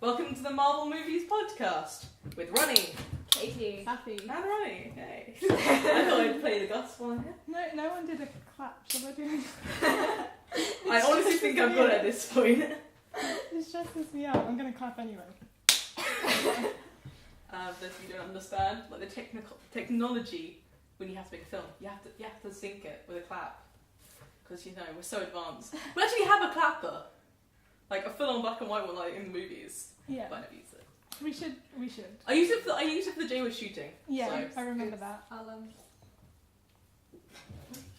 Welcome to the Marvel Movies podcast with Ronnie, Katie, Saffy. and Ronnie. Hey. I thought I'd play the gospel one here. No one did a clap. Shall I do? I honestly think I'm good at this point. It stresses me out. I'm gonna clap anyway. If you don't understand, like the technology when you have to make a film, you have to sync it with a clap because we're so advanced. We actually have a clapper, like a full-on black and white one, like in the movies. Yeah. But I never use it. We should. I used it for the Jay was shooting. Yeah, So. I remember that. I'll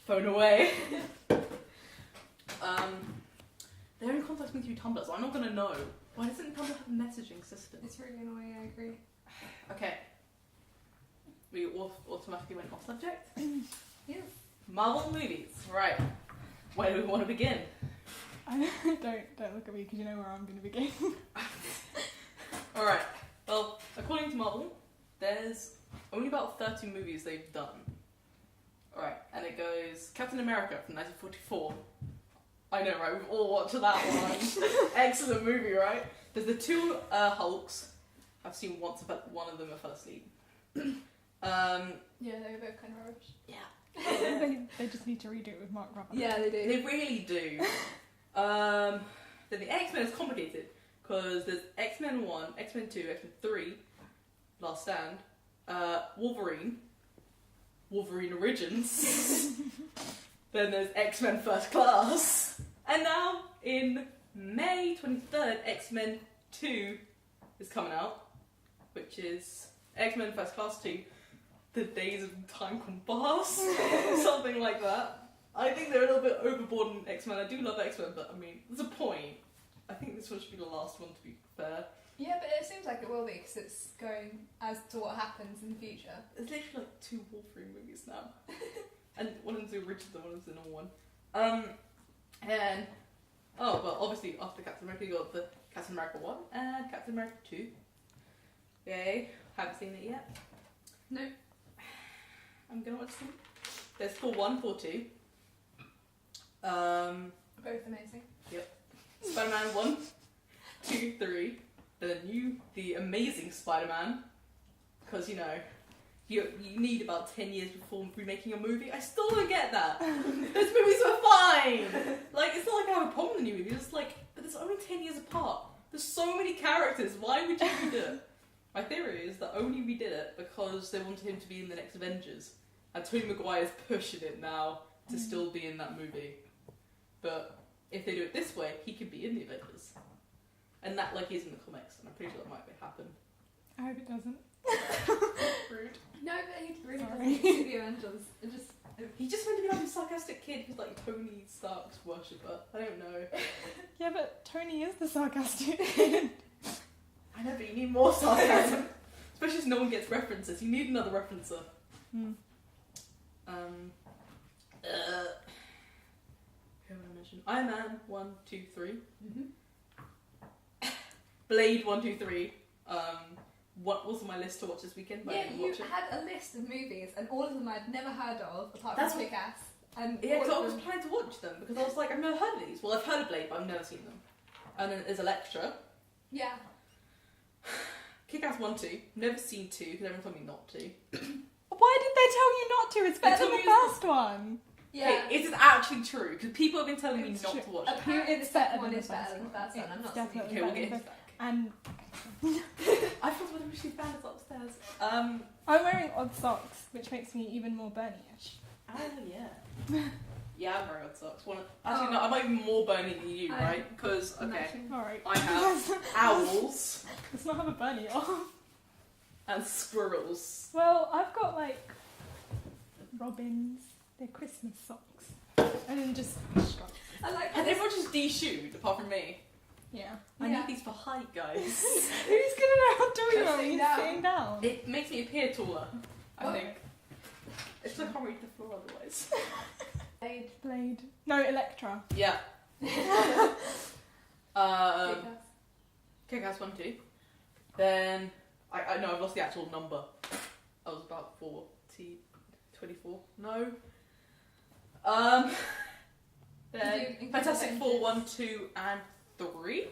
Phone away. They only contact me through Tumblr, so I'm not gonna know. Why doesn't Tumblr have a messaging system? It's really annoying, I agree. Okay. We automatically went off subject. Yeah. Marvel movies. Right. Where do we want to begin? Don't look at me because you know where I'm gonna begin. Alright. Well, according to Marvel, there's only about 30 movies they've done. Alright, and it goes Captain America from 1944. I know, right? We've all watched that one. Excellent movie, right? There's the two Hulks. I've seen once, but one of them I fell asleep. Yeah, they were both kind of rubbish. Yeah. they just need to redo it with Mark Ruffalo. Yeah, they do. They really do. Then the X-Men is complicated because there's X-Men 1, X-Men 2, X-Men 3, Last Stand, Wolverine Origins, then there's X-Men First Class, and now in May 23rd, X-Men 2 is coming out, which is X-Men First Class 2, The Days of Time Gone Past, something like that. I think they're a little bit overboard in X-Men. I do love X-Men, but I mean, there's a point. I think this one should be the last one, to be fair. Yeah, but it seems like it will be because it's going as to what happens in the future. There's literally like 2 Wolverine movies now. And one of them's the original, one of them's the normal one. Well, obviously after Captain America you got the Captain America 1 and Captain America 2. Yay. Haven't seen it yet. No. I'm gonna watch them. There's Thor 1, Thor 2. Both amazing. Spider-Man 1, 2, 3. The Amazing Spider-Man. Because, you need about 10 years before remaking a movie. I still don't get that. Those movies were fine. Like, it's not like I have a problem with the new movies. It's like, but there's only 10 years apart. There's so many characters. Why would you redo it? My theory is that only redid it because they wanted him to be in the next Avengers. And Tobey Maguire's pushing it now to still be in that movie. But if they do it this way, he could be in the Avengers. And that, like, is in the comics. And I'm pretty sure that might happen. I hope it doesn't. Rude. No, but he really Sorry. doesn't see the Avengers. He just meant to be like a sarcastic kid who's like Tony Stark's worshipper. I don't know. Yeah, but Tony is the sarcastic kid. I know, but you need more sarcasm. Especially if no one gets references. You need another referencer. Hmm. Who am I mention? Iron Man 1, 2, 3. Mm-hmm. Blade 1, 2, 3. What was on my list to watch this weekend? But I Yeah, didn't you watch it. had a list of movies, and all of them I'd never heard of, apart That's from what- Kick-Ass. And Yeah, all because I of was them... planning to watch them because I was like, I've never heard of these. Well, I've heard of Blade, but I've never seen them. And then there's Elektra. Yeah. Kick-Ass 1, 2. Never seen 2 because everyone told me not to. Why did they tell you not to? It's They better told than me the it's- first one. Yeah. Hey, is it actually true? Because people have been telling me It's not true. to watch it. Apparently the It's second better one than is the better first than the one. first one. I'm It's not definitely saying Okay, we'll better get than into that. And I forgot what the Richie Band is upstairs. I'm wearing odd socks, which makes me even more Bernie-ish. Oh, yeah. Yeah, I'm wearing odd socks. Actually, no, I'm not even more Bernie than you, I- right? Because, okay, Matching. Alright. I have owls Let's not have a Bernie off. and squirrels. Well, I've got like robins. They're Christmas socks. And then just stripes. I like And this. everyone just de-shoed, apart from me. Yeah. I Yeah. need these for height, guys. Who's gonna know how to do Just them? sitting He's down. sitting down. It makes me appear taller, I What? think. It's like I can't reach the floor otherwise. Blade. No, Elektra. Yeah. Kick-Ass. Kick-Ass 1, 2. Then, I know I've lost the actual number. I was about 24. No. Then Did you include Fantastic Avengers? Four 1, 2, and 3.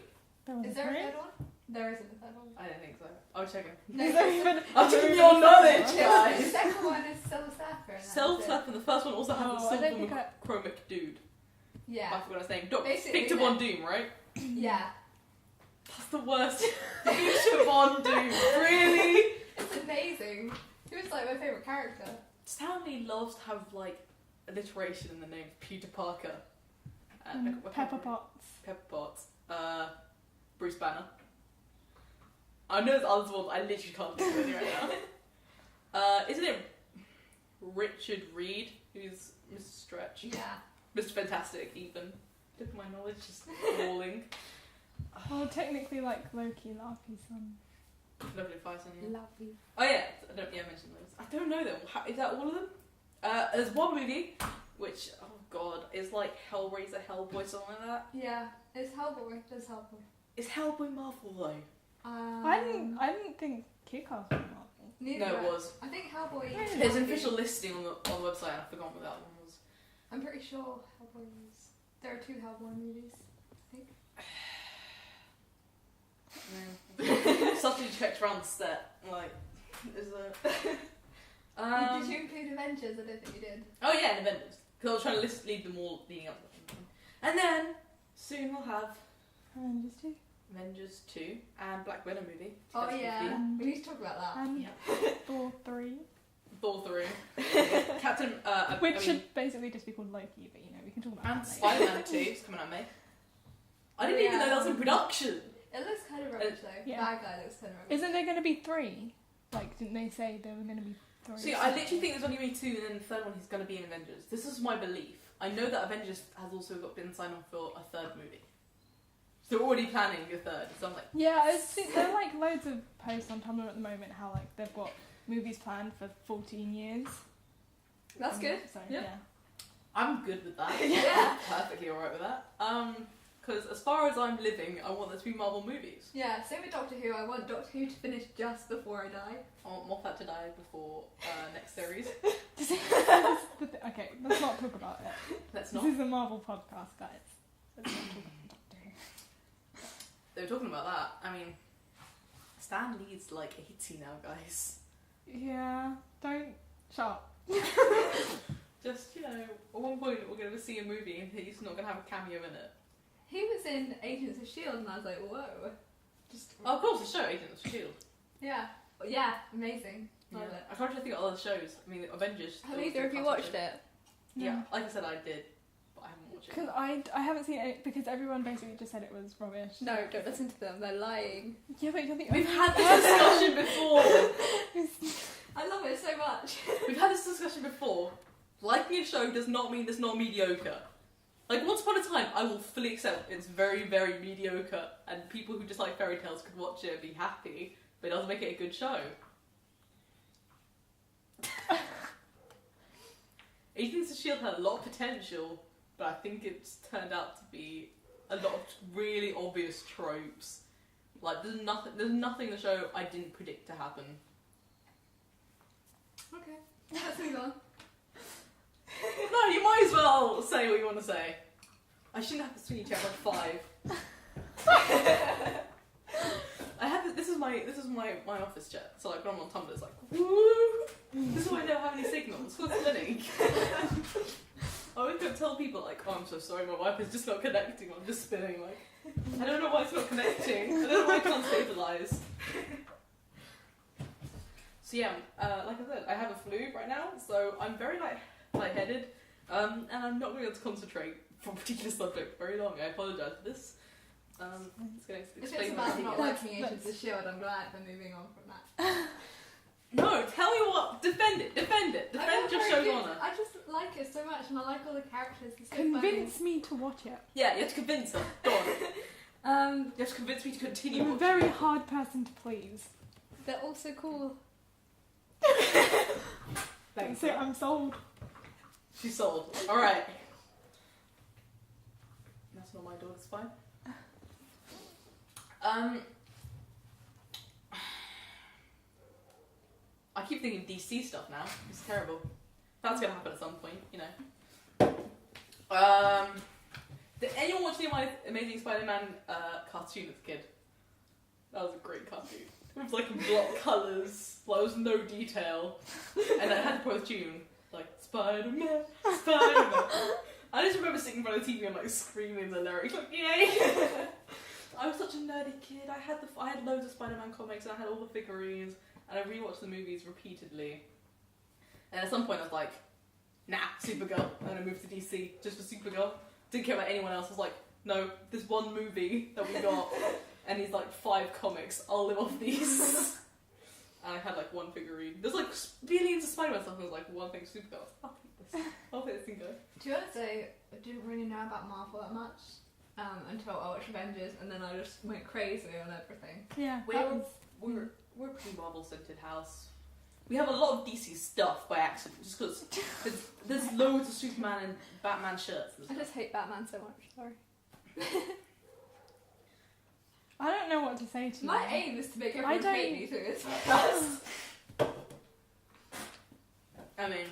There was Is there a three. third one? There isn't a third one. I don't think so. I'll check it. No, Is there even- I'm checking your knowledge, the guys. second one is Saffy. Self-Tap, and the first one also has Oh, the I don't silver think chromic dude. Yeah. I forgot his name. Basically, Victor yeah. Von Doom, right? Yeah. That's the worst. Victor Von Doom. Really? It's amazing. He was like my favourite character. Stanley loves to have like alliteration in the name. Peter Parker. Pepper Potts. Pepper Potts. Bruce Banner. I know there's other ones. I literally can't think of any right now. Isn't it Richard Reed who's Mr. Stretch? Yeah. Mr. Fantastic, even. Look at my knowledge just falling. Well, technically, like Loki, Laffy's son. Lovely Bison, yeah. Lovely. Oh yeah, I mentioned those. I don't know them. Is that all of them? There's one movie which, oh god, is like Hellraiser, Hellboy, something like that. Yeah. It's Hellboy. There's Hellboy. Is Hellboy Marvel though? I didn't think Kick-Ass was Marvel. Neither No, it do I. was. I think Hellboy. Really? There's an official listing on the website. I forgot what that one was. I'm pretty sure Hellboy was. There are 2 Hellboy movies. Something checked around the set. Like, is there? Did you include Avengers? I don't think you did. Oh yeah, and Avengers. Because I was trying to lead them all leading up to them. And then soon we'll have Avengers 2. Avengers 2 and Black Widow movie. Oh 2015. yeah. We need to talk about that. And Yeah. Thor 3. Thor 3. Captain. Which I mean, should basically just be called Loki, but you know, we can talk about and that later. Spider-Man 2 is coming out May. I didn't even know that was in production. It looks kind of rubbish though. Yeah. Bad guy looks kind of rubbish. Isn't there going to be 3? Like, didn't they say there were going to be 3? See, I literally think there's only going to be 2, and then the third one is going to be in Avengers. This is my belief. I know that Avengers has also been signed on for a third movie. So they're already planning a third. So I'm like, Yeah, there are like loads of posts on Tumblr at the moment how like they've got movies planned for 14 years. That's good. So, Yeah. yeah. I'm good with that. Yeah. I'm perfectly alright with that. Because as far as I'm living, I want there to be Marvel movies. Yeah, same with Doctor Who. I want Doctor Who to finish just before I die. I want Moffat to die before next series. Okay, let's not talk about it. Let's This not. is a Marvel podcast, guys. Let's not talk about Doctor Who. They were talking about that. I mean, Stan Lee's like 80 now, guys. Yeah, don't shut up. Just, you know, at one point we're going to see a movie and he's not going to have a cameo in it. He was in Agents of S.H.I.E.L.D. and I was like, whoa. Just Oh, of course, the show, Agents of S.H.I.E.L.D. yeah, yeah, amazing. Love it. I can't really think of other shows. I mean, Avengers. Have either of you watched it? Yeah, like I said, I did, but I haven't watched it. Because I haven't seen it because everyone basically just said it was rubbish. No, don't listen to them. They're lying. Yeah, but you're the We've only had this discussion before. I love it so much. We've had this discussion before. Liking a show does not mean it's not mediocre. Like, once upon a time, I will fully accept it's very, very mediocre, and people who just like fairy tales could watch it and be happy, but it doesn't make it a good show. Agents of S.H.I.E.L.D. had a lot of potential, but I think it's turned out to be a lot of really obvious tropes. Like, there's nothing in the show I didn't predict to happen. Okay, let's move on. No, you might as well say what you want to say. I shouldn't have to swing each other 5. I have this is my office chat. So like when I'm on Tumblr, it's like woo. This is why I don't have any signals. What's spinning? I always go tell people like, oh, I'm so sorry, my Wi-Fi is just not connecting. I'm just spinning. Like I don't know why it's not connecting. I don't know why I can't stabilize. So yeah, like I said, I have a flu right now, so I'm very lightheaded, and I'm not going to be able to concentrate for a particular subject very long. I apologise for this. It's going to If explain it's my about not opinion. liking Agents of S.H.I.E.L.D., I'm glad we're moving on from that. No, tell me what. Defend it. Defend I your don't know, show's it's- honour. I just like it so much, and I like all the characters. It's so Convince me to watch it. Yeah, you have to convince her. Go on. funny. You have to convince me to continue I'm a watching. very hard person to please. They're also cool. Thanks. So I'm sold. She's sold. Alright. That's not my door, it's fine. I keep thinking DC stuff now. It's terrible. That's gonna happen at some point, you know. Did anyone watch the Amazing Spider-Man cartoon as a kid? That was a great cartoon. It was like in block colours, like there was no detail, and it had the post tune like Spider-Man, Spider-Man. I just remember sitting in front of the TV and like screaming the lyrics, like yay! I was such a nerdy kid. I had loads of Spider-Man comics and I had all the figurines, and I rewatched the movies repeatedly. And at some point I was like, nah, Supergirl. And I moved to DC just for Supergirl. Didn't care about anyone else. I was like, no, this one movie that we got, and these like 5 comics, I'll live off these. And I had like one figurine. There's like billions of Spider-Man stuff, and there's like one thing Supergirl. I'll take this. I'll take this thing go. To be honest, I didn't really know about Marvel that much until I watched Avengers, and then I just went crazy on everything. Yeah, We're a pretty Marvel-centered house. We have a lot of DC stuff by accident, just because there's loads of Superman and Batman shirts. And I stuff. just hate Batman so much. Sorry. I don't know what to say to you. My aim is to make everyone don't- hate me through this podcast. I mean,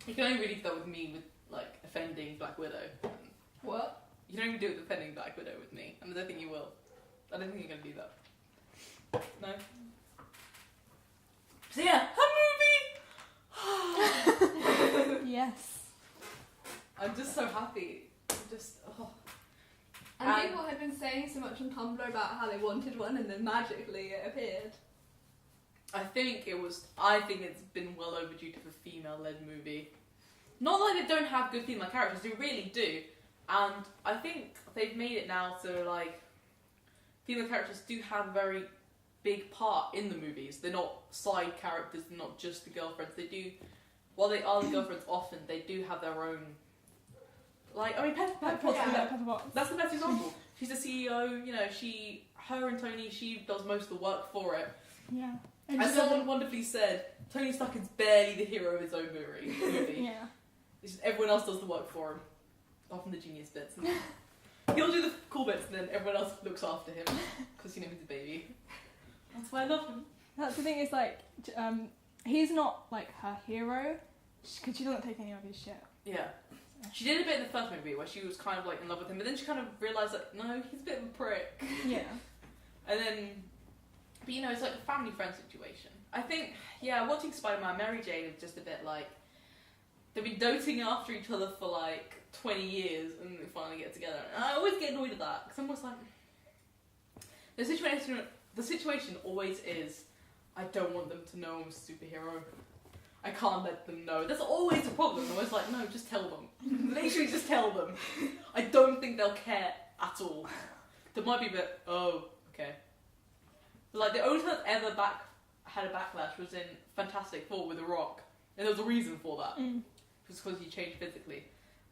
you can only really do that with me with like offending Black Widow. What? You don't even do it with offending Black Widow with me, and I don't think you will. I don't think you're gonna do that. No. So yeah, her movie. Yes. I'm just so happy. Oh. And people had been saying so much on Tumblr about how they wanted one, and then magically it appeared. I think it's been well overdue to have a female-led movie. Not like they don't have good female characters, they really do. And I think they've made it now so like female characters do have a very big part in the movies. They're not side characters, they're not just the girlfriends. They do, while they are the girlfriends often, they do have their own. Like, I mean, Pepper Potts, Pepper Potts. that's the best example. She's the CEO, you know, her and Tony, she does most of the work for it. Yeah. As someone wonderfully said, Tony Stark is barely the hero of his own movie. Yeah. It's just everyone else does the work for him. Apart from the genius bits. And he'll do the cool bits and then everyone else looks after him. Because, you know, he's a baby. That's why I love him. That's the thing, is like, he's not like her hero, because she doesn't take any of his shit. Yeah. She did a bit in the first movie where she was kind of like in love with him, but then she kind of realised that, no, he's a bit of a prick. Yeah. And then, but you know, it's like a family-friend situation. I think, yeah, watching Spider-Man, Mary Jane is just a bit like, they've been doting after each other for like 20 years and they finally get together. And I always get annoyed at that, because I'm almost like, the situation always is, I don't want them to know I'm a superhero. I can't let them know. That's always a problem. I'm always like, no, just tell them. Literally just tell them. I don't think they'll care at all. There might be a bit, oh, okay. But like, the only time I've ever had a backlash was in Fantastic Four with The Rock. And there was a reason for that. Mm. It was because he changed physically.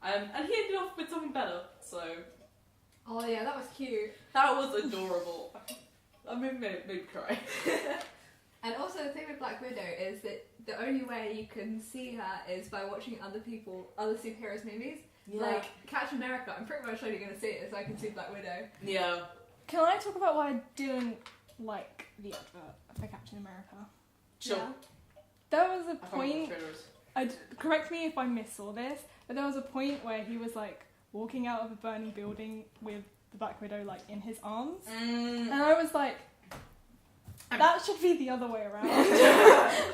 And he ended up with something better, so... Oh yeah, that was cute. That was adorable. I made me cry. And also the thing with Black Widow is that the only way you can see her is by watching other superheroes movies. Yeah. Like Captain America, I'm pretty much only going to see it so I can see Black Widow. Yeah. Can I talk about why I didn't like the advert for Captain America? Sure. Yeah. There was a I can't point, remember the trailers. correct me if I missaw this, but there was a point where he was like walking out of a burning building with the Black Widow like in his arms. And I was like, that should be the other way around.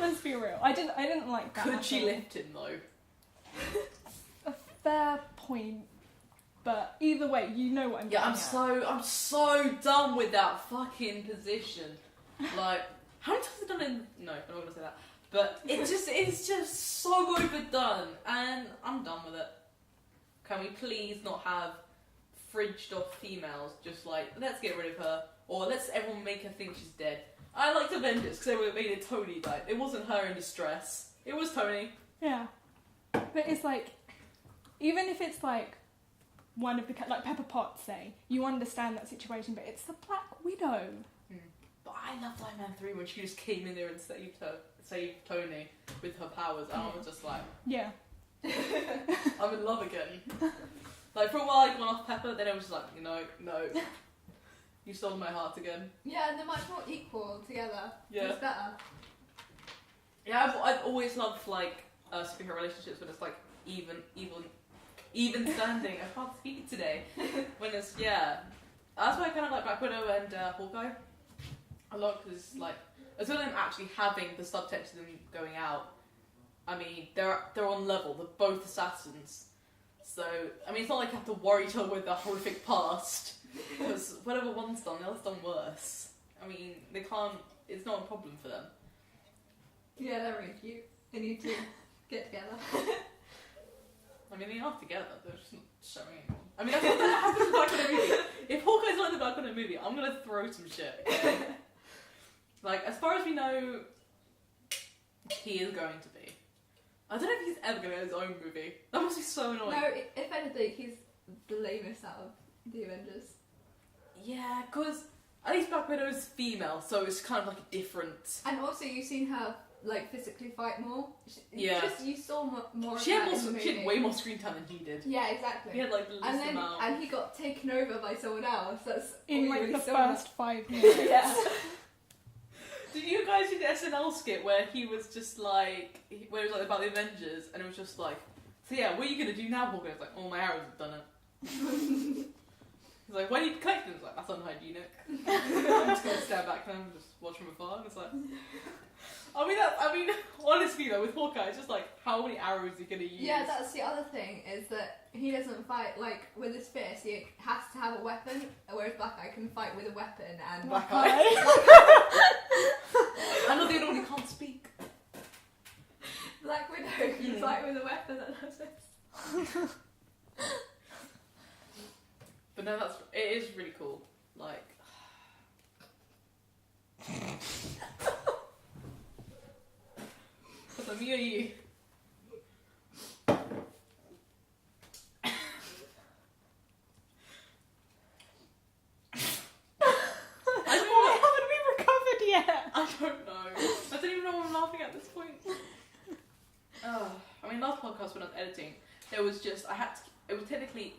Let's be real. I didn't like that. Could she at all. lift him though? A fair point, but either way, you know what I'm Yeah, getting I'm so done with that fucking position. Like, how many times have I done it? No, I'm not gonna say that. But it's just so overdone, and I'm done with it. Can we please not have fridged off females? Just like, let's get rid of her, or let's everyone make her think she's dead. I liked Avengers because they made it Tony died. It wasn't her in distress. It was Tony. Yeah, but it's like, even if it's like one of the like Pepper Potts, say, you understand that situation, but it's the Black Widow. But I loved Iron Man 3 when she just came in there and saved Tony with her powers. And I was just like, Yeah. I'm in love again. Like, for a while I went off Pepper, then I was just like, no. You stole my heart again. Yeah, and they're much more equal together. Yeah. It's better. Yeah, I've always loved, like, superhero relationships when it's, like, even standing. I can't speak today. When it's, yeah. That's why I kind of like Black Widow and Hawkeye. a lot because like as well as them actually having the subtext of them going out. I mean, they're on level. They're both assassins. So I mean, it's not like you have to worry each other with their horrific past because whatever one's done, the other's done worse. I mean, they can't. It's not a problem for them. Yeah, they're really cute. They need to get together. I mean, they are together. They're just not showing anyone. I mean, that's what happens in Black Widow movie. If Hawkeye's not in the Black Widow movie, I'm gonna throw some shit. Okay? Like, as far as we know, he is going to be. I don't know if he's ever gonna have his own movie. That must be so annoying. No, if anything, he's the lamest out of the Avengers. Yeah, because at least Black Widow is female, so it's kind of like a different. And also, you've seen her like physically fight more. Yeah. You saw more. She had, of that in the she had movie. way more screen time than he did. Yeah, exactly. He had like the least and then amount. and he got taken over by someone else. That's In all like you the really saw. first 5 minutes. Yeah. Did you guys see the SNL skit where he was just like, where it was like about the Avengers, and it was just like, so yeah, what are you gonna do now, Hawkeye? It's like, oh, my arrows have done it. He's like, why do you collect them? It's like, that's unhygienic. I'm just gonna stand back and just watch from afar, and it's like, I mean, honestly though, with Hawkeye, it's just like, how many arrows are you gonna use? Yeah, that's the other thing, is that he doesn't fight, like, with his fist, he has to have a weapon, whereas Black Eye can fight with a weapon, and... Black Eye. I'm not the only one who can't speak. Black Widow can fight with a weapon and has this. But no, it is really cool. Like... So me or you? Why haven't we recovered yet? I don't know. I don't even know why I'm laughing at this point. I mean, last podcast when I was editing, there was just it was technically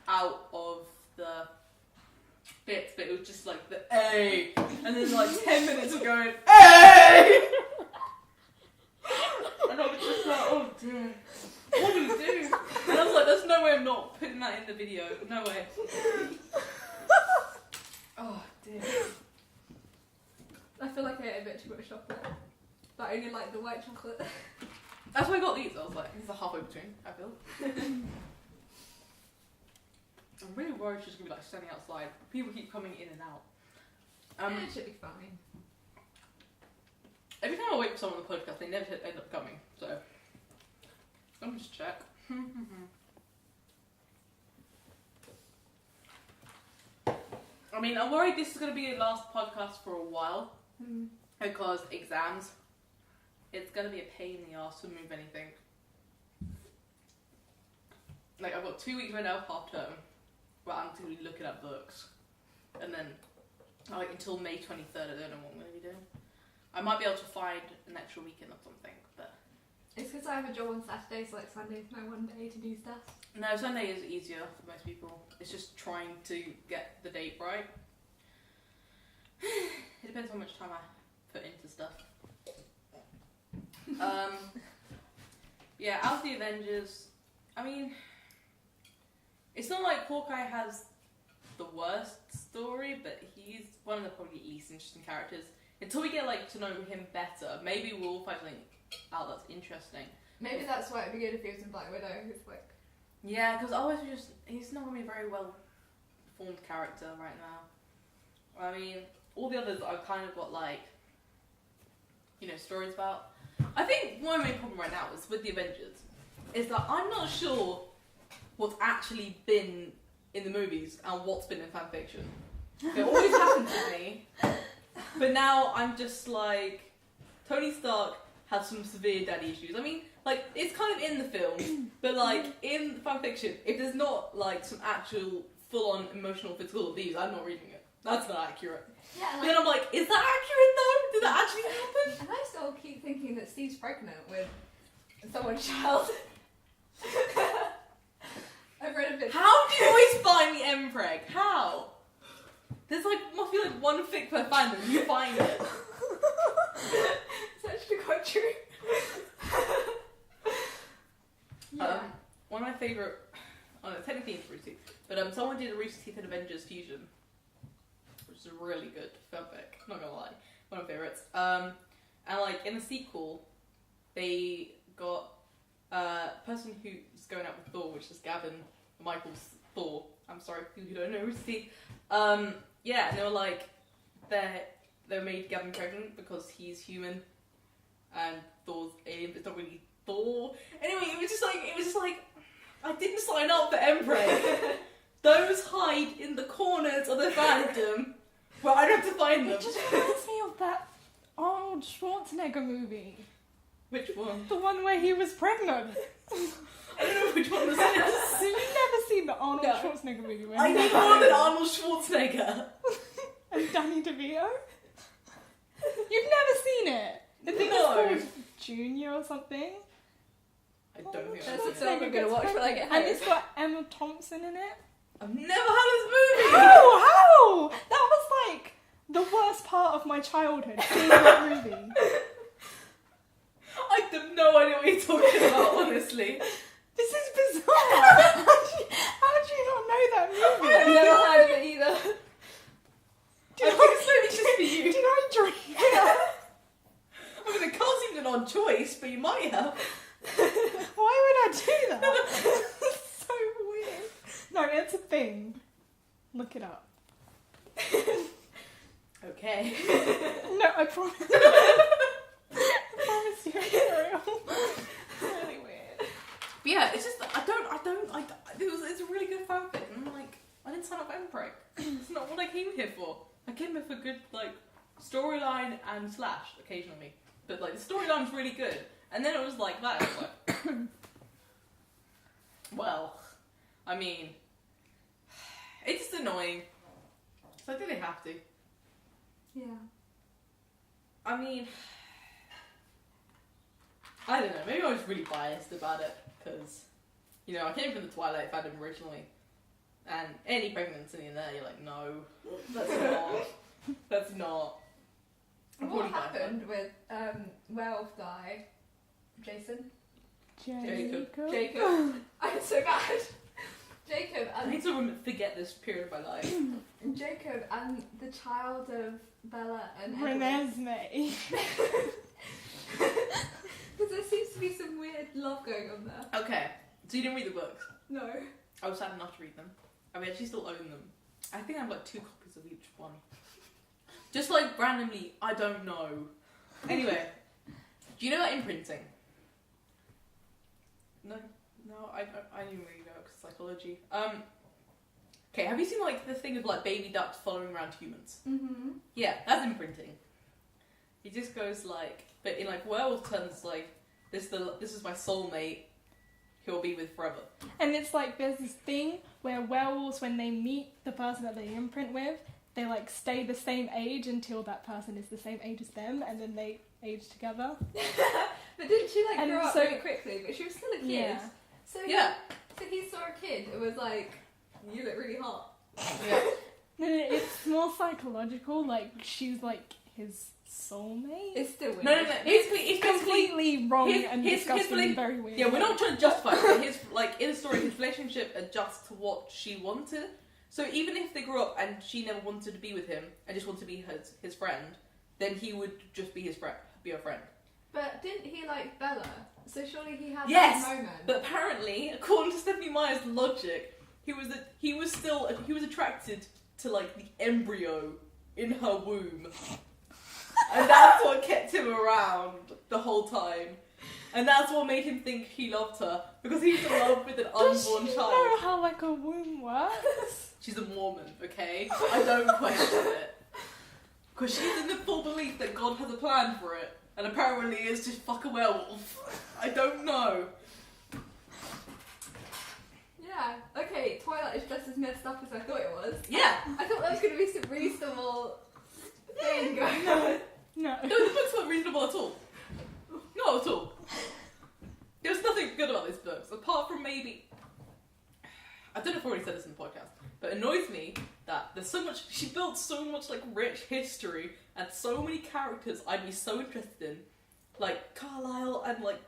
out of the bits, but it was just like the A, and then like 10 minutes of going A, and I was just like, oh dear, what do we do? And I was like, there's no way I'm not putting that in the video. No way. Oh dear. I feel like I ate a bit too much chocolate. But I only like the white chocolate. That's why I got these. I was like, these are halfway between, I feel. I'm really worried she's gonna be like standing outside. People keep coming in and out. It should be fine. Every time I wait for someone on the podcast, they never end up coming. So let me just check. I mean, I'm worried this is gonna be the last podcast for a while because exams. It's gonna be a pain in the ass to move anything. Like, I've got 2 weeks right now of half term where I'm gonna be looking at books, and then like until May 23rd, I don't know what I'm gonna be doing. I might be able to find an extra weekend or something, but It's because I have a job on Saturday, so like Sunday's my one day to do stuff. no, Sunday is easier for most people. It's just trying to get the date right. It depends how much time I put into stuff. Yeah, out of the Avengers, I mean, it's not like Hawkeye has the worst story, but he's one of the probably least interesting characters. Until we get like to know him better, maybe we'll find something out that's interesting. Maybe that's why it'd be good if he was in Black Widow, who's like... Yeah, because otherwise he's not going to be a very well formed character right now. I mean, all the others I've kind of got like, you know, stories about. I think my main problem right now is with the Avengers is that I'm not sure what's actually been in the movies and what's been in fanfiction. It always happened to me, but now I'm just like, Tony Stark has some severe daddy issues. I mean, like, it's kind of in the film, but like, in fanfiction, if there's not like some actual full-on emotional physical abuse, I'm not reading it. That's not accurate. Yeah, But then I'm like, is that accurate though? Did that actually happen? And I still keep thinking that Steve's pregnant with someone's child. I've read a bit. How do you always find the M-Preg? How? There's like, must be like one fic per fandom, you find it. It's actually quite true. Yeah. One of my favourite, oh no, technically it's Brucey, but someone did a Rooster Teeth and Avengers fusion, which is which is really good fanfic. Not gonna lie, one of my favorites. And like in the sequel, they got person who's going out with Thor, which is Gavin Michael's Thor. I'm sorry, people who don't know Steve. Yeah, and they were like, they made Gavin pregnant because he's human, and Thor's alien, but it's not really Thor. Anyway, it was just like, I didn't sign up for Emperor. Those hide in the corners of the fandom where I don't have to find them. It just reminds me of that Arnold Schwarzenegger movie. Which one? The one where he was pregnant. I don't know which one this is. You've never seen the Arnold No. Schwarzenegger movie where I he need was more than pregnant? Arnold Schwarzenegger. And Danny DeVito? You've never seen it? I think No. it's called Junior or something. I don't think I've That's seen a it. film I'm gonna watch when I get home. And it's got Emma Thompson in it. I've never had this movie! How? That was like the worst part of my childhood, seeing that movie. I have no idea what you're talking about, honestly. This is bizarre. How did you not know that movie? I've never heard of it either. I think it's maybe just for you. Did I dream it? I mean, it can't seem an odd choice, but you might have. Why would I do that? It's so weird. No, it's a thing. Look it up. Okay. No, I promise. I promise you it's real. It's really weird. But yeah, it's just, it's a really good fanfic, and I'm like, I didn't sign up for Emperor. It's not what I came here for. I came here for good, like, storyline and slash, occasionally. But, like, the storyline's really good. And then it was like that. It was like, well, I mean, it's just annoying. So I think they have to. Yeah. I mean, I don't know, maybe I was really biased about it, because, you know, I came from the Twilight fandom originally, and any pregnancy in there, you're like, no, that's not. I'm What 45. happened with werewolf guy, Jason? Jacob. I'm so bad. Jacob I and need to forget this period of my life. Jacob and the child of Bella and Edward. Renesmee. Because there seems to be some weird love going on there. Okay, so you didn't read the books? No. I was sad enough to read them. I mean, I actually still own them. I think I have like 2 copies of each one. Just like randomly, I don't know. Anyway, do you know that imprinting? No, I didn't really know because psychology. Okay, have you seen like the thing of like baby ducks following around humans? Mm-hmm. Yeah, that's imprinting. He just goes like, but in like werewolf terms, like this is my soulmate. He'll be with forever. And it's like there's this thing where werewolves, when they meet the person that they imprint with, they like stay the same age until that person is the same age as them, and then they age together. But didn't she like And grow up so- really quickly? But she was still a kid. Yeah. So Yeah. So he saw a kid and was like, "You look really hot." Yeah. No, it's more psychological. Like she's like his soulmate. It's still weird. No. It's completely wrong his- and his disgusting belief- and very weird. Yeah, we're not trying to justify it, but his, like, in the story, his relationship adjusts to what she wanted. So even if they grew up and she never wanted to be with him and just wanted to be his friend, then he would just be his friend, be her friend. But didn't he like Bella? So surely he had Yes, that moment. but apparently, according to Stephanie Meyer's logic, he was attracted to, like, the embryo in her womb. And that's what kept him around the whole time. And that's what made him think he loved her, because he was in love with an Does unborn she child. know how like a womb works? She's a Mormon, okay? I don't question it. Because she's in the full belief that God has a plan for it, and apparently it's just fuck a werewolf. I don't know. Yeah. Okay. Twilight is just as messed up as I thought it was. Yeah. I thought there was going to be some reasonable thing going on. No. No, the books weren't reasonable at all. Not at all. There was nothing good about these books, apart from maybe... I don't know if I already said this in the podcast, but it annoys me that there's so much... She built so much, like, rich history and so many characters I'd be so interested in. Like, Carlisle and, like,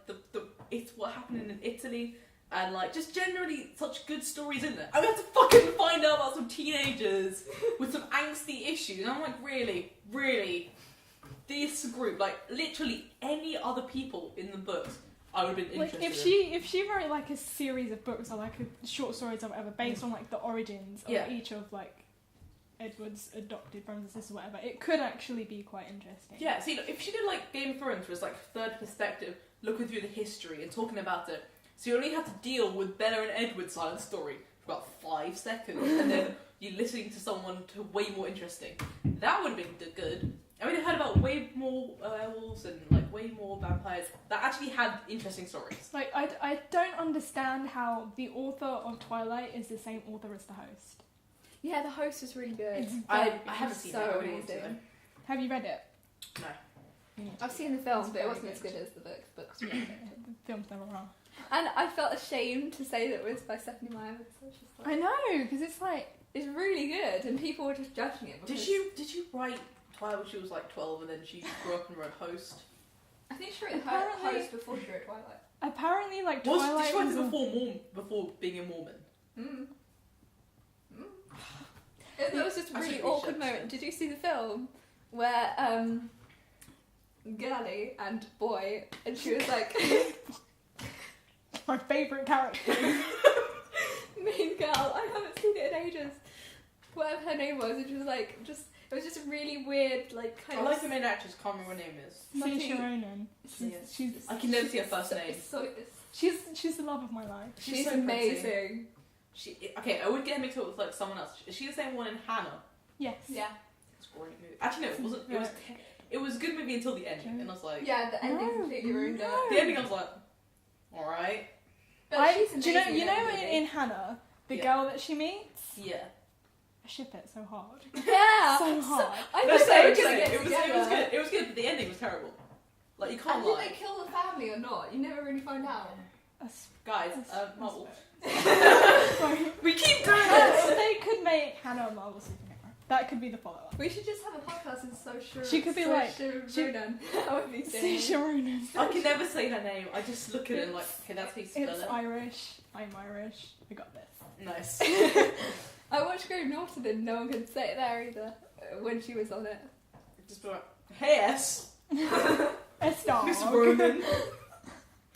it's what happened in Italy and like just generally such good stories in there. And we have to fucking find out about some teenagers with some angsty issues. And I'm like, really, this group, like literally any other people in the books, I would have been Like interested. if she wrote like a series of books or like a short stories or whatever based on like the origins of each of like Edward's adopted brothers and sisters or whatever, it could actually be quite interesting. Yeah, see, if she did like Game of Thrones, was like third perspective, looking through the history and talking about it, so you only have to deal with Bella and Edward's side of the story for about 5 seconds, and then you're listening to someone to way more interesting. That would have been good. I mean, I heard about way more werewolves and like way more vampires that actually had interesting stories. Like I don't understand how the author of Twilight is the same author as the host. Yeah, the host was really good. It's I very haven't good. seen so that. I really want to, amazing. though. Have you read it? No. I've seen the film, It's but it very wasn't as good. good as the books. Books were Yeah, the films never are. And I felt ashamed to say that it was by Stephanie Meyer because I was just I like, know, because it's like it's really good, and people were just judging it. Because Did you write Twilight when she was like 12 and then she grew up and wrote Host? I think she wrote the Apparently- host before she wrote Twilight. apparently like Did Twilight she write was it a- before being a Mormon? There was this I really should awkward research moment. this. Did you see the film where Girly and Boy, and she was like my favourite character. main girl? I haven't seen it in ages. Whatever her name was, and she was like it was just a really weird like kind I of. like the main actress, can't remember what her name is. Saoirse Ronan. Yes. She's I can never see her first name. she's the love of my life. She's so pretty. amazing. Okay, I would get her mixed up with like someone else. Is she the same one in Hannah? Yes. Yeah. It's a great movie. Actually, no, it wasn't. It was a good movie until the ending, and I was like, Yeah, the ending completely ruined it. The ending, I was like, all right, But she's do amazing. you know in the movie. in Hannah, the Yeah. girl that she meets? yeah. I ship it so hard. Yeah, So hard. I No, thought same, they were same. gonna get It was together. good. It was good, but the ending was terrible. Like you can't And did lie, they kill the family or not? You never really find out. guys. That's- Marvel. Right. We keep doing this. They could make Hannah a Marvel superhero. That could be the follow-up. We should just have a podcast and so sure. She could be so like- Sure she- Ronan. That would be silly. Saoirse Ronan. I can never say her name. I just look at it and like, okay, that's how you spell It's it. Irish. I'm Irish. We got this. Nice. I watched Graham Norton and no one could say it there either when she was on it. Just be like, hey S, It's dog. Miss Ronan.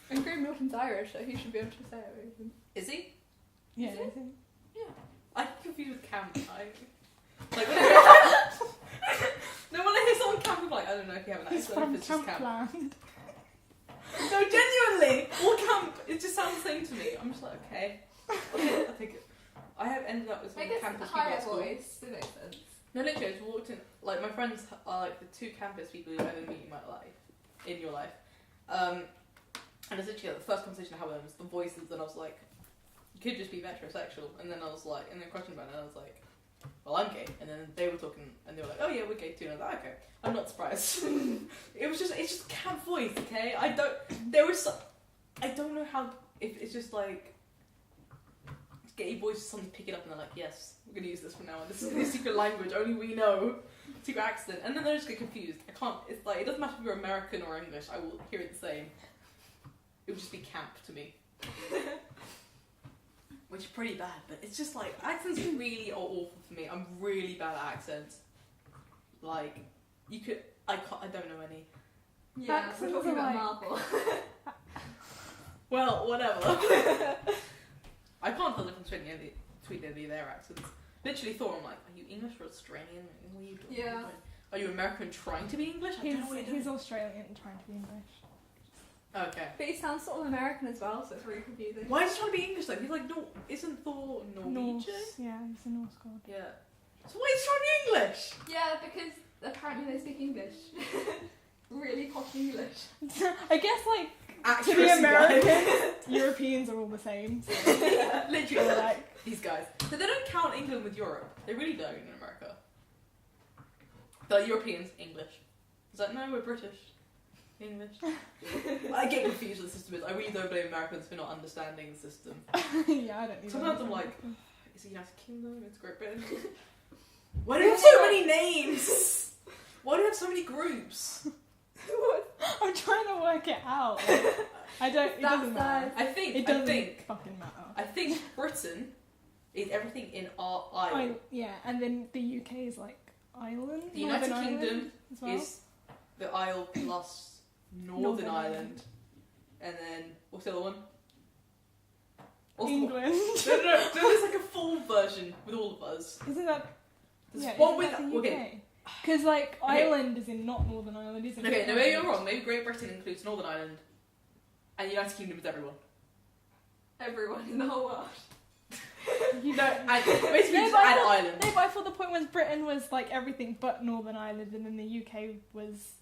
And Graham Norton's Irish, so he should be able to say it. Is he? Yeah. Is it? I'm confused with camp. Like when I no, when I hear someone camp, I'm like, I don't know if you have an He's accent, from if it's just camp. Campland. No, genuinely, all camp, it just sounds the same to me. I'm just like, okay, I'll take it. I have ended up with some I guess campus people higher at school. voice, it makes sense. No, literally, I just walked in. Like my friends are like the 2 campus people you ever meet in my life, in your life. And it's literally like, the first conversation I had with them was the voices, and I was like, you could just be metrosexual. And then I was like, and then question about it, and I was like, well, I'm gay. And then they were talking, and they were like, oh yeah, we're gay too. And I was like, okay, I'm not surprised. It's just camp voice, okay? I don't know how, if it's just like, gay voice, somebody pick it up and they're like, yes, we're going to use this from now on. This is the secret language, only we know. Secret accent. And then they just get confused. I can't, it's like, it doesn't matter if you're American or English, I will hear it the same. It would just be camp to me. Which is pretty bad, but it's just like, accents really are awful for me. I'm really bad at accents. Like, I don't know any. Yeah, we're Accents talking are about like- Marvel. Well, whatever. I can't tell the difference between any of their accents. Literally thought, I'm like, are you English or Australian? What are you doing? Yeah. Are you American trying to be English? I don't know what you're He's doing. Australian trying to be English. Okay. But he sounds sort of American as well, so it's really confusing. Why is he trying to be English though? He's like, no, isn't Thor Norwegian? Norse. Yeah, he's a Norse god. Yeah. So why is he trying to be English? Yeah, because apparently they speak English. Really posh English. I guess like to Accuracy the wise. Americans, Europeans are all the same. So Literally, they're like, these guys. So they don't count England with Europe. They really don't in America. The Europeans, English. It's like, no, we're British. English. I get confused with the system. I really don't blame Americans for not understanding the system. yeah, I don't even. Sometimes I'm know. like, is it United Kingdom? It's Great Britain. Why do you have so many names? Why do you have so many groups? I'm trying to work it out. Like, I don't. It doesn't matter. I think. It doesn't fucking matter. I think Britain is everything in our island. Yeah, and then the UK is like Ireland. The United Northern Kingdom Ireland as well. is the Isle plus Northern Ireland. And then, what's the other one? England. No, there's like a full version with all of us. Isn't that? There's Yeah, one isn't with. that the UK? Okay. Because like Ireland is in not Northern Ireland, isn't it? Okay, no, maybe I'm wrong. Maybe Great Britain includes Northern Ireland. And the United Kingdom is everyone. Everyone in the whole world. No, and basically No, just but I add thought- Ireland. No, but I thought the point was Britain was like everything but Northern Ireland, and then the UK was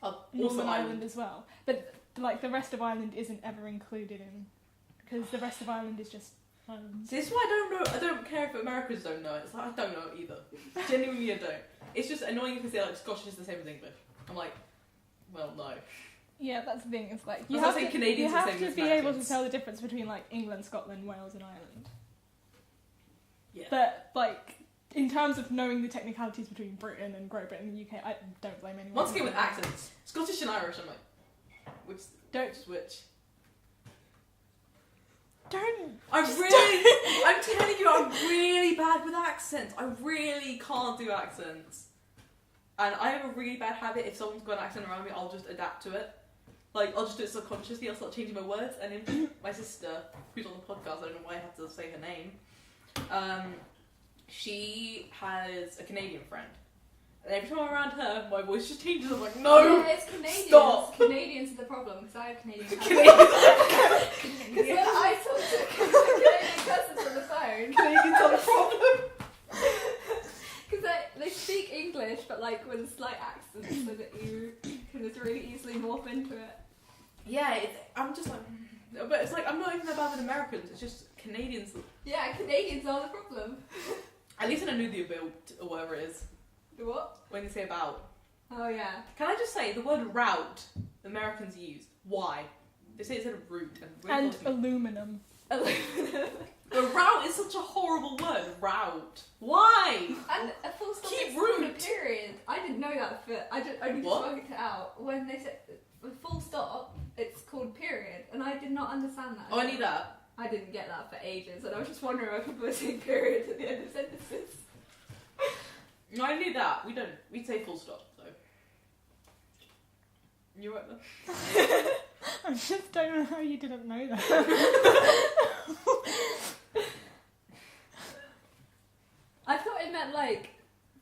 Also Northern Ireland Ireland. as well. But like the rest of Ireland isn't ever included in, because the rest of Ireland is just Ireland. See, this is why I don't know. I don't care if Americans don't know it. It's like I don't know it either. Genuinely, I don't. It's just annoying because they're like Scottish is the same as English. I'm like, well, no. Yeah, that's the thing. It's like I was gonna say you Canadians are the have same to as be able to Americans. tell the difference between like England, Scotland, Wales, and Ireland. Yeah. But like in terms of knowing the technicalities between Britain and Great Britain and the UK, I don't blame anyone. Once again with accents, Scottish and Irish. I'm like, which Don't switch? don't. I'm really. I'm telling you, I'm really bad with accents. I really can't do accents. And I have a really bad habit. If someone's got an accent around me, I'll just adapt to it. Like, I'll just do it subconsciously. I'll start changing my words. And then my sister, who's on the podcast, I don't know why I have to say her name. She has a Canadian friend. And every time I'm around her, my voice just changes. I'm like, no! Yeah, it's Canadians. Stop. Canadians are the problem because I have Canadian cousins. Canadians. Because when I talk to Canadian cousins on the phone, Canadians are the problem. because they speak English but like with a slight accent so that you can just really easily morph into it. Yeah, I'm just like, but it's like I'm not even that bad with Americans. It's just Canadians. Yeah, Canadians are the problem. At least I know the about or whatever it is The what? when they say about. Oh yeah. Can I just say the word route Americans use? Why? They say it instead of route And aluminum. The route is such a horrible word. Route. Why? And a full stop Keep is called a root. period. I didn't know that, but I only just What? worked it out. When they said a full stop, it's called period, and I did not understand that. Oh, I knew that. I didn't get that for ages, and I was just wondering why people were saying period at the end of sentences. No, I knew that. We don't. We say full stop. So. You're right there. I just don't know how you didn't know that. I thought it meant like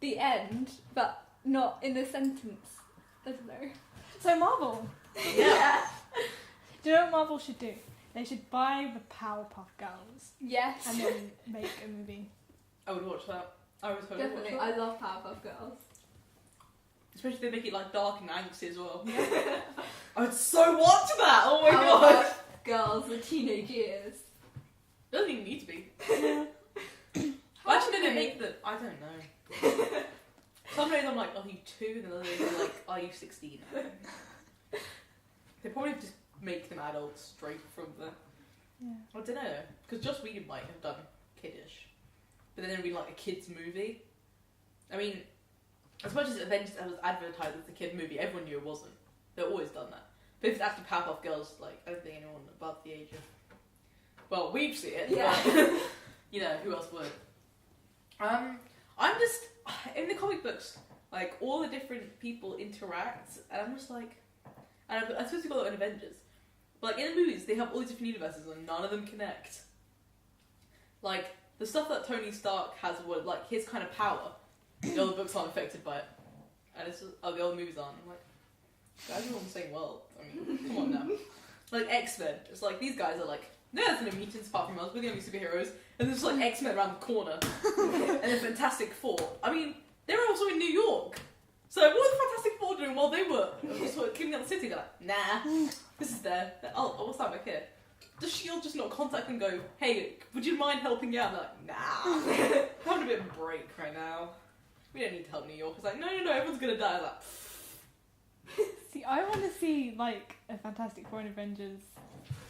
the end, but not in a sentence. I don't know. So Marvel. Yeah. Do you know what Marvel should do? They should buy the Powerpuff Girls Yes. and then make a movie. I would watch that. I would totally Definitely. watch I that. love Powerpuff Girls. Especially if they make it like dark and angsty as well. I would so watch that. Oh my god. Powerpuff Girls, the teenage years. It doesn't even need to be. How Actually, no, they many- make the. I don't know. Some days I'm like, are you 2? And other days I'm like, are you 16? They probably just make them adults straight from the. Yeah. I don't know. Because Joss Whedon might have done kiddish. But then there'd be like a kid's movie. I mean, as much as Avengers was advertised as a kid movie, everyone knew it wasn't. They've always done that. But if it's actually Powerpuff Girls, like, I don't think anyone above the age of. Well, we'd see it. Yeah. But, you know, who else would? I'm just. In the comic books, like, all the different people interact, and I'm just like. And I'm supposed to call it an Avengers. But, like, in the movies, they have all these different universes, and none of them connect. Like, the stuff that Tony Stark has, were, like, his kind of power, the other books aren't affected by it. And it's just, the other movies aren't. I'm like, guys are all in the same world. I mean, come on now. Like, X-Men. It's like, these guys are like, no, there's no mutants apart from us, we're the only superheroes. And there's like X-Men around the corner. And the Fantastic Four. I mean, they were also in New York. So what were the Fantastic Four doing while they were just sort of cleaning up the city? They're like, nah, this is there. Oh, what's that back here? Does S.H.I.E.L.D. just not contact and go, hey, would you mind helping out? And they're like, nah, we're having a bit of a break right now. We don't need to help New York. It's like, no, everyone's gonna die. I'm like, See, I want to see like a Fantastic Four and Avengers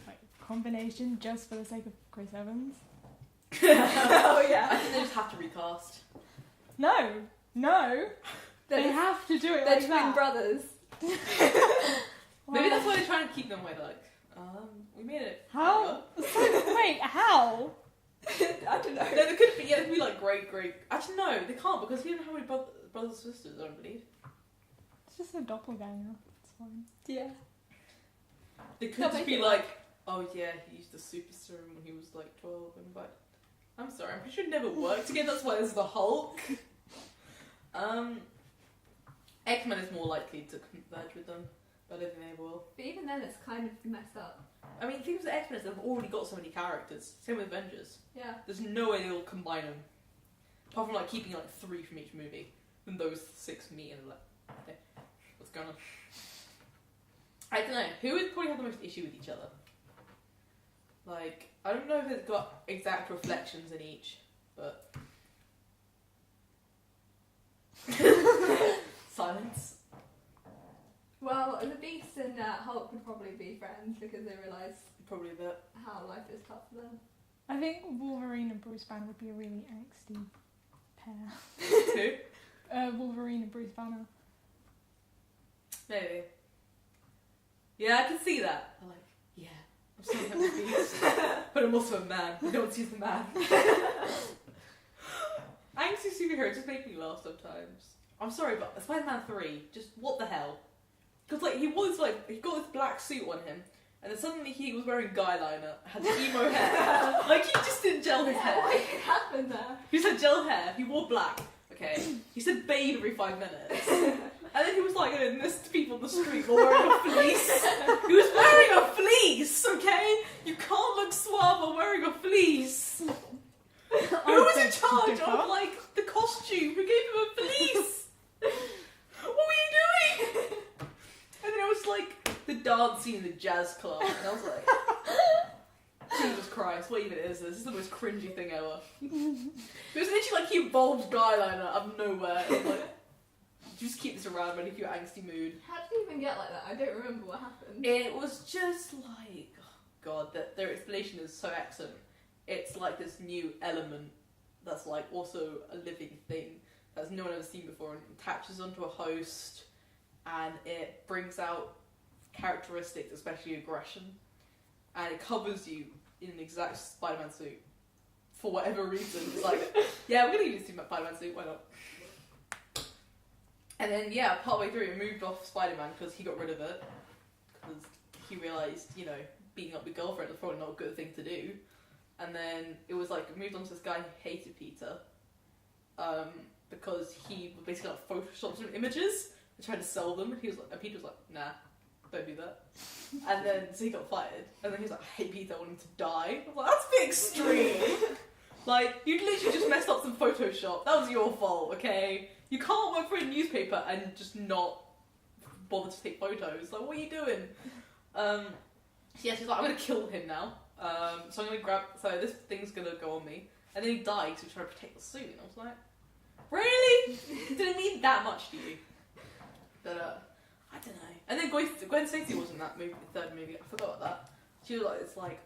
like combination just for the sake of Chris Evans. Oh yeah. I think they just have to recast. No, they have to do it They're like twin that. brothers. Maybe that's why they're trying to keep them away, like, We made it. How? Wait, how? I don't know. No, there could be. Yeah, there could be like great. Actually, no, they can't because we don't have any brothers and sisters. I don't believe. It's just a doppelganger. It's fine. Yeah. They could They'll just make be it like, oh yeah, he used the super serum when he was like 12, and but I'm sorry, I'm pretty sure it never worked again. That's why there's the Hulk. X-Men is more likely to converge with them, but I don't think they will. But even then, it's kind of messed up. I mean, things with X-Men is they've already got so many characters. Same with Avengers. Yeah. There's no way they'll combine them. Apart from like keeping like 3 from each movie. Then those 6 meet and like, okay, what's going on? I don't know. Who would probably have the most issue with each other? Like, I don't know if it's got exact reflections in each, but... Silence. Well, the Beast and Hulk would probably be friends because they realise Probably a bit. how life is tough for them. I think Wolverine and Bruce Banner would be a really angsty pair. Who? Wolverine and Bruce Banner. Maybe. Yeah, I can see that. I'm like, yeah, I'm still having the Beast, but I'm also a man. You don't see the man. Angsty superheroes just make me laugh sometimes. I'm sorry, but Spider-Man 3, just what the hell? Because like he got this black suit on him, and then suddenly he was wearing guy liner, had emo hair. Like he just didn't gel his hair. What happened there? He just had gel hair. He wore black. Okay. He said "babe" every 5 minutes, and then he was like going this to people on the street while wearing a fleece. He was wearing a fleece. Okay, you can't look suave while wearing a fleece. Who was in charge of like the costume? Who gave him a fleece? What were you doing? And then it was like the dance scene in the jazz club, and I was like, Jesus Christ, what even is this? This is the most cringy thing ever. It was literally like he evolved guy liner out of nowhere. And like, just keep this around when if you're angsty mood. How did you even get like that? I don't remember what happened. It was just like, oh God, that their explanation is so excellent. It's like this new element that's like also a living thing that's no one ever seen before and attaches onto a host, and it brings out characteristics, especially aggression, and it covers you in an exact Spider-Man suit for whatever reason. It's like, yeah, we're gonna use a Spider-Man suit, why not? And then yeah, partway through it moved off Spider-Man because he got rid of it because he realised, you know, beating up your girlfriend was probably not a good thing to do. And then it was like moved on to this guy who hated Peter, because he basically like photoshopped some images and tried to sell them. And Peter was like, nah, don't do that. And then so he got fired. And then he was like, I hate Peter, I want him to die. I was like, that's a bit extreme. Like, you literally just messed up some Photoshop. That was your fault, okay? You can't work for a newspaper and just not bother to take photos. Like, what are you doing? So yeah, she's like, I'm gonna kill him now. So I'm gonna so this thing's gonna go on me. And then he died because he was trying to protect the suit. And I was like, really? Did it mean that much to you? But, I don't know. And then Gwen Stacy was in that movie, the third movie. I forgot about that. She was like, it's like,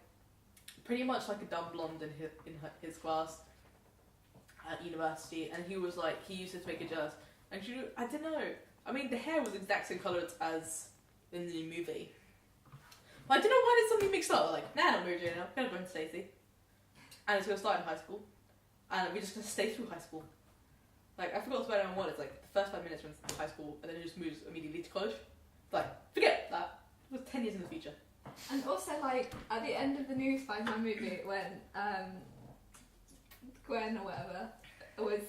pretty much like a dumb blonde in his class at university. And he was like, he used it to make a jazz. And she, I don't know. I mean, the hair was the exact same colour as in the new movie. But I don't know why there's something mixed up. Like, nah, not Mary Jane now. Gonna Gwen Stacy. And it's gonna start in high school. And we're just gonna stay through high school. Like, I forgot what Spider-Man 1 is. Like, the first 5 minutes are in high school, and then it just moves immediately to college. Like, forget that. It was 10 years in the future. And also, like, at the end of the new Spider-Man movie, when Gwen or whatever was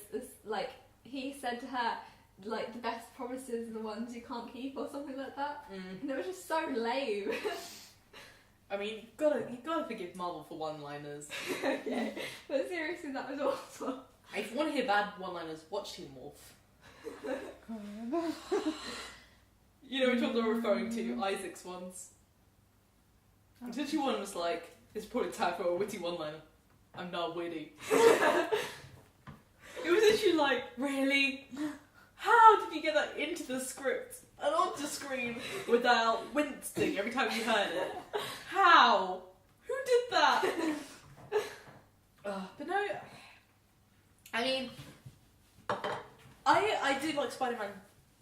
like, he said to her, like, the best promises are the ones you can't keep, or something like that. And it was just so lame. I mean, you gotta forgive Marvel for one-liners. Yeah, but seriously, that was awful. If you want to hear bad one-liners, watch Teen Wolf. You know which ones I'm referring to? Isaac's ones. Literally one was like, it's probably time for a witty one-liner. I'm not witty. It was literally like, really? How did you get that into the script and onto screen without wincing every time you heard it? How? Who did that? But no, I mean, I did like Spider-Man,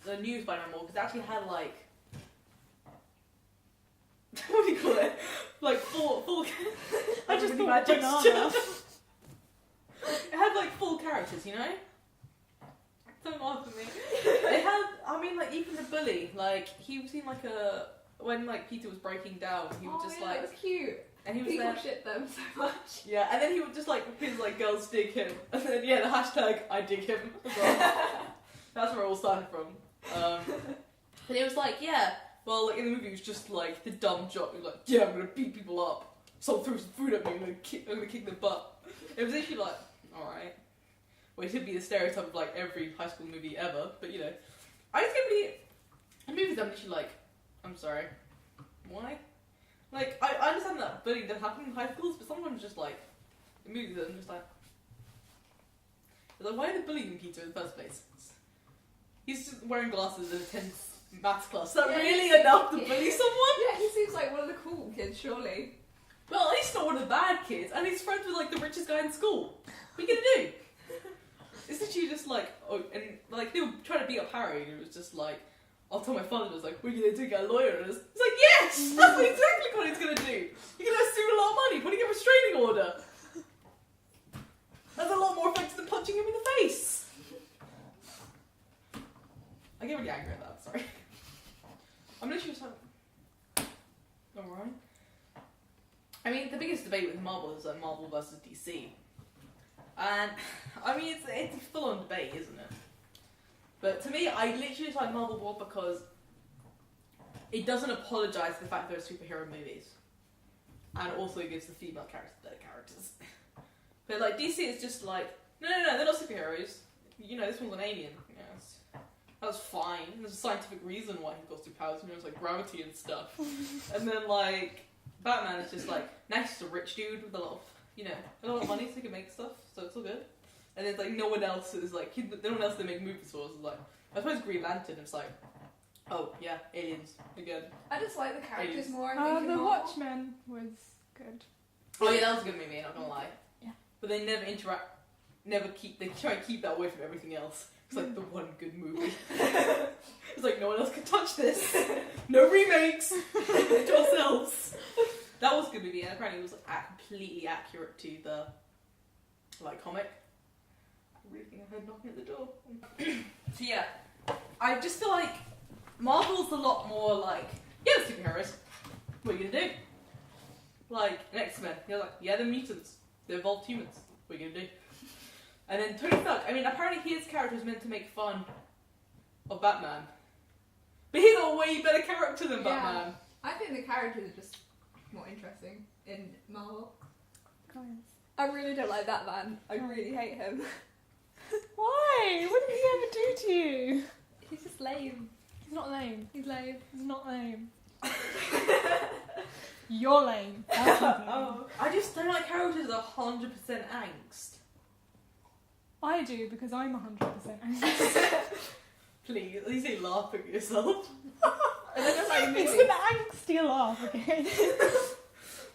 the new Spider-Man more, because it actually had like, what do you call it? Like full. I just really thought bad banana. gesture. It had like full characters, you know. Don't laugh at me. It had. I mean, like even the bully. Like he seemed like a when like Peter was breaking down. He was just like. That was cute. And he was People there. shit them so much. Yeah, and then he would just like his like girls dig him, and then the hashtag I dig him as well. That's where it all started from. And it was like, yeah, well, like in the movie, it was just like the dumb jock. He was like, yeah, I'm gonna beat people up. Someone threw some food at me. I'm gonna kick their butt. It was actually like, all right. Well, it should be the stereotype of like every high school movie ever, but you know, I just get really. In movies, I'm literally like, I'm sorry, why? Like, I understand that bullying does happen in high schools, but sometimes just like, in movies, I'm just like, why are they bullying Peter in the first place? He's just wearing glasses and attends maths class. Is that really enough to bully someone? Yeah, he seems like one of the cool kids, surely. Well, at least not one of the bad kids, and he's friends with like the richest guy in school. What are you gonna do? It's literally just like, oh, and like they were trying to beat up Harry, and it was just like, I'll tell my father, was like, what are you gonna do, get a lawyer? And it's like, yes! That's exactly what he's gonna do! You're gonna sue a lot of money, putting him a restraining order! That's a lot more effective than punching him in the face! I get really angry at that, sorry. I'm literally just like, alright. I mean, the biggest debate with Marvel is Marvel versus DC. And, I mean, it's a full-on debate, isn't it? But to me, I literally like Marvel more because it doesn't apologise for the fact there are superhero movies. And it also gives the female characters their characters. But like DC is just like, no, they're not superheroes. You know, this one's an alien. Yes. That's fine. There's a scientific reason why he got superpowers, you know, it's like gravity and stuff. And then like, Batman is just like, nice, just a rich dude with a lot of money so he can make stuff, so it's all good. And then like no one else is like no one else they make movies for is like I suppose Green Lantern it's like oh yeah aliens again. I just like the characters Aliens. more. I think The in Marvel. Watchmen was good. Oh yeah, that was a good movie. Not gonna lie. Yeah. But they never interact. They try and keep that away from everything else. It's like the one good movie. It's like no one else can touch this. No remakes. To ourselves. That was a good movie, and apparently it was completely accurate to the like comic. I really think I heard knocking at the door. So yeah, I just feel like Marvel's a lot more like, yeah, the superheroes. What are you gonna do? Like an X-Men, you're like, yeah, they're mutants. They're evolved humans. What are you gonna do? And then Tony Stark. I mean, apparently his character is meant to make fun of Batman, but he's a way better character than Batman. I think the characters are just more interesting in Marvel. Guys. I really don't like that man. I really hate him. Why? What did he ever do to you? He's just lame. He's not lame. He's lame. He's not lame. You're lame. That's not lame. Oh, I just don't like characters that are 100% angst. I do because I'm 100% angry. Please, at least you laugh at yourself. And then like It's an angsty laugh, okay?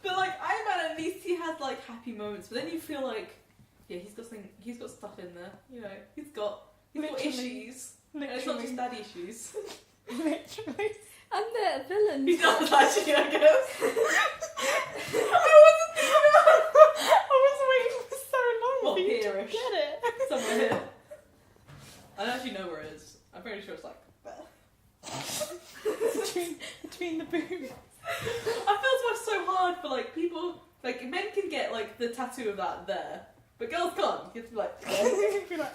But like Iron Man, at least he has like happy moments. But then you feel like, yeah, he's got stuff in there. You know, he's got Literally. issues. And it's not just daddy issues. Literally. I'm the villain. He does actually, I guess. I was waiting for so long Well, for you to here-ish. get it. Somewhere here. I don't actually know where it is. I'm pretty sure it's like there. between the boobs. I feel it's so hard for like people. Like men can get like the tattoo of that there, but girls can't. You have to be like. Be like,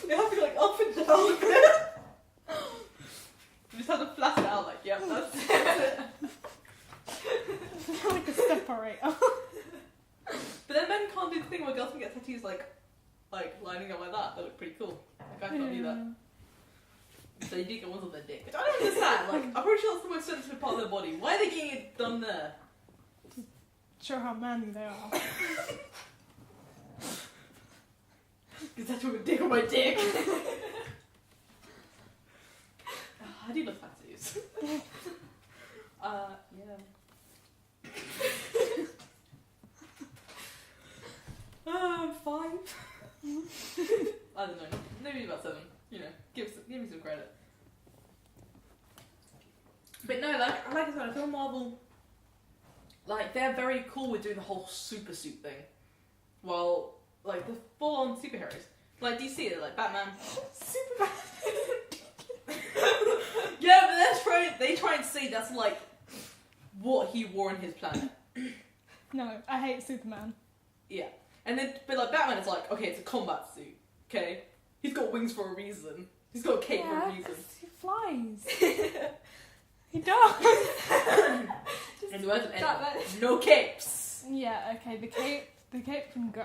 You have to go like up and down. You just have to flash it out like, yep, that's it. like a separator. But then men can't do the thing where girls can get tattoos like lining up like that. They look pretty cool. Like I can't do that. So you do get ones on their dick. Which I don't understand. Like I'm pretty sure that's the most sensitive part of their body. Why are they getting it done there? Show how manly they are. Because that's what a dick on my dick. I do love tattoos. Yeah. I'm 5. I don't know. Maybe about 7. You know, give me some credit. But no, like I said, I feel Marvel, like, they're very cool with doing the whole super suit thing. Well, like, the full-on superheroes. Like, do you see it? Like, Batman. Superman. Yeah, but they try and say that's, like, what he wore on his planet. No, I hate Superman. Yeah. And then, but, like, Batman is like, okay, it's a combat suit, okay? He's got wings for a reason. He's got a cape for a reason. He flies. He does. In the words of Batman. anyone, no capes. Yeah, okay, the cape can go.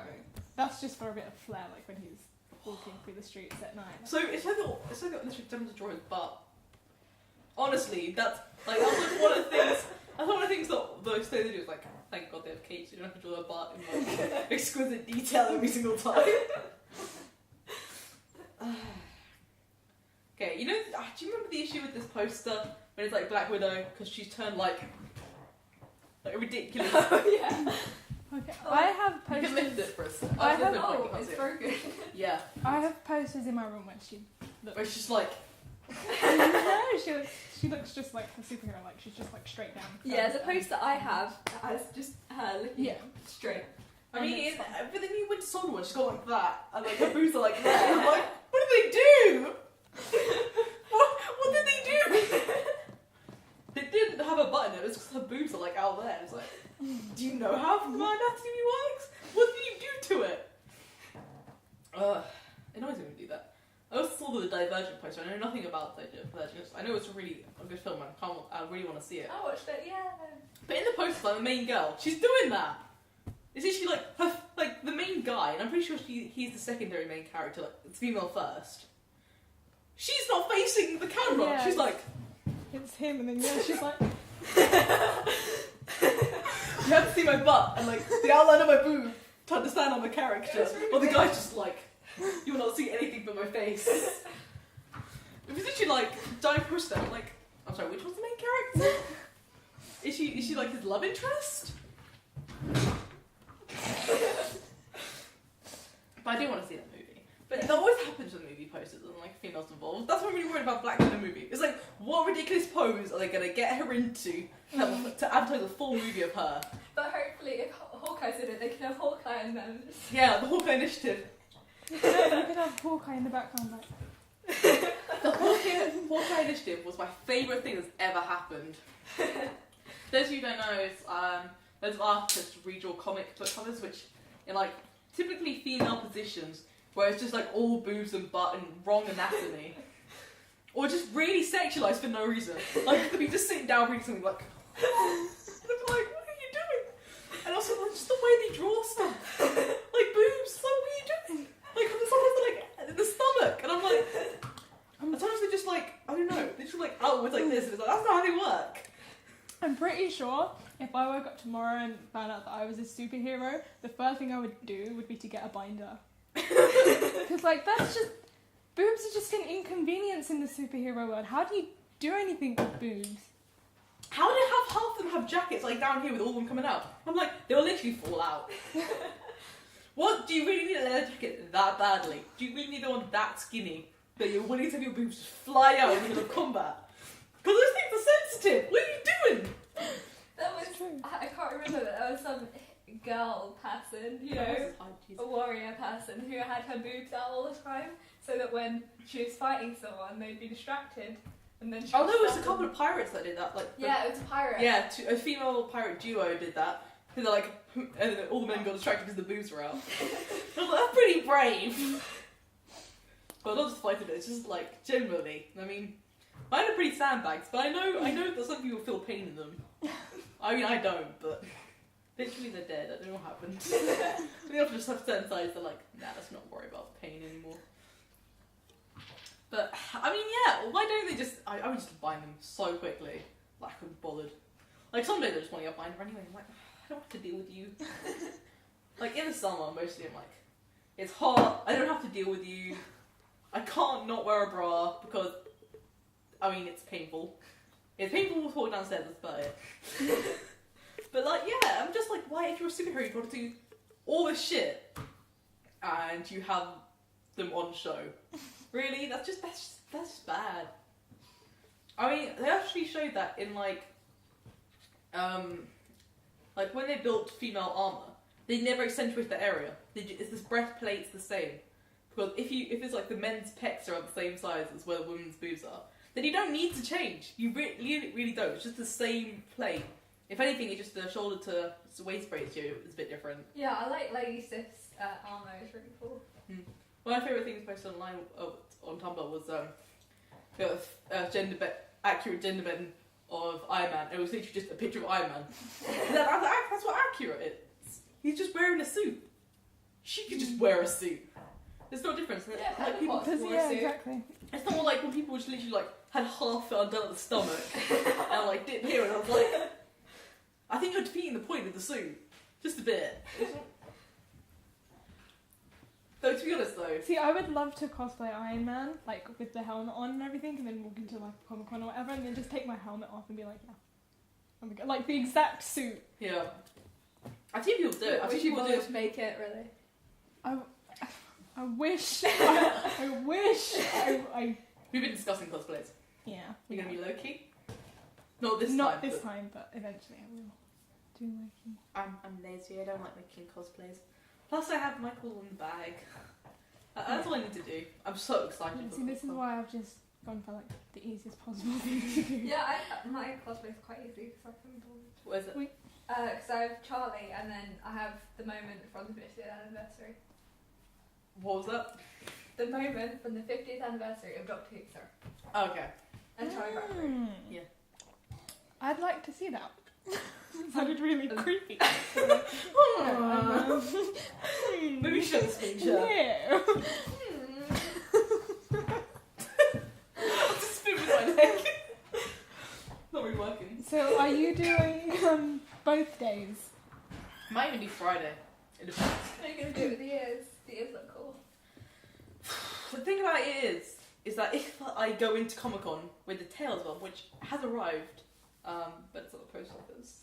That's just for a bit of flair, like when he's walking through the streets at night. So it's like got literally done to draw his butt. Honestly, that's like one of the things. That's one of the things that those things they do is like, thank God they have capes. You don't have to draw their butt in like exquisite detail every single time. Okay, you know, do you remember the issue with this poster when it's like Black Widow because she's turned like ridiculous? Oh yeah. Okay, I have You posters. can lift it for a second. I have- Oh, it's broken. Yeah, I have posters in my room when she where looks. it's just like. No, she looks just like a superhero. Like she's just like straight down. Yeah, the poster I have has just her looking Yeah. straight. I mean, And it's but then you went to Solomon one, she's got like that, and like her boobs are like that. And I'm like, what did they do? What did they do? They didn't have a button. It was just her boobs are like out there. It's like, do you know how my anatomy works? What did you do to it? It annoys me when you do that. I also saw the Divergent poster. I know nothing about Divergent. I know it's a really good film, and I really want to see it. I watched it, yeah. But in the poster, like the main girl, she's doing that. Isn't she like the main guy? And I'm pretty sure he's the secondary main character. Like it's female first. She's not facing the camera. Yeah. She's like, It's him, and then she's like, you have to see my butt and like the outline of my boob to understand I'm a character. Or the guy's just like, you will not see anything but my face. It was literally like Diane Crystal. I'm like, I'm sorry, which was the main character? Is she like his love interest? But I do want to see that movie. But that always happens with movie posters and like females involved. That's why I'm really worried about Black Widow movie. It's like, what ridiculous pose are they gonna get her into to advertise a full movie of her? But hopefully, if Hawkeye's in it, they can have Hawkeye and then. Yeah, the Hawkeye Initiative. you could have Hawkeye in the background, like. The Hawkeye Initiative was my favourite thing that's ever happened. Those of you who don't know, it's those artists redraw comic book covers, which in like typically female positions, where it's just like all boobs and butt and wrong anatomy, or just really sexualized for no reason. Like they'll be just sitting down reading something like, and I'm like, what are you doing? And also like, just the way they draw stuff, like boobs. Like, what are you doing? Like sometimes they're like in the stomach, and I'm like, sometimes they're just like, I don't know, they're just like outwards like this, and it's like that's not how they work. I'm pretty sure if I woke up tomorrow and found out that I was a superhero, the first thing I would do would be to get a binder. Because, like, that's just... Boobs are just an inconvenience in the superhero world. How do you do anything with boobs? How do half of them have jackets like down here with all of them coming out? I'm like, they'll literally fall out. What? Do you really need a leather jacket that badly? Do you really need the one that skinny that you're willing to have your boobs just fly out in the middle of combat? Because those things are sensitive. What are you doing? That was. True. I can't remember, but there was some girl person, you know, a warrior person who had her boobs out all the time, so that when she was fighting someone, they'd be distracted. And then she Oh, there was a stop couple them. of pirates that did that. Like Yeah, it was a pirate. yeah, a female pirate duo did that. And they're like, and then all the men got distracted because the boobs were out. I was like, that's pretty brave. But not just fighting it. It's just like generally. I mean, mine are pretty sandbags, but I know that some people feel pain in them. I mean, I don't, but literally they're dead. I don't know what happened. They have to just have certain sides. They're like, nah, let's not worry about pain anymore. But I mean, yeah. Why don't they just? I would just bind them so quickly. Like I couldn't be bothered. Like some days I just want to get binder anyway. I'm like, I don't have to deal with you. Like in the summer, mostly I'm like, it's hot. I don't have to deal with you. I can't not wear a bra because, I mean, it's painful. It's painful to walk downstairs, that's about it. But like, yeah, I'm just like, why if you're a superhero, you've got to do all this shit and you have them on show. Really? That's just bad. I mean, they actually showed that in like when they built female armor, they never accentuate the area. It's this breastplate's the same. Because if it's like the men's pecs are the same size as where the women's boobs are, then you don't need to change. You really don't. It's just the same plate. If anything, it's just the shoulder to waist ratio is a bit different. Yeah, I like Lady Sif's armor. It's really cool. One of my favourite things posted online on Tumblr was accurate gender bend of Iron Man. It was literally just a picture of Iron Man. That's what accurate is. He's just wearing a suit. She could just wear a suit. There's no difference. Yeah, like people, exactly. It's not like when people just literally like had half it undone at the stomach and like dip here, and I was like, I think you're defeating the point of the suit just a bit. Though to be honest though, see, I would love to cosplay Iron Man, like with the helmet on and everything, and then walk into like Comic-Con or whatever, and then just take my helmet off and be like, yeah, oh my God, like the exact suit. Yeah, I think people do it. I think people do to make it really. I wish. I wish. We've been discussing cosplays. Yeah. You're gonna be Loki? Not this time, but eventually I will do Loki. I'm lazy. I don't like making cosplays. Plus, I have Michael in the bag. That's all I need to do. I'm so excited. See, this is why I've just gone for like the easiest possible thing to do. Yeah, my cosplay is quite easy because I can do it. What is it? Because I have Charlie, and then I have the moment from the 50th anniversary. What was that? The moment from the 50th anniversary of Doctor Who, sir. Okay. And Charlie Bradbury. Yeah. I'd like to see that. Sounded really creepy. Maybe show the screenshot. Yeah. I'll just spin with my leg. Not really working. So, are you doing both days? Might even do Friday. It depends. Are you going to do it with the ears? The ears look cool. The thing about it is that if I go into Comic-Con with the Tails one, which has arrived, but it's at the post office,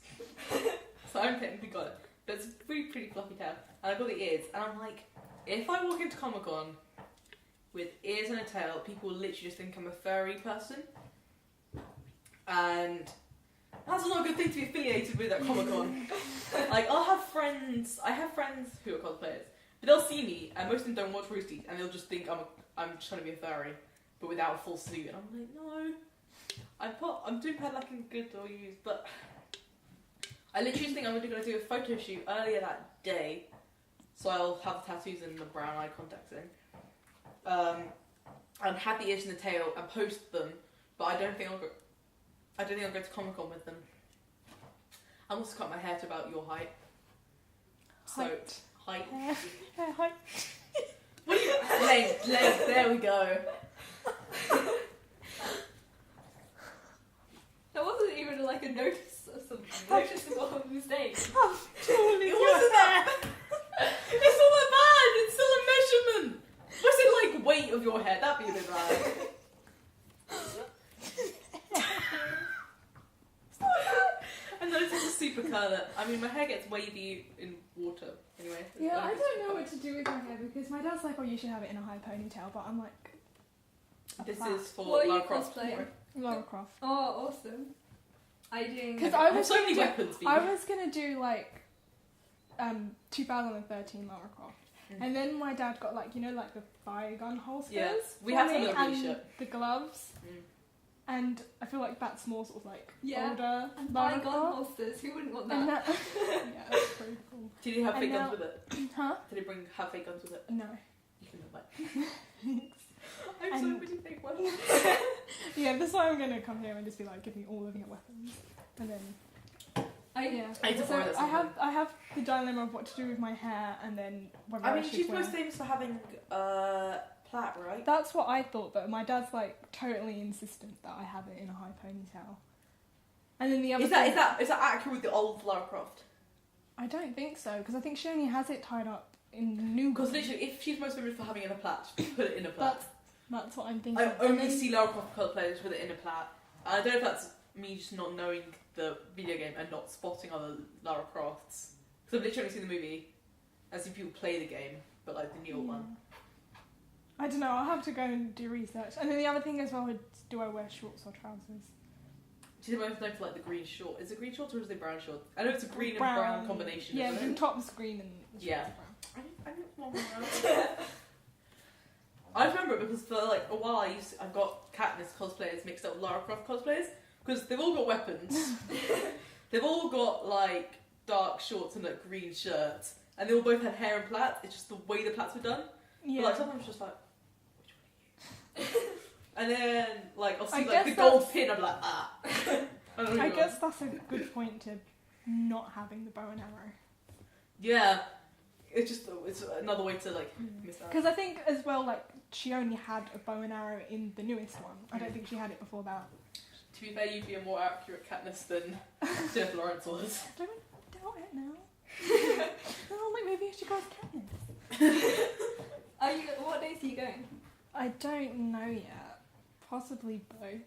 so I haven't technically got it, but it's a pretty fluffy tail, and I've got the ears, and I'm like, if I walk into Comic-Con with ears and a tail, people will literally just think I'm a furry person, and that's not a good thing to be affiliated with at Comic-Con. Like, I have friends who are cosplayers, but they'll see me, and most of them don't watch Roosties, and they'll just think I'm just trying to be a furry, but without a full suit, and I'm like, no, I'm doing padlocking good or use, but I literally think I'm going to do a photo shoot earlier that day, so I'll have the tattoos and the brown eye contacts in, and have the ears and the tail and post them, but I don't think I'll go to Comic-Con with them. I'm also cut my hair to about your height. Height. Height. Hair height. What are you? Length, there we go. That wasn't even like a noticeable mistake. It wasn't that. It's not that bad. It's still a measurement. Was it like weight of your hair? That'd be a bit bad. I noticed it's a super curler. I mean, my hair gets wavy in water anyway. Yeah, I don't know what to do with my hair because my dad's like, oh, you should have it in a high ponytail, but I'm like, This is for What are you Lara Croft. cosplaying? Lara Croft. Oh, awesome. Are you doing... Because I have so many weapons. I was gonna do like 2013 Lara Croft, and then my dad got like like the fire gun holsters. Yes, we have some little and t-shirt. the gloves. And I feel like that's more sort of like older and Lara bygone Croft. holsters. Who wouldn't want And that? yeah, that's pretty cool. Did he have And fake now- guns with it? Huh? Did he have fake guns with it? No. You can have mine. I have so And- many fake ones. Yeah, that's why I'm gonna come here and just be like, give me all of your weapons, and then I need to So borrow that sometime. I have the dilemma of what to do with my hair, and then whether I mean, should she's wear. most famous for having plait, right? That's what I thought, but my dad's like totally insistent that I have it in a high ponytail. And then the other Is that accurate with the old Lara Croft? I don't think so, because I think she only has it tied up in the new. Because literally, if she's most famous for having it in a plait, just put it in a plait. That's what I'm thinking. I only And then- see Lara Croft cosplayers with it in a plait. I don't know if that's me just not knowing the video game and not spotting other Lara Crofts. Because I've literally only seen the movie and seen people play the game, but like the newer one. I don't know, I'll have to go and do research. And then the other thing as well is, do I wear shorts or trousers? She's most known for like the green short. Is it green shorts or is it brown shorts? I know it's a green and brown combination. Yeah, isn't the it? top's green and the Yeah. brown. I don't I remember because for like a while I've got Katniss cosplayers mixed up with Lara Croft cosplayers because they've all got weapons. They've all got like dark shorts and like green shirts, and they all both had hair and plaits. It's just the way the plaits were done. Yeah. But like sometimes it's just like, which one are you? And then like I'll see I like guess the gold that's- pin. I'm like I guess that's a good point to not having the bow and arrow. Yeah, it's another way to like miss out. Because I think as well, like she only had a bow and arrow in the newest one. I don't think she had it before that. To be fair, you'd be a more accurate Katniss than Jennifer Lawrence was. Don't doubt it now. Oh, like maybe I should go with Katniss. What days are you going? I don't know yet. Possibly both.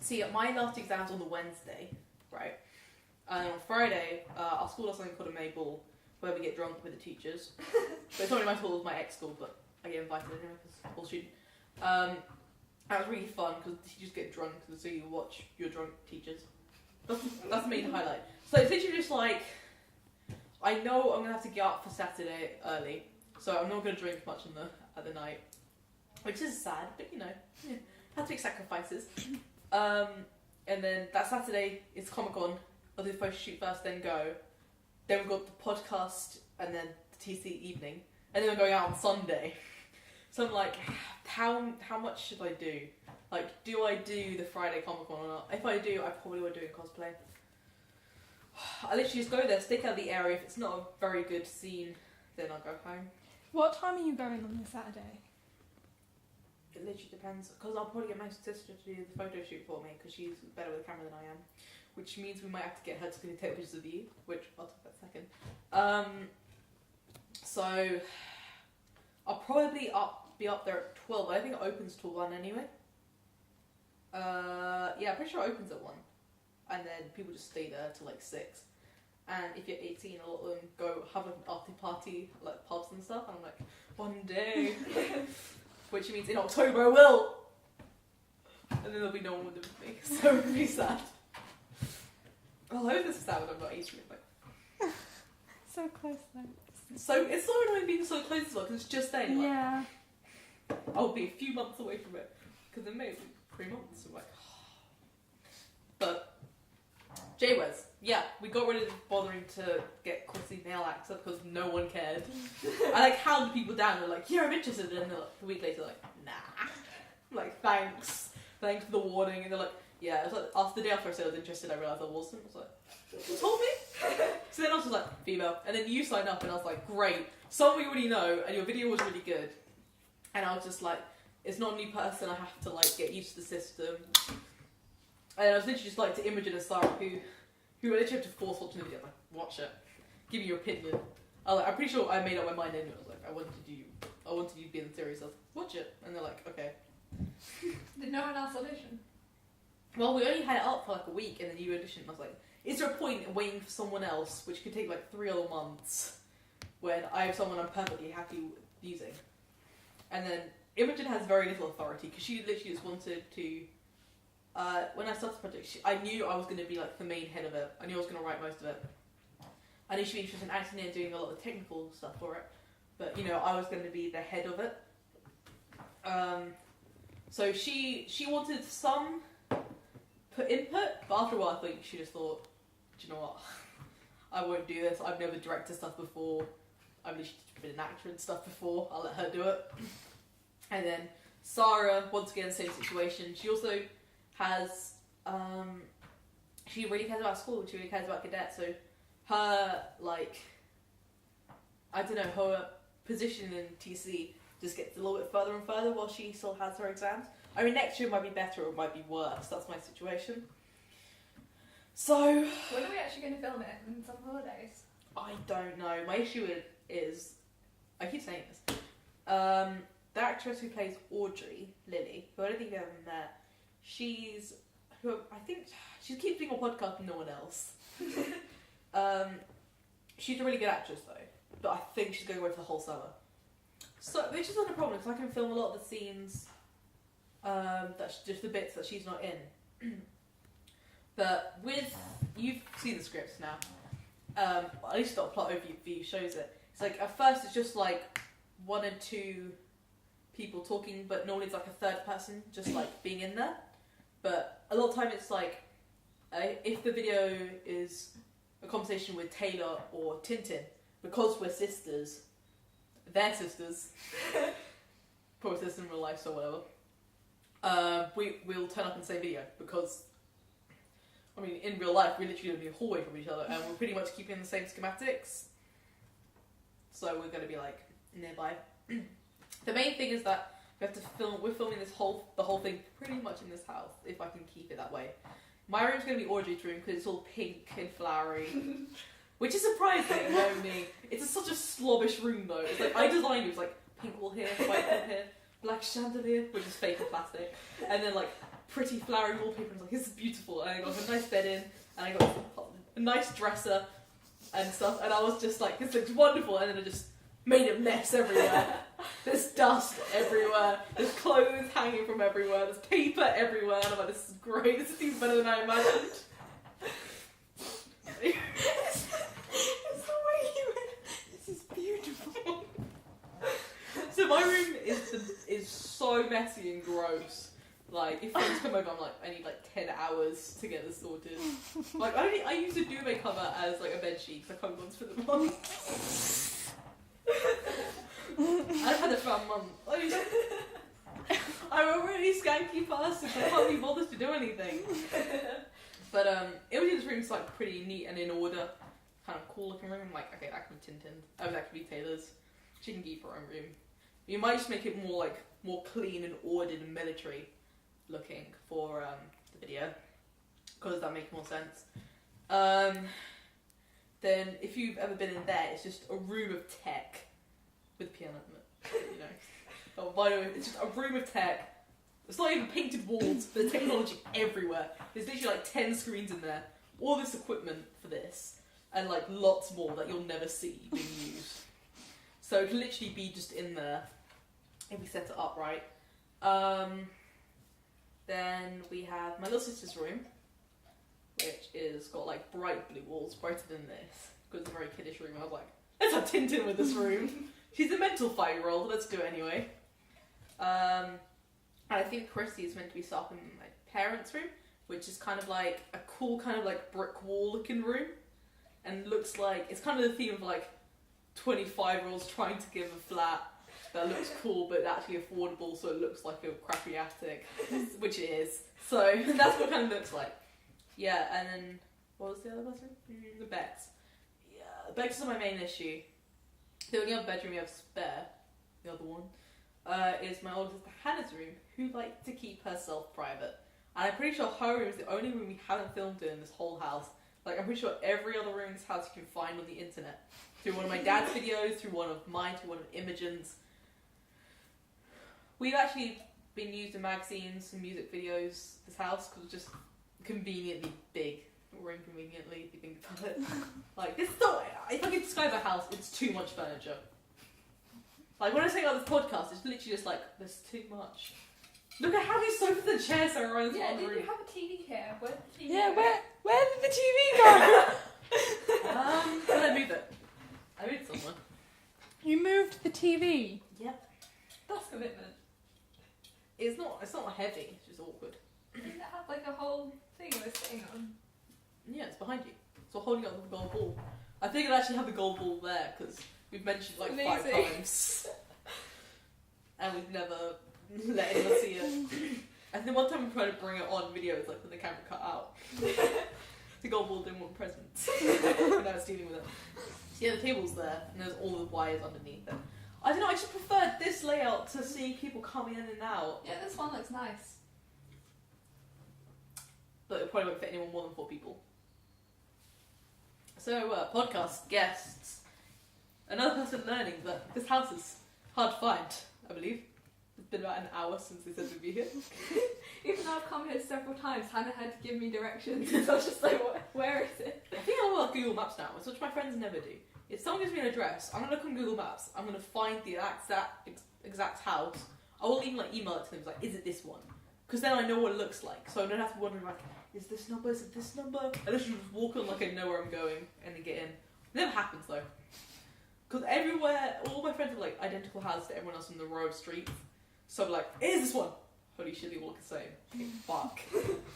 See, my last exam's on the Wednesday, right? And on Friday, our school does something called a May Ball, where we get drunk with the teachers. But it's not really my school, it's my ex-school, but I get invited anyway because I'm a student. That was really fun because the teachers get drunk, so you watch your drunk teachers. That's the main highlight. So it's literally just like, I know I'm going to have to get up for Saturday early, so I'm not going to drink much at the night. Which is sad, but you know, have to make sacrifices. And then that Saturday is Comic-Con. I'll do the photo shoot first, then go. Then we've got the podcast, and then the TC evening. And then we're going out on Sunday. So I'm like, how much should I do? Like, do I do the Friday Comic-Con or not? If I do, I probably would do a cosplay. I literally just go there, stick out the area. If it's not a very good scene, then I'll go home. What time are you going on this Saturday? It literally depends, because I'll probably get my sister to do the photo shoot for me, because she's better with a camera than I am, which means we might have to get her to take pictures of you, which I'll talk about in a second. So I'll probably be up there at 12. I think it opens till 1 anyway. Yeah, I'm pretty sure it opens at 1, and then people just stay there till like 6. And if you're 18, a lot of them go have like an after party, like pubs and stuff. And I'm like, one day. Which means in October I will. And then there'll be no one with me. So it'll be sad. Oh, I hope this is sad when I'm not 18. Like, So close though. so it's so annoying being so close as well, because it's just then. Like, Yeah. I'll be a few months away from it. Because then maybe 3 months. I'm like, but J-Wes, yeah, we got rid of bothering to get Chrissy nail accent because no one cared. I like hound people down. They're like, yeah, I'm interested, and they're like, a week later, like, nah. I'm like, thanks for the warning, and they're like, yeah. It was like after the day after I said I was interested, I realised I wasn't. I was like, you told me. So then I was just like, female, and then you signed up, and I was like, great. Someone we already know, and your video was really good. And I was just like, it's not a new person. I have to like get used to the system. And I was literally just like to Imogen and Sarah, who I literally have to force watching the video. I'm like, watch it, give me your opinion. I'm pretty sure I made up my mind anyway. I was like, I wanted you to be in the series. I was like, watch it, and they're like, okay. Did no one else audition? Well, we only had it up for like a week, and then you auditioned. I was like, is there a point in waiting for someone else, which could take like 3 other months, when I have someone I'm perfectly happy with using? And then Imogen has very little authority because she literally just wanted to. When I started the project, I knew I was going to be like the main head of it. I knew I was going to write most of it. I knew she'd be interested in acting and doing a lot of the technical stuff for it, but you know I was going to be the head of it. So she wanted some input, but after a while I think she just thought, do you know what? I won't do this. I've never directed stuff before. I've literally been an actor and stuff before. I'll let her do it. And then Sarah, once again, same situation. She also has, she really cares about school. She really cares about cadets. So her, like, I don't know, her position in TC just gets a little bit further and further while she still has her exams. I mean, next year might be better or it might be worse. That's my situation. So when are we actually going to film it? In some holidays? I don't know. My issue is I keep saying this. The actress who plays Audrey, Lily, who I don't think you've ever met, I think she keeps being on podcast with no one else. She's a really good actress though, but I think she's going away for the whole summer. So, which is not a problem because I can film a lot of the scenes, that's just the bits that she's not in. But you've seen the scripts now. At least the plot overview shows it. It's like at first it's just like 1 and 2 people talking, but normally it's like a third person just like being in there. But a lot of time it's like if the video is a conversation with Taylor or Tintin, because we're sisters, they're sisters, probably sisters in real life, so whatever. We'll turn up in the same video because, I mean, in real life we literally live in a hallway from each other, and we're pretty much keeping the same schematics. So we're going to be like nearby. The main thing is that we have to film. We're filming the whole thing pretty much in this house, if I can keep it that way. My room's going to be Audrey's room because it's all pink and flowery, which is surprising, knowing me. It's such a slobbish room though. It's like I designed it. It's like pink wall here, white wall here, black chandelier, which is fake and plastic, and then like pretty flowery wallpaper. And I was like, this is beautiful. And I got a nice bed in, and I got a nice dresser and stuff. And I was just like, this looks wonderful. And then I just made a mess everywhere. There's dust everywhere. There's clothes hanging from everywhere. There's paper everywhere. And I'm like, this is great. This is even better than I imagined. It's the way you went. This is beautiful. So my room is so messy and gross. Like, if friends come over, I'm like, I need like 10 hours to get this sorted. Like, I use a duvet cover as like a bed sheet because I can't go onto the month. I've had it for a month. I'm a really skanky person, so I can't be bothered to do anything. But Imogen's room's like pretty neat and in order, kind of cool looking room. I'm like, okay, that could be Tintin. Oh, that could be Taylor's. She can keep her own room. You might just make it more clean and ordered and military looking for the video, because that makes more sense. Then if you've ever been in there, it's just a room of tech with piano in it, you know. Oh, by the way, it's just a room of tech. It's not even painted walls, but the technology everywhere. There's literally like 10 screens in there, all this equipment for this, and like lots more that you'll never see being used. So it can literally be just in there if we set it up right. Then we have my little sister's room, which is got like bright blue walls, brighter than this, because it's a very kiddish room. I was like, let's have Tintin with this room. She's a mental 5-year-old, let's do it anyway. And I think Chrissy is meant to be set up in my parents' room, which is kind of like a cool kind of like brick wall looking room, and looks like, it's kind of the theme of like 25-year-olds trying to give a flat that looks cool but actually affordable, so it looks like a crappy attic, which it is. So that's what it kind of looks like. Yeah, and then what was the other person? The beds. Yeah, the beds are my main issue. The only other bedroom we have spare, the other one, is my older sister Hannah's room, who likes to keep herself private. And I'm pretty sure her room is the only room we haven't filmed in this whole house. Like, I'm pretty sure every other room in this house you can find on the internet. Through one of my dad's videos, through one of mine, through one of Imogen's. We've actually been used in magazines and music videos, this house, because it's just conveniently big. Or inconveniently, if you think about it. Like, this is not, if I could describe a house, it's too much furniture. Like, when I say about this podcast, it's literally just like, there's too much. Look at how many sofas and chairs are around this one room. Yeah, did you have a TV here? Where did the TV Yeah, where did the TV go? Where did I move it? I moved it somewhere. You moved the TV? Yep. That's commitment. It's not heavy, it's just awkward. Didn't it have like a whole thing we're sitting on? Yeah, it's behind you. So holding up the gold ball. I think I'd actually have the gold ball there, because we've mentioned it like Amazing. 5 times. And we've never let anyone see it. I think one time we tried to bring it on video, it's like when the camera cut out. The gold ball didn't want presents. And I was dealing with it. So yeah, the table's there, and there's all the wires underneath it. I don't know, I just preferred this layout to seeing people coming in and out. Yeah, this one looks nice. But it probably won't fit anyone more than 4 people. So, podcast guests. Another person learning that this house is hard to find, I believe. It's been about an hour since they said we'd be here. Even though I've come here several times, Hannah had to give me directions. So I was just like, where is it? I think I'm on Google Maps now, which my friends never do. if someone gives me an address, I'm gonna look on Google Maps. I'm gonna find the exact house. I will even like email it to them. Like, is it this one? Because then I know what it looks like. So I don't have to wonder like, is this number? Is it this number? I literally just walk on like I know where I'm going and then get in. It never happens though. Because everywhere, all my friends have like identical houses to everyone else on the row of streets. So I'm like, is this one? Holy shit, they all look the same. Fuck.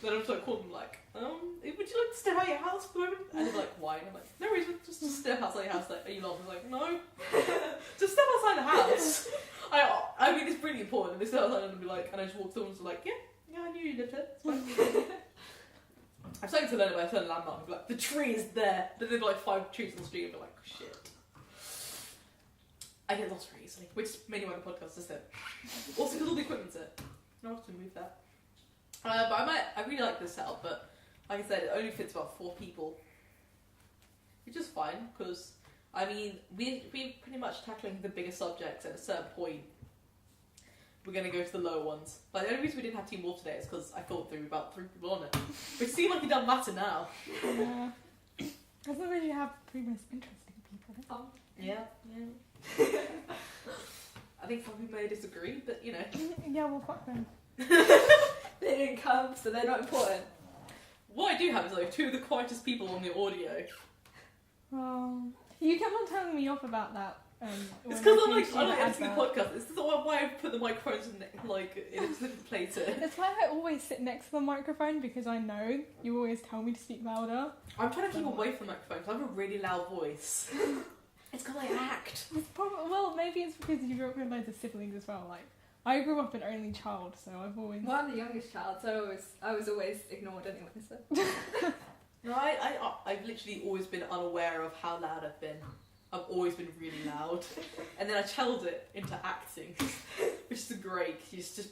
Then I'm just like calling them like, would you like to step out your house for a moment? And they're like, why? And I'm like, no reason, just step outside your house. Like, are you laughing? I'm like, no. Just step outside the house. I mean, it's really important. And they step outside and be like, and I just walk to them and be like, yeah, I knew you lived here. It's fine. I'm starting to learn about a certain landmark and be like, the tree is there. But there'd be like 5 trees on the street and be like, shit. I get lost very easily, which is mainly why the podcast is there. Also because all the equipment's there. I don't have to move that. But I really like this setup, but like I said, it only fits about 4 people. Which is fine, because, I mean, we're pretty much tackling the bigger subjects at a certain point. We're going to go to the lower ones. But the only reason we didn't have Team Wolf today is because I thought there were about 3 people on it. Which seems like it doesn't matter now. Yeah. As long as you have 3 most interesting people. Yeah. I think some people may disagree, but you know. Yeah, well, fuck them. They didn't come, so they're not important. What I do have is like 2 of the quietest people on the audio. You kept on telling me off about that. It's because I'm like, I don't editing the podcast. This is why I put the microphones in a different place. It's why I always sit next to the microphone, because I know you always tell me to speak louder. I'm trying to keep away from the microphone because I have a really loud voice. It's because I act. Well, maybe it's because you grew up with loads of siblings as well. Like, I grew up an only child, so I've always... Well, I'm the youngest child, so I was always ignored anyway, so... No, I've literally always been unaware of how loud I've been. I've always been really loud. And then I channeled it into acting, which is great. You just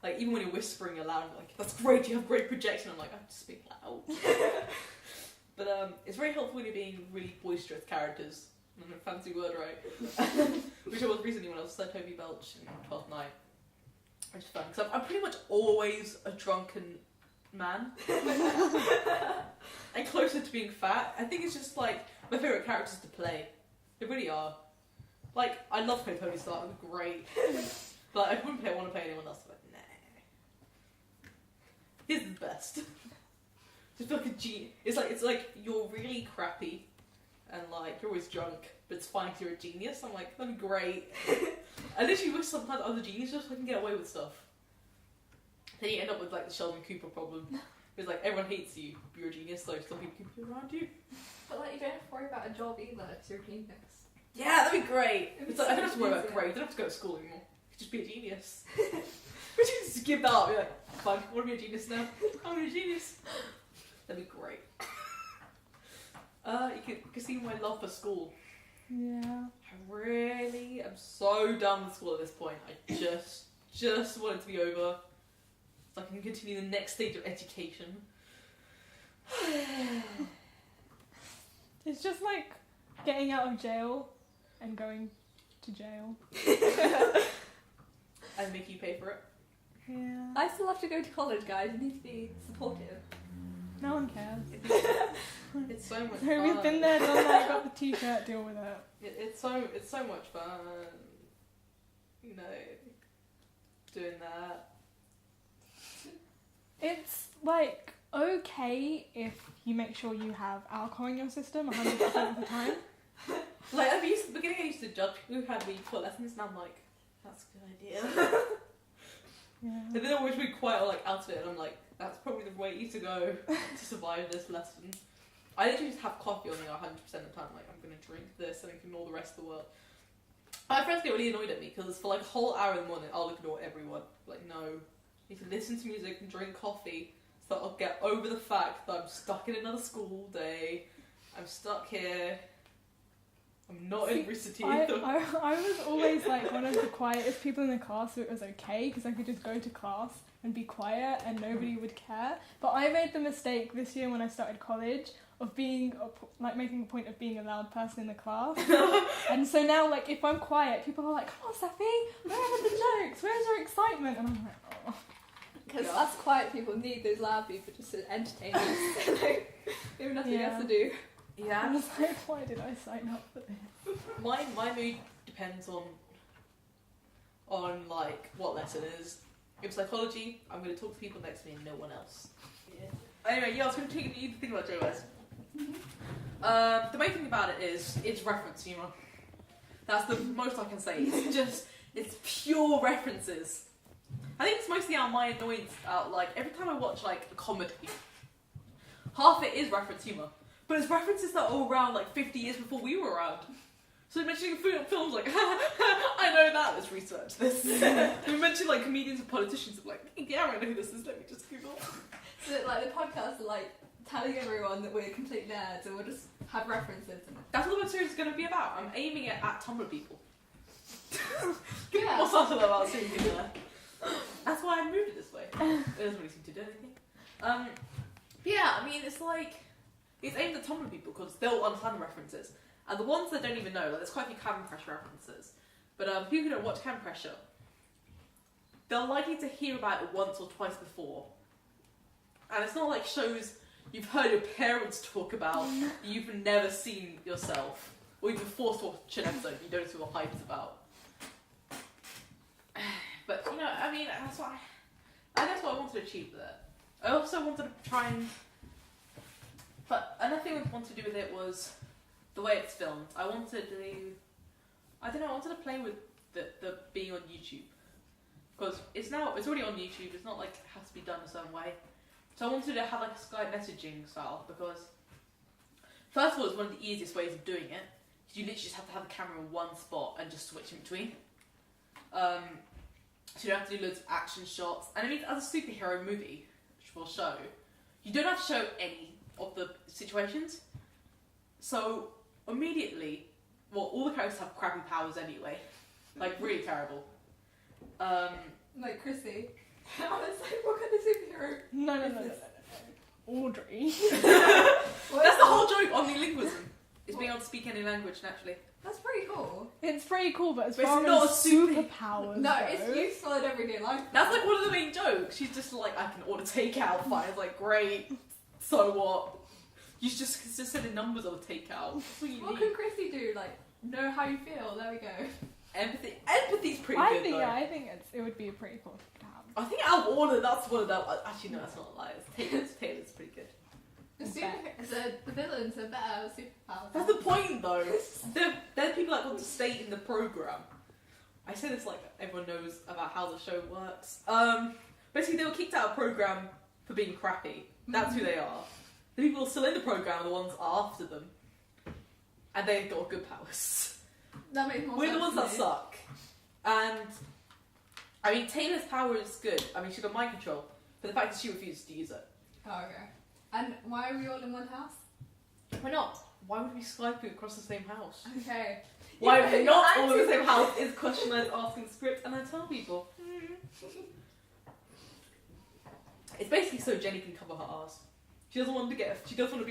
like, even when you're whispering aloud, you're like, that's great, you have great projection. I'm like, I have to speak loud. But it's very helpful when you're being really boisterous characters. I don't know, fancy word, right? Which I was recently when I was Sir Toby Belch in 12th Night. Which is fun, because I'm pretty much always a drunken man. And closer to being fat. I think it's just like my favourite characters to play. They really are. Like, I love playing Tony Stark, they're great. But I wouldn't want to play anyone else. But nah. He's the best. Just like a genius. It's like you're really crappy. And like, you're always drunk, but it's fine because you're a genius. I'm like, that'd be great. I literally wish sometimes I was a genius just so I can get away with stuff. Then you end up with like the Sheldon Cooper problem. Because like, everyone hates you, but you're a genius, so some people keep you around you. But like, you don't have to worry about a job either, because you're a genius. Yeah, that'd be great. It's like, I don't have to worry about grades, I don't have to go to school anymore. I could just be a genius. But you can just give that up, you're like, fine, I want to be a genius now. I'm a genius. That'd be great. You can see my love for school. Yeah. I really am so done with school at this point. I just want it to be over. So I can continue the next stage of education. It's just like getting out of jail and going to jail. And make you pay for it. Yeah. I still have to go to college, guys. You need to be supportive. No one cares. It's so much So fun. we've been there, done that, got the t-shirt, deal with it. It's so much fun. You know, doing that. It's like okay if you make sure you have alcohol in your system 100% of the time. Like, at the beginning I used to judge people who had really poor lessons, and I'm like, that's a good idea. Yeah. And then they're always really quiet or like out of it, and I'm like, that's probably the way to go to survive this lesson. I literally just have coffee on me 100% of the time. Like, I'm gonna drink this and ignore the rest of the world. My friends get really annoyed at me because for like a whole hour in the morning, I'll ignore everyone. Like, no, you need to listen to music and drink coffee so that I'll get over the fact that I'm stuck in another school all day. I'm stuck here. I'm not in Ricity. I was always like one of the quietest people in the class, so it was okay because I could just go to class and be quiet and nobody would care. But I made the mistake this year when I started college of being making a point of being a loud person in the class. And so now, like, if I'm quiet, people are like, "Come on, Saffy, where are the jokes? Where's your excitement?" And I'm like, "Oh." Because us quiet people need those loud people just to entertain us. Like, we have nothing else to do. I Yeah. was like, why did I sign up for this? My mood depends on like what lesson is. In psychology, I'm going to talk to people next to me and no one else. Yeah. Anyway, I was going to take you to think about JOS. The main thing about it is it's reference humour. That's the most I can say. It's pure references. I think it's mostly out of my annoyance. Like every time I watch like a comedy, half it is reference humour, but it's references that are around like 50 years before we were around. So we mentioning films like, I know that, let's research this. We mentioned like comedians and politicians, I'm like, yeah, I know who this is, let me just Google. So like the podcast are like telling everyone that we're complete nerds and we'll just have references in it. That's what the series is going to be about. I'm aiming it at Tumblr people. Yeah. What's that about seeing me there? That's why I moved it this way. It doesn't really seem to do anything. Yeah, I mean, it's like, it's aimed at Tumblr people because they'll understand the references. And the ones that don't even know, like there's quite a few Cabin Pressure references. But people who don't watch Cabin Pressure, they're likely to hear about it once or twice before. And it's not like shows you've heard your parents talk about, you've never seen yourself. Or you've been forced to watch an episode you don't see what hype is about. But, you know, I mean, that's what I wanted to achieve with it. I also wanted to try and... But another thing I wanted to do with it was the way it's filmed. I wanted to play with the being on YouTube. Because it's already on YouTube, it's not like it has to be done a certain way. So I wanted to have like a Skype messaging style because, first of all, it's one of the easiest ways of doing it. You literally just have to have the camera in one spot and just switch in between. So you don't have to do loads of action shots. And I mean, as a superhero movie, which we'll show, you don't have to show any of the situations. So immediately, well, all the characters have crappy powers anyway. Like, really terrible. Like Chrissy. I was like, what kind of superhero? No. Audrey. That's the whole joke on linguism. Is being able to speak any language naturally. That's pretty cool. It's pretty cool, but as But far it's not as a super- superpowers No, go, it's useful in everyday life. That's like one of the main jokes. She's just like, I can order takeout. Fine. It's like, great. So what? You just sending numbers on a takeout. That's what you What need. can Chrissy do? Like, know how you feel. There we go. Empathy. Empathy's pretty good though. I think it would be pretty cool to have. I think out of order, that's one of them. Actually, no, that's not a lie. Taylor's pretty good. The villains are better superpowers. That's the point, though. They're people that want to stay in the program. I say this like everyone knows about how the show works. Basically, they were kicked out of program for being crappy. That's who they are. The people still in the program are the ones after them, and they've got good powers. That makes more We're sense. the ones to that me. suck. And I mean, Taylor's power is good. I mean, she's got mind control, but the fact that she refuses to use it. Oh, okay. And why are we all in one house? Why not? Why would we Skype across the same house? Okay. Why Yeah, are we not you're all in the same house is a question I ask in the script and I tell people. It's basically so Jenny can cover her ass. She doesn't want to be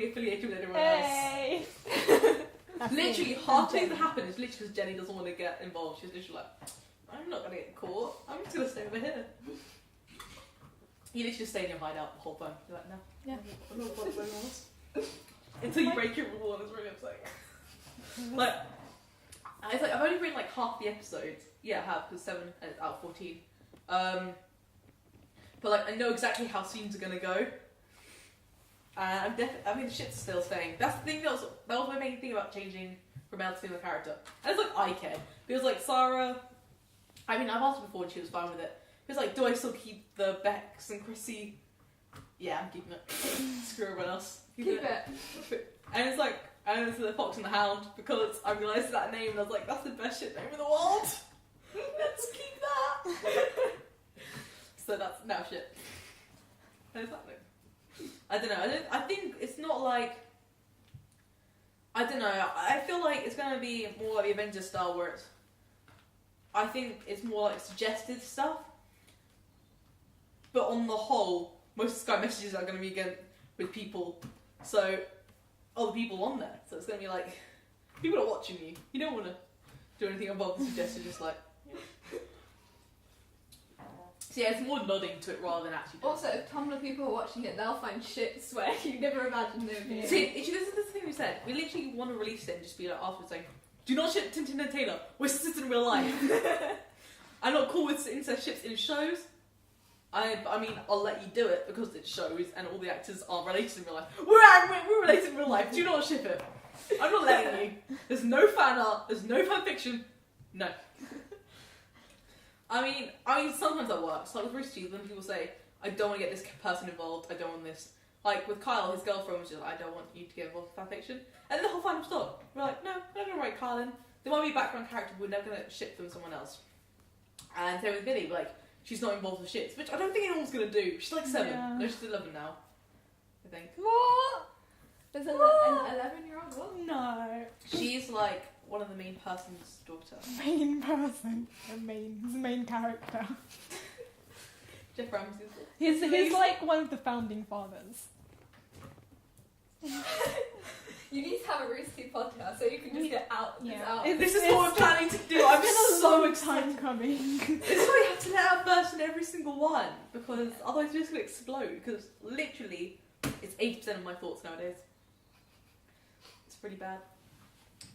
affiliated with anyone else. Hey! Literally, half the things that happen is literally because Jenny doesn't want to get involved. She's literally like, I'm not going to get caught. I'm just going to stay over here. You literally just stay in your hideout the whole time. You're like, no. Yeah. I'm not going to anyone else. Until you break your rule and it's really upsetting. Like, it's like, I've only written like half the episodes. Yeah, I have, because 7 out of 14. But like, I know exactly how scenes are going to go. I mean, the shit's still staying. That's the thing that was my main thing about changing from male to female character. And it's like, I care. Because like, Sarah, I mean, I've asked her before and she was fine with it. It's like, do I still keep the Bex and Chrissy? Yeah, I'm keeping it. Screw everyone else. Keep it. And it's like, and it's the Fox and the Hound because I realised that name and I was like, that's the best shit name in the world. Let's keep that. So that's now shit. How does that look? I don't know. I think it's not like. I don't know. I feel like it's gonna be more like the Avengers style, where it's. I think it's more like suggested stuff. But on the whole, most of the Sky messages are gonna be again with people. So, other people on there. So it's gonna be like, people are watching you. You don't want to do anything above the suggested. Just like. So yeah, it's more nodding to it rather than actually doing Also, if Tumblr people are watching it, they'll find shit where you never imagined it would be. Yeah. See, this is the thing we said. We literally want to release it and just be like afterwards saying, do not ship Tintin and Taylor. We're sisters in real life. I'm not cool with incest ships in shows. I mean, I'll let you do it because it shows and all the actors are related in real life. We're related in real life. Do not ship it. I'm not letting you. There's no fan art. There's no fan fiction. No. I mean, sometimes that works. Like with Rooster when people say, I don't want to get this person involved, I don't want this. Like with Kyle, his girlfriend was just like, I don't want you to get involved with fanfiction. And then the whole fandom stopped. We're like, no, we're not going to write Kyle in. There might be a background character, but we're never going to ship them someone else. And same with Billy, like, she's not involved with ships, which I don't think anyone's going to do. She's like 7. Yeah. No, she's 11 now, I think. What? There's an 11-year-old? What? No. She's like one of the main person's daughter. Main person. His main character. Jeff Ramsey's. He's like one of the founding fathers. You need to have a Rooster podcast so you can just get out. Yeah. Out. This is what we're planning to do. I'm so excited. Time coming. This is why you have to let out burst in every single one, because otherwise you're just going to explode, because literally it's 80% of my thoughts nowadays. It's pretty bad.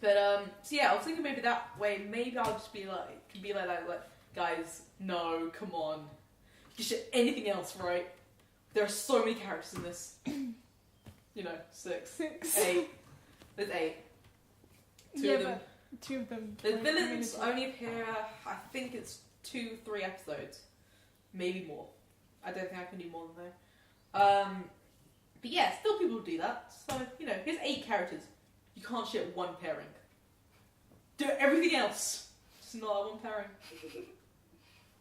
But, so yeah, I was thinking maybe that way, maybe I'll just be like, guys, no, come on. You should anything else, right? There are so many characters in this. 6. 8. There's 8. Two of them. The villains only appear, I think it's 2-3 episodes. Maybe more. I don't think I can do more than that. But yeah, still people do that. So, here's 8 characters. You can't ship one pairing. Do everything else. Just not one pairing.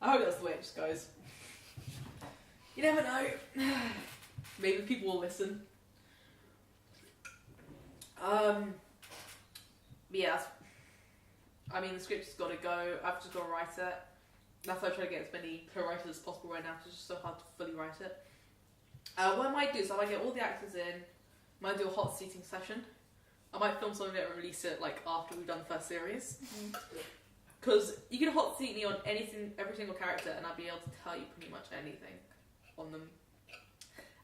I hope that's the way it just goes. You never know. Maybe people will listen. But yeah, the script's got to go. I've just got to write it. That's why I try to get as many co-writers as possible right now, because it's just so hard to fully write it. What I might do is I might get all the actors in, I might do a hot seating session. I might film some of it and release it after we've done the first series. Because you can hot seat me on anything, every single character, and I'll be able to tell you pretty much anything on them.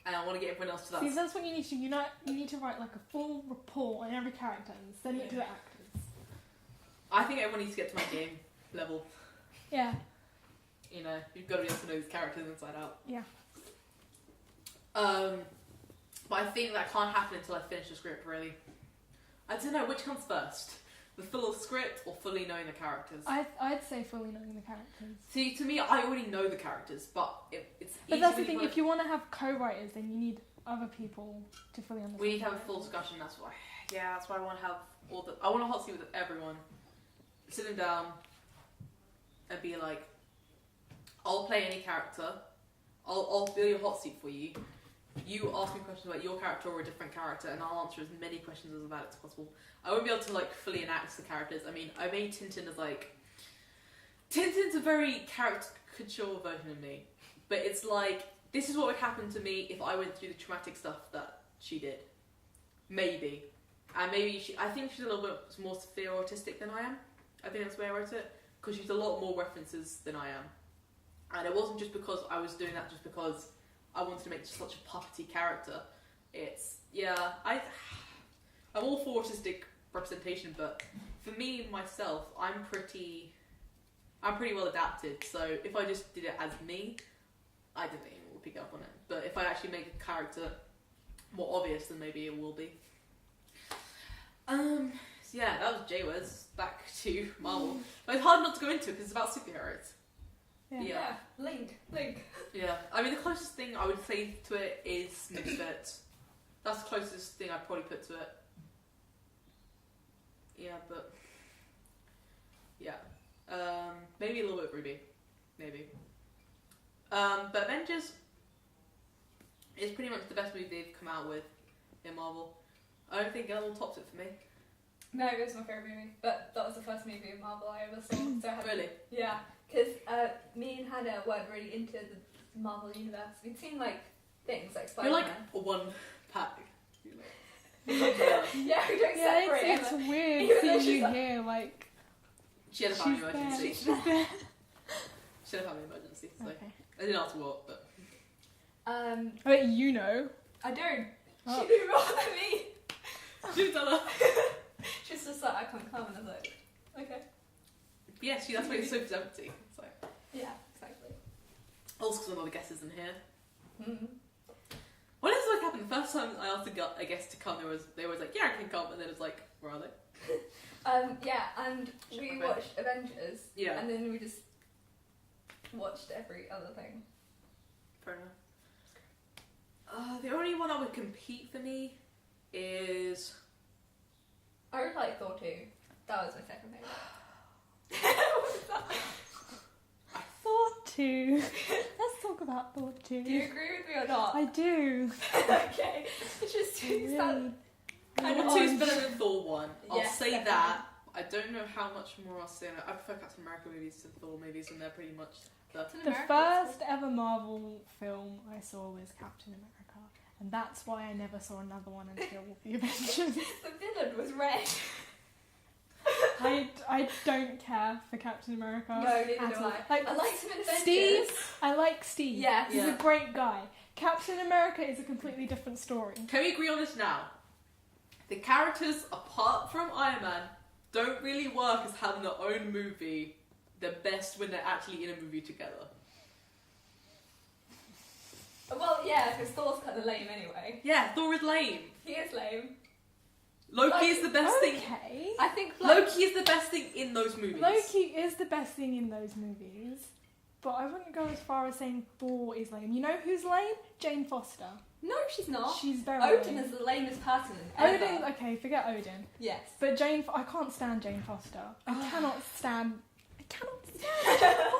And I want to get everyone else to that. See, that's what you need to do. You need to write a full report on every character and send it to the actors. I think everyone needs to get to my game level. Yeah. You've got to be able to know these characters inside out. Yeah. But I think that can't happen until I finish the script, really. I don't know, which comes first? The full script or fully knowing the characters? I'd say fully knowing the characters. See, to me, I already know the characters, but it's But that's the thing, if you want to have co-writers, then you need other people to fully understand. We need to have a full discussion, that's why. Yeah, that's why I want to have I want to hot seat with everyone. Sit them down and be like, I'll play any character. I'll build your hot seat for you. You ask me questions about your character or a different character, and I'll answer as many questions about it as possible. I won't be able to fully enact the characters. I made Tintin as Tintin's a very caricature version of me, but it's this is what would happen to me if I went through the traumatic stuff that she did. Maybe, and maybe I think she's a little bit more severe autistic than I am. I think that's the way I wrote it, because she's a lot more references than I am, and it wasn't just because I was doing that just because I wanted to make such a puppety character. I'm all for autistic representation, but for me, myself, I'm pretty well adapted, so if I just did it as me, I don't think it will pick up on it. But if I actually make a character more obvious, then maybe it will be. So yeah, that was J-Words. Back to Marvel. But it's hard not to go into it, because it's about superheroes. Yeah. Link. Yeah, the closest thing I would say to it is Misfits. That's the closest thing I'd probably put to it. Yeah, but yeah, maybe a little bit of Ruby, maybe. But Avengers is pretty much the best movie they've come out with in Marvel. I don't think anyone tops it for me. No, it was my favourite movie, but that was the first movie in Marvel I ever saw. So I had Really? Yeah, because me and Hannah weren't really into the Marvel universe. We'd seen things like Spider-Man. You're a one pack. Yeah, we don't separate. It's weird Even though seeing you she's here, She had a family emergency. She's there. She had a family emergency, so Okay. I I didn't ask what, but... I bet you know. I don't. Oh. She knew more than me. She tell her. She's just like, I can't come, and I was like, okay. Yeah, that's why Sophie's empty. So. Yeah, exactly. Also because one of the guesses in here. Mm-hmm. What else like happened? The first time I asked a guest to come, they were like, yeah, I can come, and then it's like, where are they? Yeah, and we watched Avengers. Yeah. And then we just watched every other thing. Fair enough. The only one that would compete for me is... I really like Thor 2. That was my second favourite. What was that? Thor 2. Let's talk about Thor 2. Do you agree with me or not? I do. Okay. It's just Really? kind of Thor 2 is odd. better than Thor 1. I'll Yes, say definitely. that. I don't know how much more I'll say on it. I prefer Captain America movies to Thor movies, and they're pretty much Captain The America first ever Marvel film I saw was Captain America, and that's why I never saw another one until the Avengers. The villain was red. I don't care for Captain America. No, neither at do all. I. Like, I liked him in Avengers. Steve, I like Steve. Yes. He's Yeah. a great guy. Captain America is a completely different story. Can we agree on this now? The characters, apart from Iron Man, don't really work as having their own movie the best when they're actually in a movie together. Well, yeah, because Thor's kind of lame anyway. Yeah, Thor is lame. He is lame. Loki is the best thing. Okay. I think like, Loki is the best thing in those movies. Loki is the best thing in those movies, but I wouldn't go as far as saying Thor is lame. You know who's lame? Jane Foster. No, she's not. She's very Odin lame. is the lamest person ever. Odin, okay, forget Odin. Yes. But I can't stand Jane Foster. I cannot stand Jane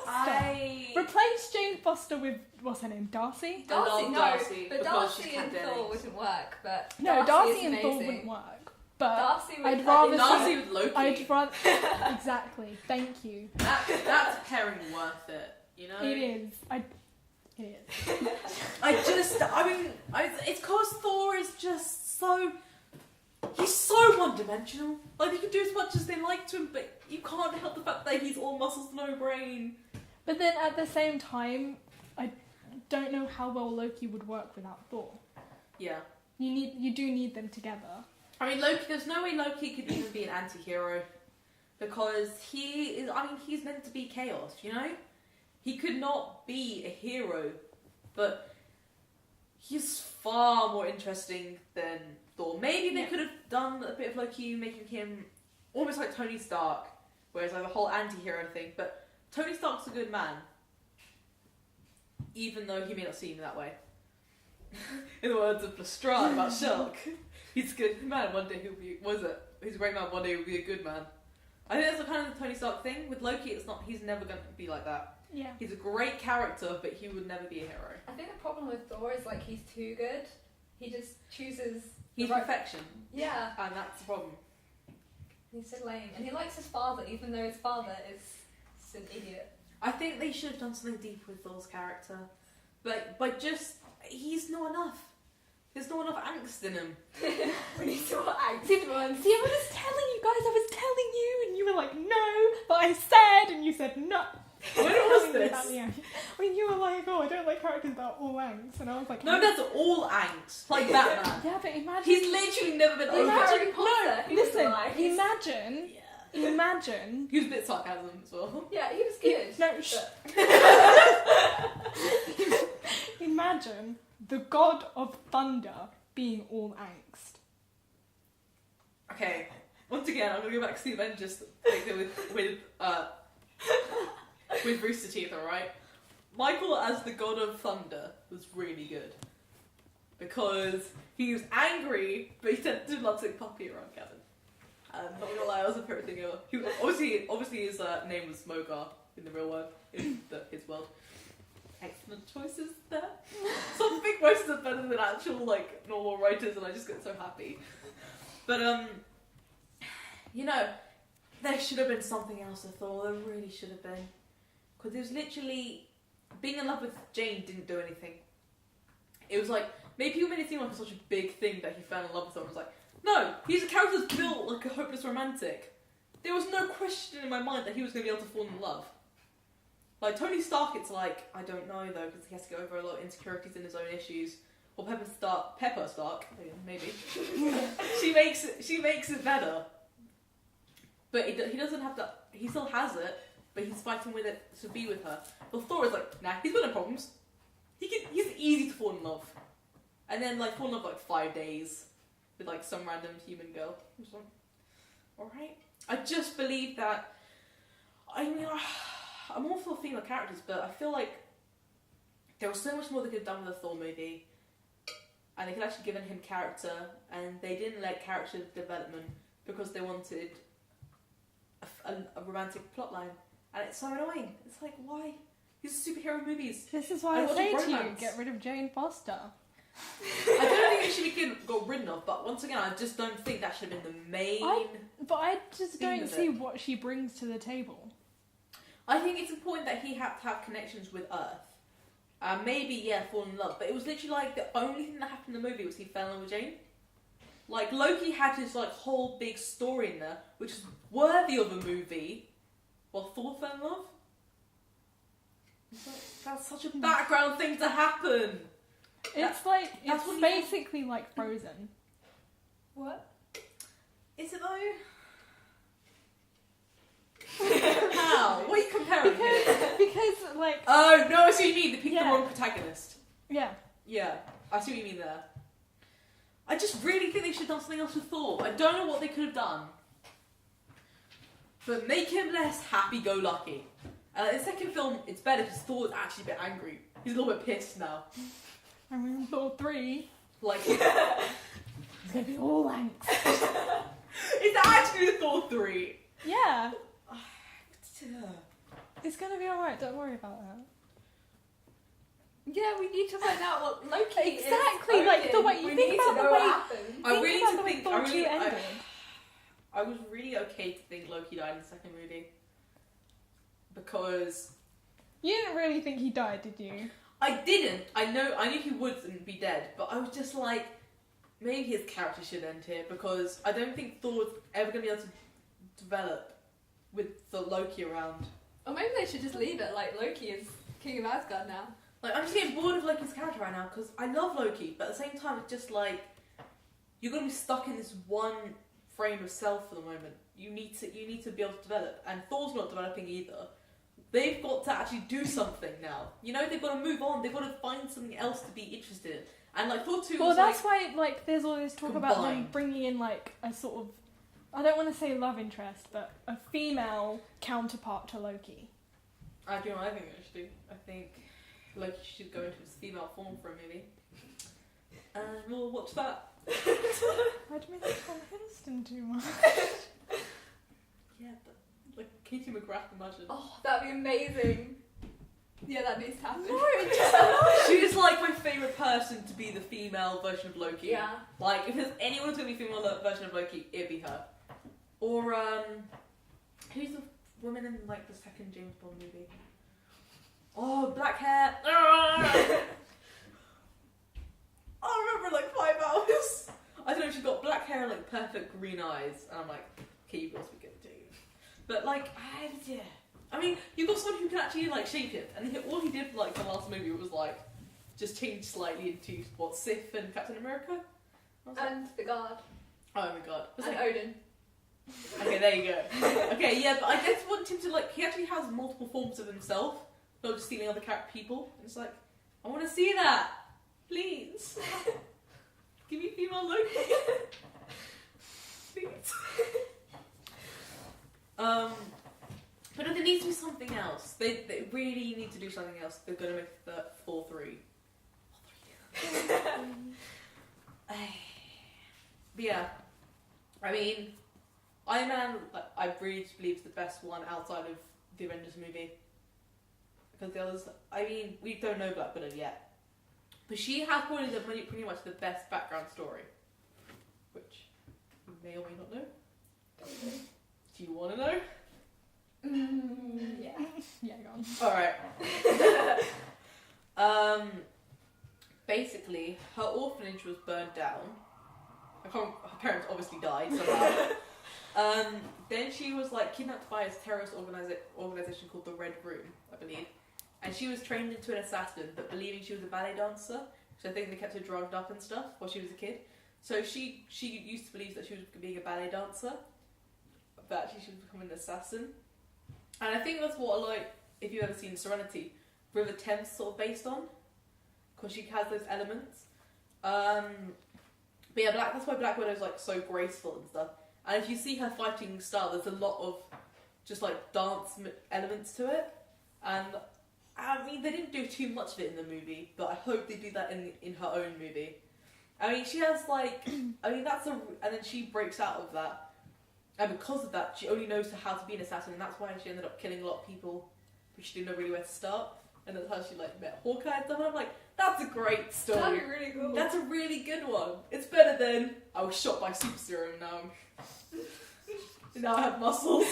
Foster. Replace Jane Foster with, what's her name, Darcy? I love Darcy, no, Darcy but because Darcy she's and pandemic. Thor wouldn't work. But No, Darcy is and Thor amazing. wouldn't work. But Darcy would I'd rather Darcy with Loki. I'd rather exactly. Thank you. That's pairing worth it, you know? It is. It is. It's because Thor is just so... He's so one-dimensional. Like, they can do as much as they like to him, but you can't help the fact that he's all muscles, no brain. But then at the same time, I don't know how well Loki would work without Thor. Yeah. You do need them together. I mean, Loki, there's no way Loki could even be an anti-hero. Because he's meant to be chaos, you know? He could not be a hero, but he's far more interesting than Thor. Maybe they could have done a bit of Loki, making him almost like Tony Stark, whereas like the whole anti-hero thing, but Tony Stark's a good man, even though he may not seem that way. In the words of Lestrade about Shulk, he's a good man, one day he'll be, he's a great man, one day he'll be a good man. I think that's the kind of the Tony Stark thing. With Loki, it's not, he's never going to be like that. Yeah. He's a great character, but he would never be a hero. I think the problem with Thor is like he's too good. He just chooses. He's the right- perfection, Yeah, and that's the problem. he's so lame, and he likes his father, even though his father is just an idiot. I think they should have done something deeper with Thor's character, but he's not enough. There's not enough angst in him. We need some more angst. See, I was telling you guys, I was telling you, and you were like, no, but I said, and you said no. When was About this? the angst. When you were like, oh, I don't like characters that are all angst, and I was like, No, that's all angst. Like Batman. yeah, but imagine. He's literally never been Like over. Harry Potter, he was Listen, like- imagine. Yeah. Imagine. He was a bit sarcasm as well. Yeah, he was good. No, but- Imagine the god of thunder being all angst. Okay, once again, I'm gonna go back to the Avengers thing with Rooster Teeth, alright? Michael as the god of thunder was really good. Because he was angry, but he tended to love saying puppy around Kevin. Not gonna lie, that was a favorite thing ever. Obviously his name was Mogar in the real world, in his world. Excellent choices there. Some big voices are better than actual, like, normal writers, and I just get so happy. But, you know, there should have been something else, I thought. There really should have been. Because it was literally... Being in love with Jane didn't do anything. It was like... Maybe people made it seem like such a big thing that he fell in love with someone. It was like, no! He's a character that's built like a hopeless romantic. There was no question in my mind that he was going to be able to fall in love. Like, Tony Stark, it's like, I don't know, though, because he has to get over a lot of insecurities and his own issues. Or Pepper Stark, maybe. she makes it better. But he doesn't have to, he still has it, but he's fighting with it to be with her. But Thor is like, nah, he's got no problems. He's easy to fall in love. And then, like, fall in love, like, 5 days with, like, some random human girl. I'm just like, alright. I just believe that, I mean, I'm all for female characters, but I feel like there was so much more they could have done with the Thor movie. And they could actually given him character, and they didn't let character development because they wanted a romantic plotline. And it's so annoying. It's like, why? These are superhero movies. This is why I say to you, get rid of Jane Foster. I don't think it should be got rid of, but once again, I just don't think that should have been the main. But I just don't see what she brings to the table. I think it's important that he had to have connections with Earth. Maybe, fall in love. But it was literally like the only thing that happened in the movie was he fell in love with Jane. Like, Loki had his like whole big story in there, which is worthy of a movie, while Thor fell in love. That's such a background thing to happen. It's basically like Frozen. What? Is it though? How? What are you comparing? Because like. Oh no! I see what you mean. They picked the wrong protagonist. Yeah. Yeah, I see what you mean there. I just really think they should have done something else with Thor. I don't know what they could have done, but make him less happy-go-lucky. In the second film, it's better because Thor's actually a bit angry. He's a little bit pissed now. I mean, Thor 3. Like, it's gonna be all angst. It's actually Thor 3. Yeah. It's gonna be alright, don't worry about that. Yeah, we need to find out what Loki is. Exactly, like the way you think about the way Thor 2 ended. I was really okay to think Loki died in the second movie. Because you didn't really think he died, did you? I didn't. I knew he wouldn't be dead, but I was just like, maybe his character should end here because I don't think Thor's ever gonna be able to develop with the Loki around. Or maybe they should just leave it like Loki is King of Asgard now. Like, I'm just getting bored of Loki's character right now because I love Loki, but at the same time, it's just like you're gonna be stuck in this one frame of self for the moment. You need to be able to develop, and Thor's not developing either. They've got to actually do something now. You know, they've got to move on. They've got to find something else to be interested in. And like Thor 2 was that's why like there's all this talk about them bringing in like a sort of, I don't want to say love interest, but a female counterpart to Loki. I do know what I think they should do. I think Loki should go into his female form for a movie. And we'll watch that. Why do you make Tom Hiddleston too much? Yeah, but like Katie McGrath, imagine. Oh, that'd be amazing. Yeah, that needs to happen. No, it just She's like my favourite person to be the female version of Loki. Yeah. Like, if there's anyone who's going to be female version of Loki, it'd be her. Or, who's the woman in, like, the second James Bond movie? Oh, black hair. I remember, like, 5 hours. I don't know, she's got black hair, like, perfect green eyes. And I'm like, okay, you must be good too. But, like, I mean, you've got someone who can actually, like, shape it. And all he did for, like, the last movie was, like, just change slightly into, what, Sif and Captain America? And the Guard. Oh my god. And Odin. Okay, there you go. Okay, yeah, but I just want him to, like, he actually has multiple forms of himself, not just stealing other people. And it's like, I want to see that. Please. Give me female Loki. Please. But there needs to be something else. They really need to do something else. They're going to make the Thor 3. But yeah, I mean, Iron Man, I really believe is the best one outside of the Avengers movie. Because the others, I mean, we don't know Black Widow yet. But she has probably pretty much the best background story. Which you may or may not know. Do you want to know? Yeah. Yeah, go on. Alright. Basically, her orphanage was burned down. Her parents obviously died somehow. Then she was like kidnapped by a terrorist organization called the Red Room, I believe. And she was trained into an assassin, but believing she was a ballet dancer. So I think they kept her drugged up and stuff while she was a kid. So she used to believe that she was being a ballet dancer, but actually she was becoming an assassin. And I think that's what, like, if you've ever seen Serenity, River Thames sort of based on, because she has those elements. But yeah, that's why Black Widow's like so graceful and stuff. And if you see her fighting style, there's a lot of just like dance elements to it. And I mean, they didn't do too much of it in the movie, but I hope they do that in her own movie. I mean, she has like, and then she breaks out of that. And because of that, she only knows how to be an assassin, and that's why she ended up killing a lot of people, but she didn't know really where to start. And that's how she like met Hawkeye and stuff. And I'm like, that's a great story. That'd be really cool. That's a really good one. It's better than I was shot by super serum now I have muscles.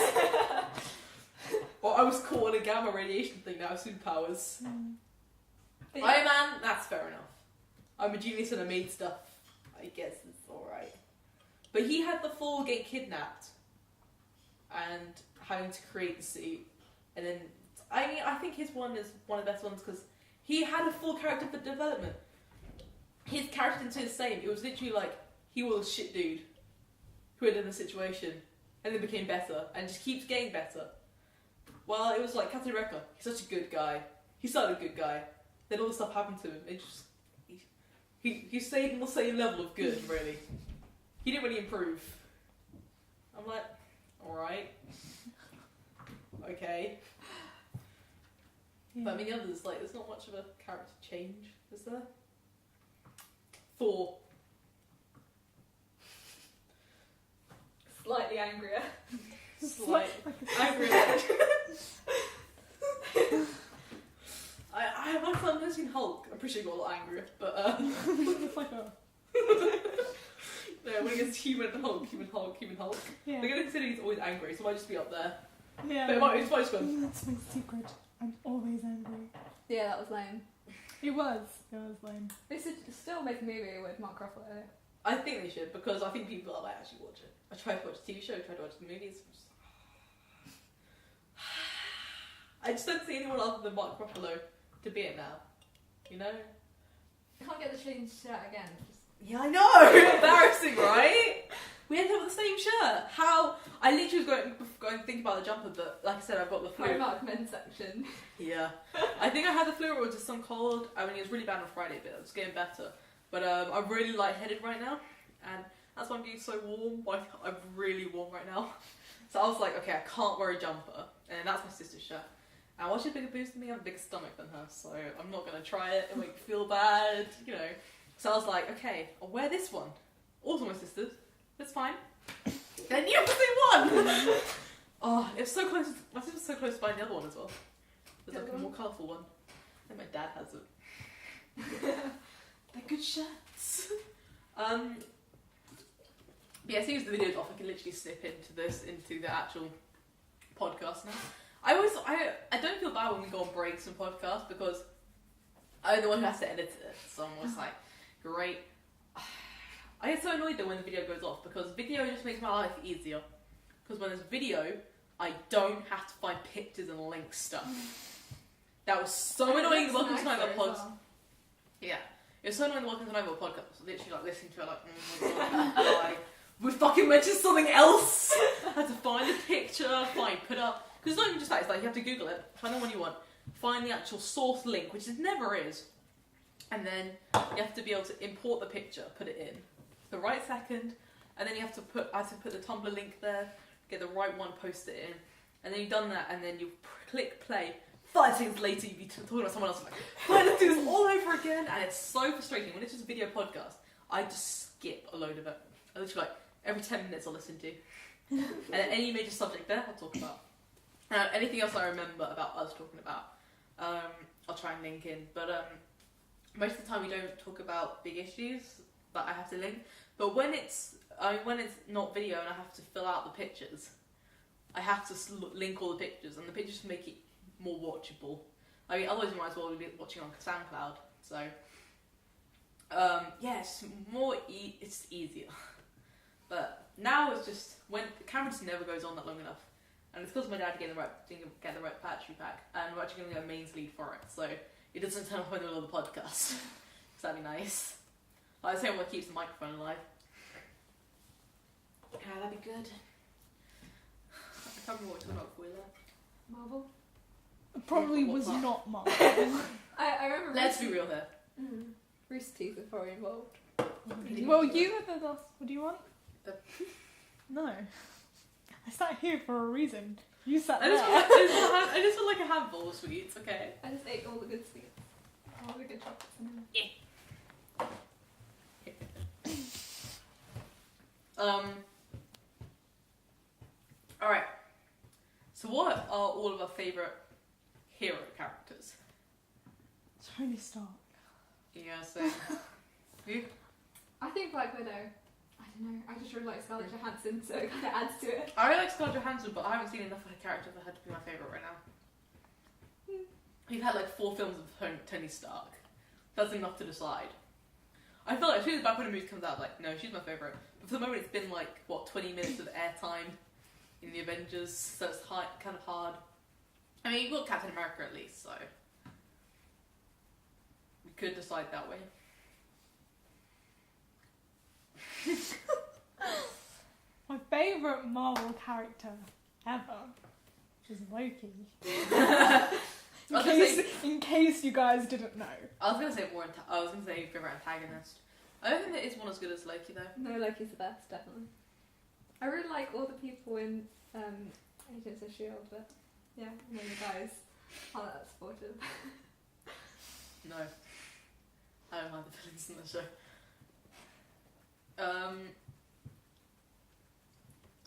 Or I was caught in a gamma radiation thing, now I have superpowers. Iron Man, that's fair enough. I'm a genius and I made stuff. I guess it's alright. But he had the full getting kidnapped and having to create the suit. And then, I mean, I think his one is one of the best ones because he had a full character for development. His character didn't stay the same. It was literally like, he was a shit dude who had in a situation and then became better and just keeps getting better. Well, it was like Captain America. He's such a good guy. He started a good guy. Then all this stuff happened to him. It just he stayed on the same level of good, really. He didn't really improve. I'm like, alright. Okay. Yeah. But I mean, the others, like, there's not much of a character change, is there? Thor. Slightly angrier. Angrier. I've sometimes seen Hulk. I'm pretty sure he got a lot angrier, but It's like a... no, when he gets human Hulk. Yeah. They're gonna consider he's always angry, so it might just be up there. Yeah. But it's just gone. That's my secret. I'm always angry. Yeah, that was lame. It was lame. They should still make a movie with Mark Ruffalo. I think they should, because I think people might actually watch it. I tried to watch the TV show, I tried to watch the movies. I just don't see anyone other than Mark Ruffalo to be it now. You know? Can't get the change shirt again. Yeah, I know! Embarrassing, right? We ended up with the same shirt. How? I literally was going to think about the jumper, but like I said, I've got the flu. Primark men's section. Yeah. I think I had the flu or just some cold. I mean, it was really bad on Friday, but it was getting better. But I'm really lightheaded right now, and that's why I'm getting so warm. Like, I'm really warm right now. So I was like, okay, I can't wear a jumper, and that's my sister's shirt. And while she's bigger boobs than me, I have a bigger stomach than her, so I'm not gonna try it. It make me feel bad, you know. So I was like, okay, I'll wear this one. Also my sister's. That's fine. Then you have the same one. Oh, it's so close. My sister's so close to buying the other one as well. There's like a more colourful one. And my dad has it. They're good shirts. But yeah, as soon as the video's off, I can literally snip into the actual podcast now. I don't feel bad when we go on breaks and podcasts because I'm the one who has to edit it. So I'm always like, great. I get so annoyed though when the video goes off because video just makes my life easier. Because when there's video, I don't have to find pictures and link stuff. That was so annoying. Welcome to Night Pods. Yeah. It was so annoying Welcome to Night Podcast. Literally like listening to it like, oh my god, why? We fucking mentioned something else! I had to find a picture, put up. Because it's not even just that, it's like you have to Google it, find the one you want, find the actual source link, which it never is. And then you have to be able to import the picture, put it in the right second, and then I have to put the Tumblr link there, get the right one, post it in. And then you've done that, and then you click play. 5 seconds later, you'd be talking about someone else. I'm like, why let's do this all over again? And it's so frustrating. When it's just a video podcast, I just skip a load of it. I literally like every 10 minutes I'll listen to. And then any major subject there, I'll talk about. Anything else I remember about us talking about, I'll try and link in. But most of the time we don't talk about big issues that I have to link. But when it's not video and I have to fill out the pictures, I have to link all the pictures, and the pictures make it more watchable. I mean, otherwise you might as well be watching on SoundCloud. So, yeah, it's more it's easier. But now it's just when the camera just never goes on that long enough, and it's because my dad didn't get the right battery pack, and we're actually going to go mains lead for it, so it doesn't turn off in the middle of the podcast. So that'd be nice. Like I say, what keeps the microphone alive. Yeah, that'd be good. I can't remember what we talked about before we left. Marvel. Probably Yeah, was what? not Marvel. I remember. Let's be real here. Rooster Teeth were probably involved. Well, you were the last. What do you want? The- No. I sat here for a reason. You sat I there. just want like a handful of sweets, okay? I just ate all the good sweets. All the good chocolates and everything. Alright. So what are all of our favourite hero characters? Tony Stark. Yeah, so you? I think Black Widow. I don't know. I just really like Scarlett Johansson, so it kind of adds to it. I really like Scarlett Johansson, but I haven't seen enough of her character for her to be my favourite right now. We've had like 4 films of Tony Stark. That's enough to decide. I feel like as soon as Black Widow movie comes out, like, no, she's my favourite. But for the moment, it's been like, what, 20 minutes of airtime in the Avengers, so it's kind of hard. I mean, you've got Captain America at least, so we could decide that way. My favourite Marvel character ever is Loki. In case you guys didn't know. I was gonna say favourite antagonist. I don't think there is one as good as Loki though. No, Loki's the best, definitely. I really like all the people in Agents of S.H.I.E.L.D., but yeah, I know the guys aren't that supportive. No. I don't like the villains in the show.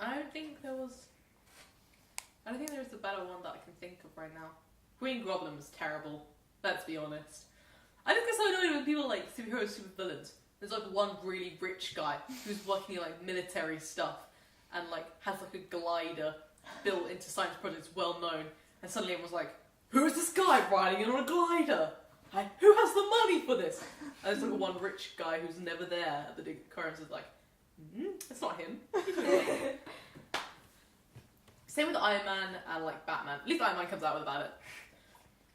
I don't think there is a better one that I can think of right now. Green Goblin was terrible, let's be honest. I just get so annoyed when people like superheroes, super villains. There's like one really rich guy who's working in like military stuff and like has like a glider built into science projects well known, and suddenly everyone's like, who is this guy riding in on a glider? Who has the money for this? And there's like one rich guy who's never there at the big occurrence is like, it's not him. Same with Iron Man and like Batman. At least Iron Man comes out with about it.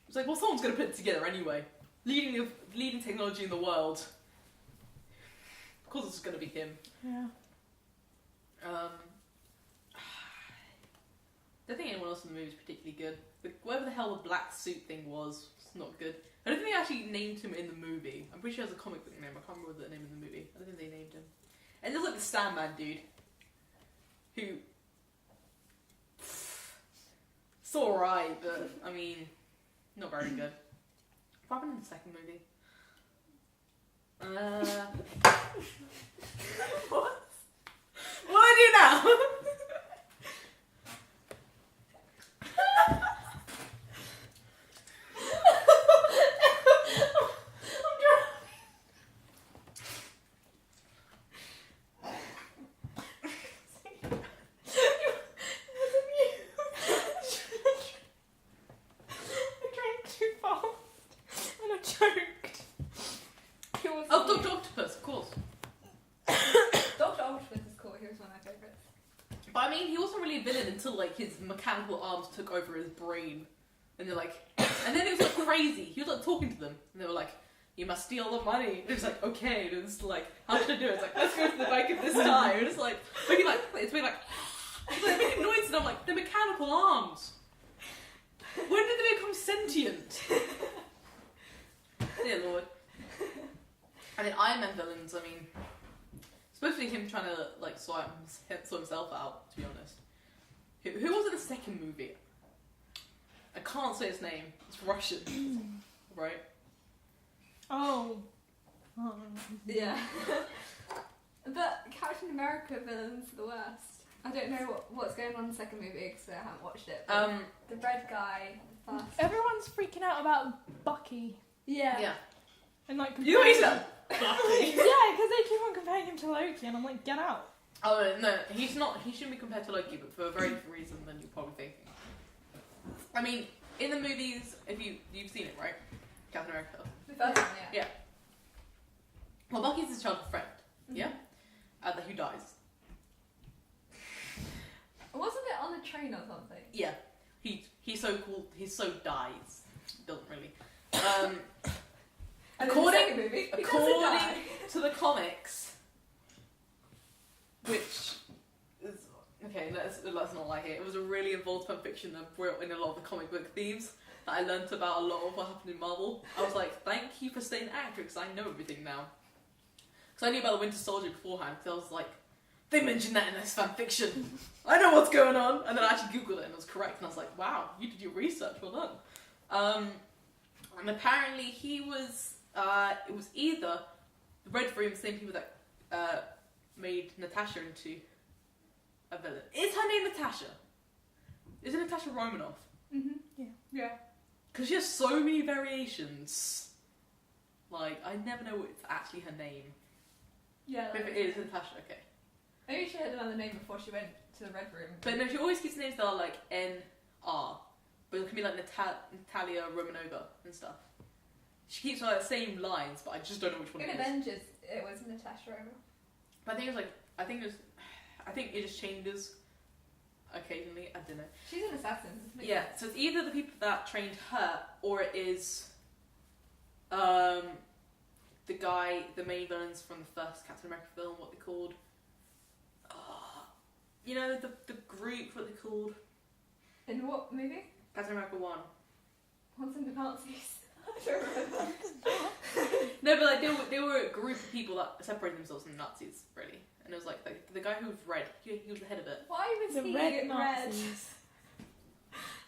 It's like, well, someone's going to put it together anyway. Leading technology in the world. Of course it's going to be him. Yeah. I don't think anyone else in the movie is particularly good. But whatever the hell the black suit thing was, it's not good. I don't think they actually named him in the movie. I'm pretty sure he has a comic book name. I can't remember the name of the movie. I don't think they named him. And there's like the Sandman dude. Who... It's alright, but, I mean, not very good. What happened in the second movie? What? What do I do now? Until like his mechanical arms took over his brain, and they're like, and then it was like crazy. He was like talking to them, and they were like, "You must steal the money." And it was like, "Okay." And it was like, "How should I do it?" It's like, "Let's go to the bank at this time." And it's like making like it's making noise, and I'm like, "They're mechanical arms. When did they become sentient?" Dear Lord. And then Iron Man villains. I mean, supposed to be him trying to like sort himself out. To be honest. Who was in the second movie? I can't say his name. It's Russian, right? Oh. Yeah. But Captain America villains are the worst. I don't know what's going on in the second movie because I haven't watched it. But the red guy, the first. Everyone's freaking out about Bucky. Yeah. Yeah. And like. You know he's a Bucky. Yeah, because they keep on comparing him to Loki, and I'm like, get out. Oh no, he's not. He shouldn't be compared to Loki, but for a very different reason than you're probably thinking. I mean, in the movies, if you've seen it, right? Captain America. The first one, yeah. Yeah. Well, Bucky's his childhood friend. Yeah. Who dies. he's so cool. He's so dies. Doesn't really. And According movie, to the comics, which is okay. Let's not lie here. It was a really involved fan fiction that brought in a lot of the comic book themes that I learnt about a lot of what happened in Marvel. I was like, thank you for staying actor because I know everything now. Because I knew about the Winter Soldier beforehand. Because I was like, they mentioned that in this fan fiction. I know what's going on. And then I actually googled it and it was correct. And I was like, wow, you did your research. Well done. And apparently he was. It was either the Red Room, the same people that made Natasha into a villain. Is her name Natasha? Is it Natasha Romanoff? Mm-hmm. Yeah. Because she has so many variations. Like, I never know what's actually her name. Yeah. But if it is Natasha, okay. Maybe she had another name before she went to the Red Room. But no, she always keeps names that are like N-R. But it can be like Natalia Romanova and stuff. She keeps like the same lines, but I just don't know which one in it is. Avengers, it was Natasha Romanoff. But I think it just changes occasionally. I don't know. She's an assassin. Yeah, so it's either the people that trained her, or it is the main villains from the first Captain America film. What they called? You know the group. What they called? In what movie? Captain America 1. What's in the Nazis? I don't remember. No, but like they were a group of people that separated themselves from the Nazis, really. And it was like the guy who was red. He was the head of it. Why was The he red Nazis.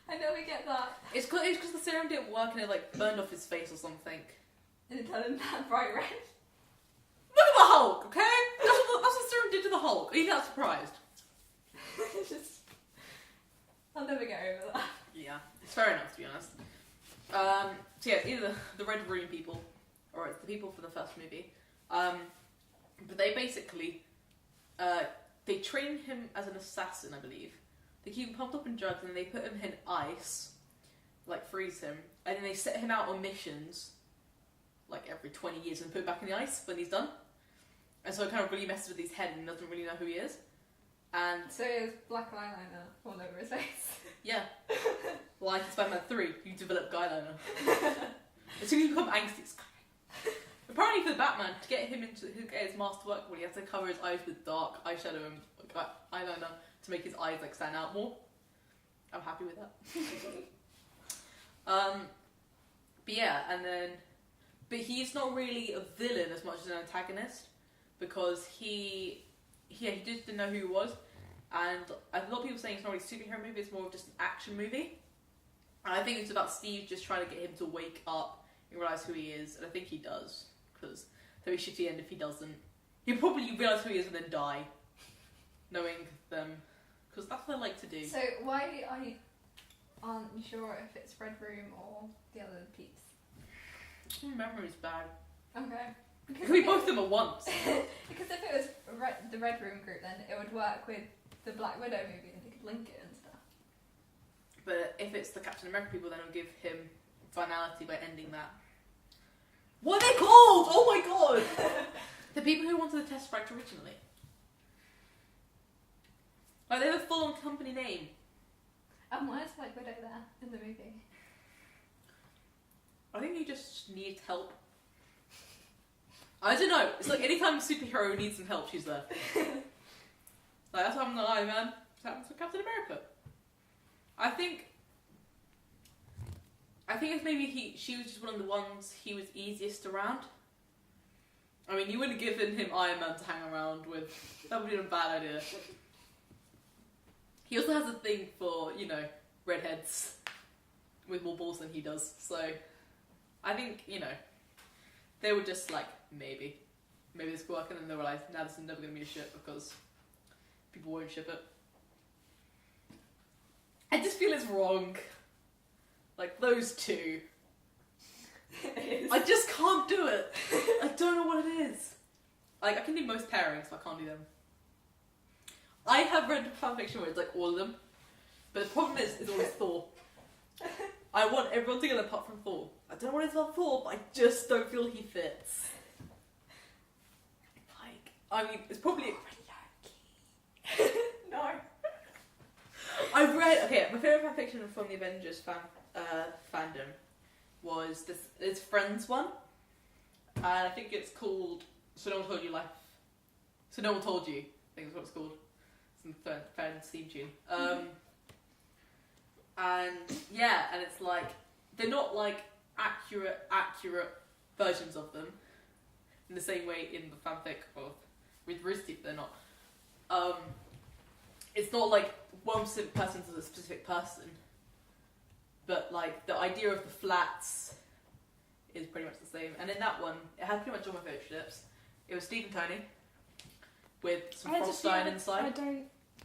I know we get that. It's because the serum didn't work and it like burned off his face or something. And it turned that bright red. Look at the Hulk, okay? That's what serum did to the Hulk. Are you not surprised? It's just... I'll never get over that. Yeah, it's fair enough, to be honest. So yeah, it's either the Red Room people, or it's the people from the first movie. But they basically, they train him as an assassin, I believe. They keep him pumped up in drugs and then they put him in ice, like freeze him, and then they set him out on missions, like every 20 years, and put him back in the ice when he's done. And so it kind of really messes with his head and he doesn't really know who he is. And so he has black eyeliner all over his face. yeah. Like in Spider-Man 3, you develop eyeliner. As soon as you become angsty, it's apparently for the Batman, to get his mask to work, well, he has to cover his eyes with dark eyeshadow and eyeliner to make his eyes like stand out more. I'm happy with that. But yeah, but he's not really a villain as much as an antagonist, because he just didn't know who he was, and a lot of people saying it's not really a superhero movie, it's more of just an action movie. And I think it's about Steve just trying to get him to wake up and realise who he is, and I think he does, because there'll be a shitty end if he doesn't. He'll probably realise who he is and then die, knowing them, because that's what I like to do. So why aren't you sure if it's Red Room or the other peeps? My memory's bad. Okay. It could be both of them at once. Because if it was the Red Room group, then it would work with the Black Widow movie and they could link it and stuff. But if it's the Captain America people, then it'll give him finality by ending that. What are they called? Oh my god! The people who wanted the Tesseract originally. Like, they have a full-on company name. And why is Black Widow there in the movie? I think he just needs help. I don't know. It's like anytime a superhero needs some help, she's there. Like, that's what I'm not lying, man. It happens with Captain America. I think it's maybe she was just one of the ones he was easiest around. I mean, you wouldn't have given him Iron Man to hang around with. That would be a bad idea. He also has a thing for, redheads with more balls than he does. So, I think, they were just like, maybe this could work, and then they were like, nah, this is never going to be a ship because people won't ship it. I just feel it's wrong. Like, those two. I just can't do it. I don't know what it is. Like, I can do most pairings, but I can't do them. I have read fanfiction where it's like all of them, but the problem is, it's always Thor. I want everyone together apart from Thor. I don't know what it's about Thor, but I just don't feel he fits. Like, I mean, it's probably... No. I read my favourite fanfiction from the Avengers fandom was this Friends one. And I think it's called So No One Told You Life. So No One Told You, I think is what it's called. It's in Friends theme tune. And yeah, and it's like, they're not like accurate versions of them in the same way in the fanfic of with Rooster, they're not. It's not like one specific person to a specific person, but like the idea of the flats is pretty much the same. And in that one, it had pretty much all my favourite ships. It was Steve and Tony with some Froststein inside.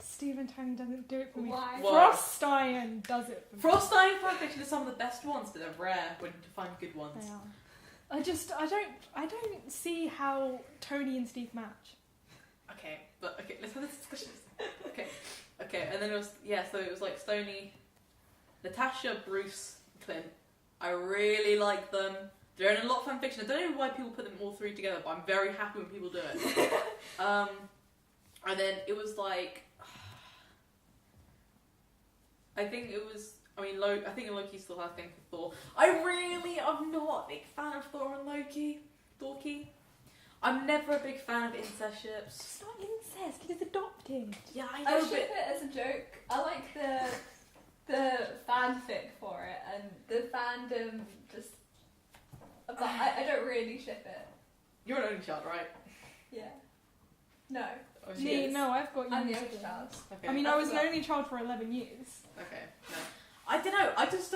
Steve and Tony doesn't do it for me. Why? Froststein does it for me. Froststein fanfiction is some of the best ones, but they're rare when to find good ones. They are. I don't see how Tony and Steve match. Okay, let's have this discussion. Okay, and then it was so it was like Stoney, Natasha, Bruce, Clint. I really like them. They're in a lot of fanfiction. I don't know why people put them all three together, but I'm very happy when people do it. And then it was like, I think Loki still has things for Thor. I'm not a big fan of Thor and Loki. Thorky. I'm never a big fan of incest ships. It's not incest, it is adopted. Yeah, I I know, ship it as a joke. I like the fanfic for it, and the fandom just. But I don't really ship it. You're an only child, right? Yeah. No. Oh, she Me, is? no, I've got I'm the young only siblings. child. Okay. I mean, I was an only child for 11 years. Okay, no. I don't know, I just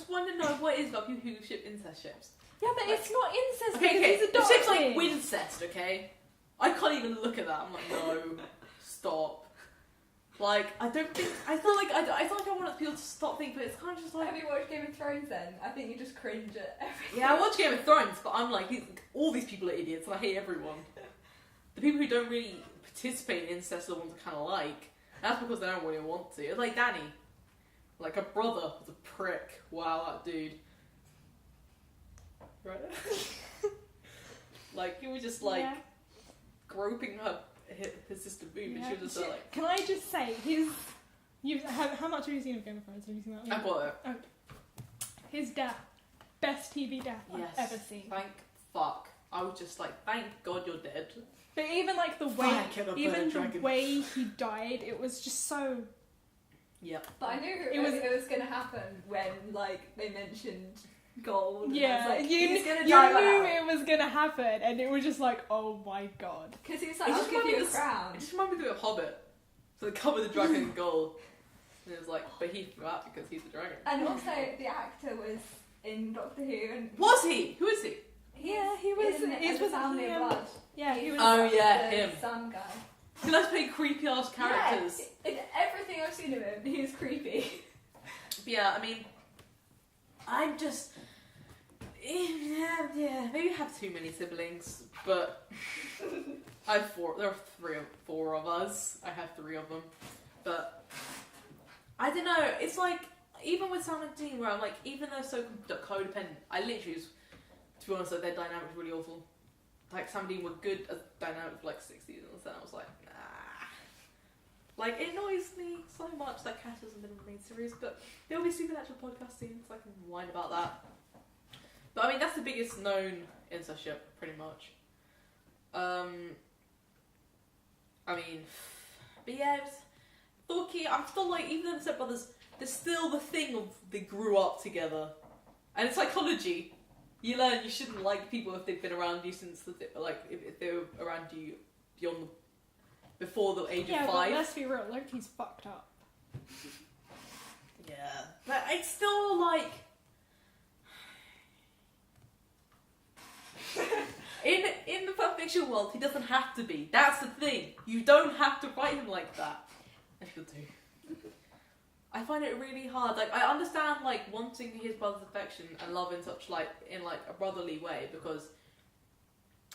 want to know what it is about people who ship incest ships. Yeah, but it's not incest Okay, because he's the adopted. ship's like Wincest, okay? I can't even look at that, I'm like, no, stop. Like, I feel like I want people to stop thinking, but it's kind of just like... Have you watched Game of Thrones then? I think you just cringe at everything. Yeah, I watch Game of Thrones, but I'm like, all these people are idiots, and I hate everyone. The people who don't really participate in incest are the ones I kind of like. That's because they don't really want to. It's like Danny. Like, her brother was a prick. Wow, that dude. Right? Like, he was just like groping his sister boob, and she was just like... Can I just say, how much have you seen of Game of Thrones? Have you seen that? I bought it. Oh. His death. Best TV death I've ever seen. Thank fuck. I was just like, thank God you're dead. But even like the way he died, it was just so... Yep. But I knew it was going to happen when, like, they mentioned gold. And yeah, I was like, you he's gonna knew die it was going to happen, and it was just like, oh my god. because he's like, I'll give you a crown. It just reminded me of a Hobbit. So they covered the dragon in gold. And it was like, but he threw out because he's the dragon. And also, the actor was in Doctor Who. And Was he? Who is he? Yeah, he was. He's with Family of Blood. Yeah, he was. Oh yeah, the him. Sun guy. He likes playing creepy ass characters. Yeah, in everything I've seen of him, he's creepy. But yeah, I mean, I'm just... Yeah, maybe I have too many siblings, but I have four. There are four of us. I have three of them. But I don't know, it's like, even with Sam and Dean, where I'm like, even though they're so codependent, I literally was, to be honest, like, their dynamic was really awful. Like, Sam and Dean were good as dynamic for like 6 seasons, and I was like, nah. Like, it annoys me so much that Cat hasn't been in the main series, but there'll be Supernatural podcast soon, so I can whine about that. But I mean, that's the biggest known incest ship, pretty much. I mean, but yeah, it was Thorky. I'm still like, even though they're stepbrothers, there's still the thing of they grew up together. And in psychology, you learn you shouldn't like people if they've been around you since, like, if they were around you before the age of 5. Yeah, but let's be real, Loki's fucked up. Yeah. But it's still like... In the fanfiction world, he doesn't have to be. That's the thing. You don't have to write him like that. I feel too. I find it really hard. Like, I understand, like, wanting his brother's affection and love in such, like, in, like, a brotherly way, because,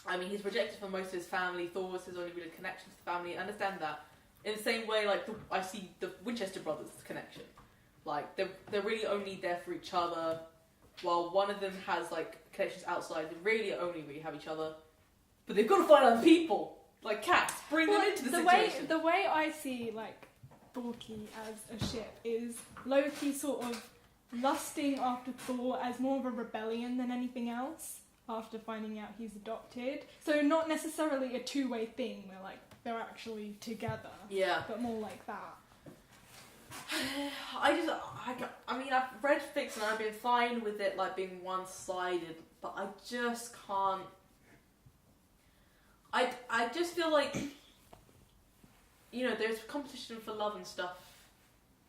I mean, he's rejected from most of his family. Thor was his only real connection to the family. I understand that. In the same way, like, I see the Winchester brothers' connection. Like, they're really only there for each other, while one of them has, like, connections outside. They really only really have each other. But they've got to find other people. Like cats. Bring them into the situation. The way I see, like, Loki as a ship is Loki sort of lusting after Thor as more of a rebellion than anything else after finding out he's adopted. So not necessarily a two-way thing where like they're actually together. Yeah. But more like that. I mean, I've read fics and I've been fine with it like being one-sided, but I just can't. I just feel like, you know, there's competition for love and stuff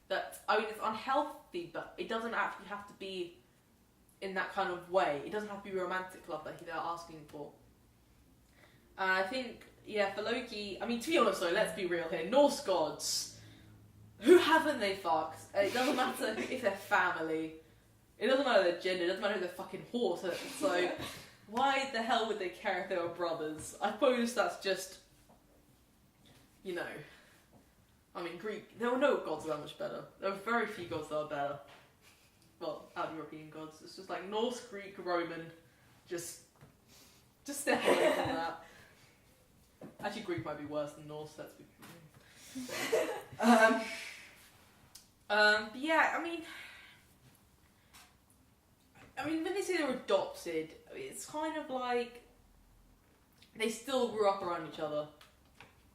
that, I mean, it's unhealthy, but it doesn't actually have to be in that kind of way. It doesn't have to be romantic love that they're asking for. And I think, yeah, for Loki, I mean, to be honest though, let's be real here, Norse gods, who haven't they fucked? It doesn't matter if they're family. It doesn't matter their gender. It doesn't matter if they're fucking horse. So why the hell would they care if they were brothers? I suppose that's just, you know. I mean, Greek. There were no gods that were much better. There were very few gods that were better. Well, out of European gods. It's just like Norse, Greek, Roman. Just step away from that. Actually, Greek might be worse than Norse. Let's be. But yeah, I mean, when they say they were adopted, it's kind of like they still grew up around each other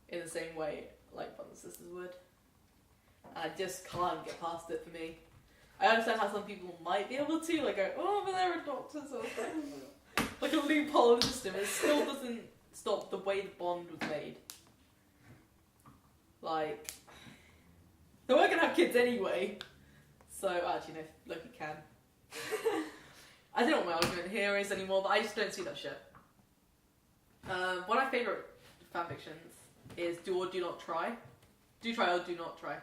in the same way like brothers and sisters would. I just can't get past it for me. I understand how some people might be able to, like, go, oh, but they're adopted, so like a loophole in the system. It still doesn't stop the way the bond was made. Like, they weren't gonna have kids anyway. So, actually, no, Loki can. I don't know what my argument here is anymore, but I just don't see that shit. One of my favourite fanfictions is Do or Do Not Try. Do Try or Do Not Try.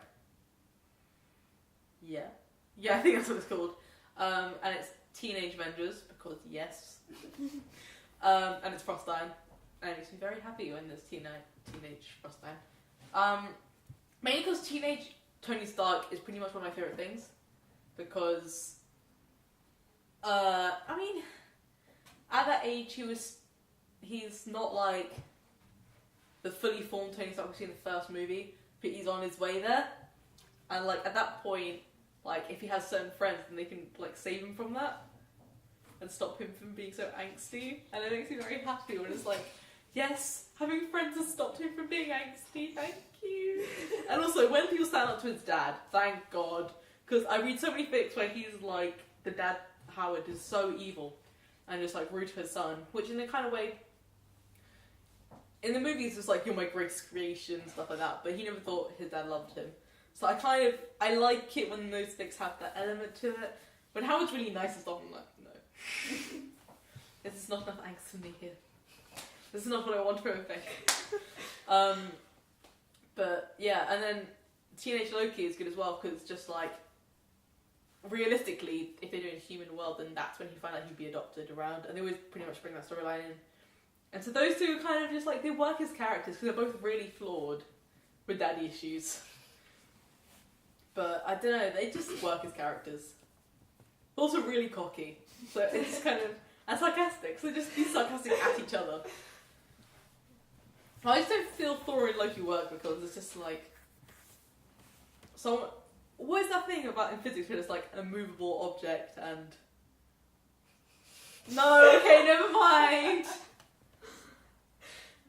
Yeah. Yeah, I think that's what it's called. And it's Teenage Avengers, because yes. And it's Frostine. And it makes me very happy when there's teenage Frostine. Mainly because teenage Tony Stark is pretty much one of my favourite things. Because, I mean, at that age he's not like the fully formed Tony Stark we see in the first movie, but he's on his way there. And like at that point, like if he has certain friends, then they can like save him from that and stop him from being so angsty. And it makes me very happy when it's like, yes, having friends has stopped him from being angsty, thank you. And also, when people stand up to his dad, thank God. Because I read so many fics where he's like, the dad, Howard, is so evil. And just like rude to his son. Which in a kind of way, in the movies it's like, you're my greatest creation, stuff like that. But he never thought his dad loved him. So I like it when those fics have that element to it. When Howard's really nice and stuff, I'm like, no. This is not enough angst for me here. This is not what I want from a fic. But yeah, and then Teenage Loki is good as well, because it's just like, realistically, if they do it in a human world, then that's when he'd find out he'd be adopted around, and they always pretty much bring that storyline in. And so those two are kind of just like, they work as characters, because they're both really flawed with daddy issues. But I don't know, they just work as characters. Also really cocky, so it's kind of, and sarcastic, so just be sarcastic at each other. I just don't feel Thor and Loki work, because it's just like, what is that thing about in physics where it's like a movable object and... No, okay, never mind.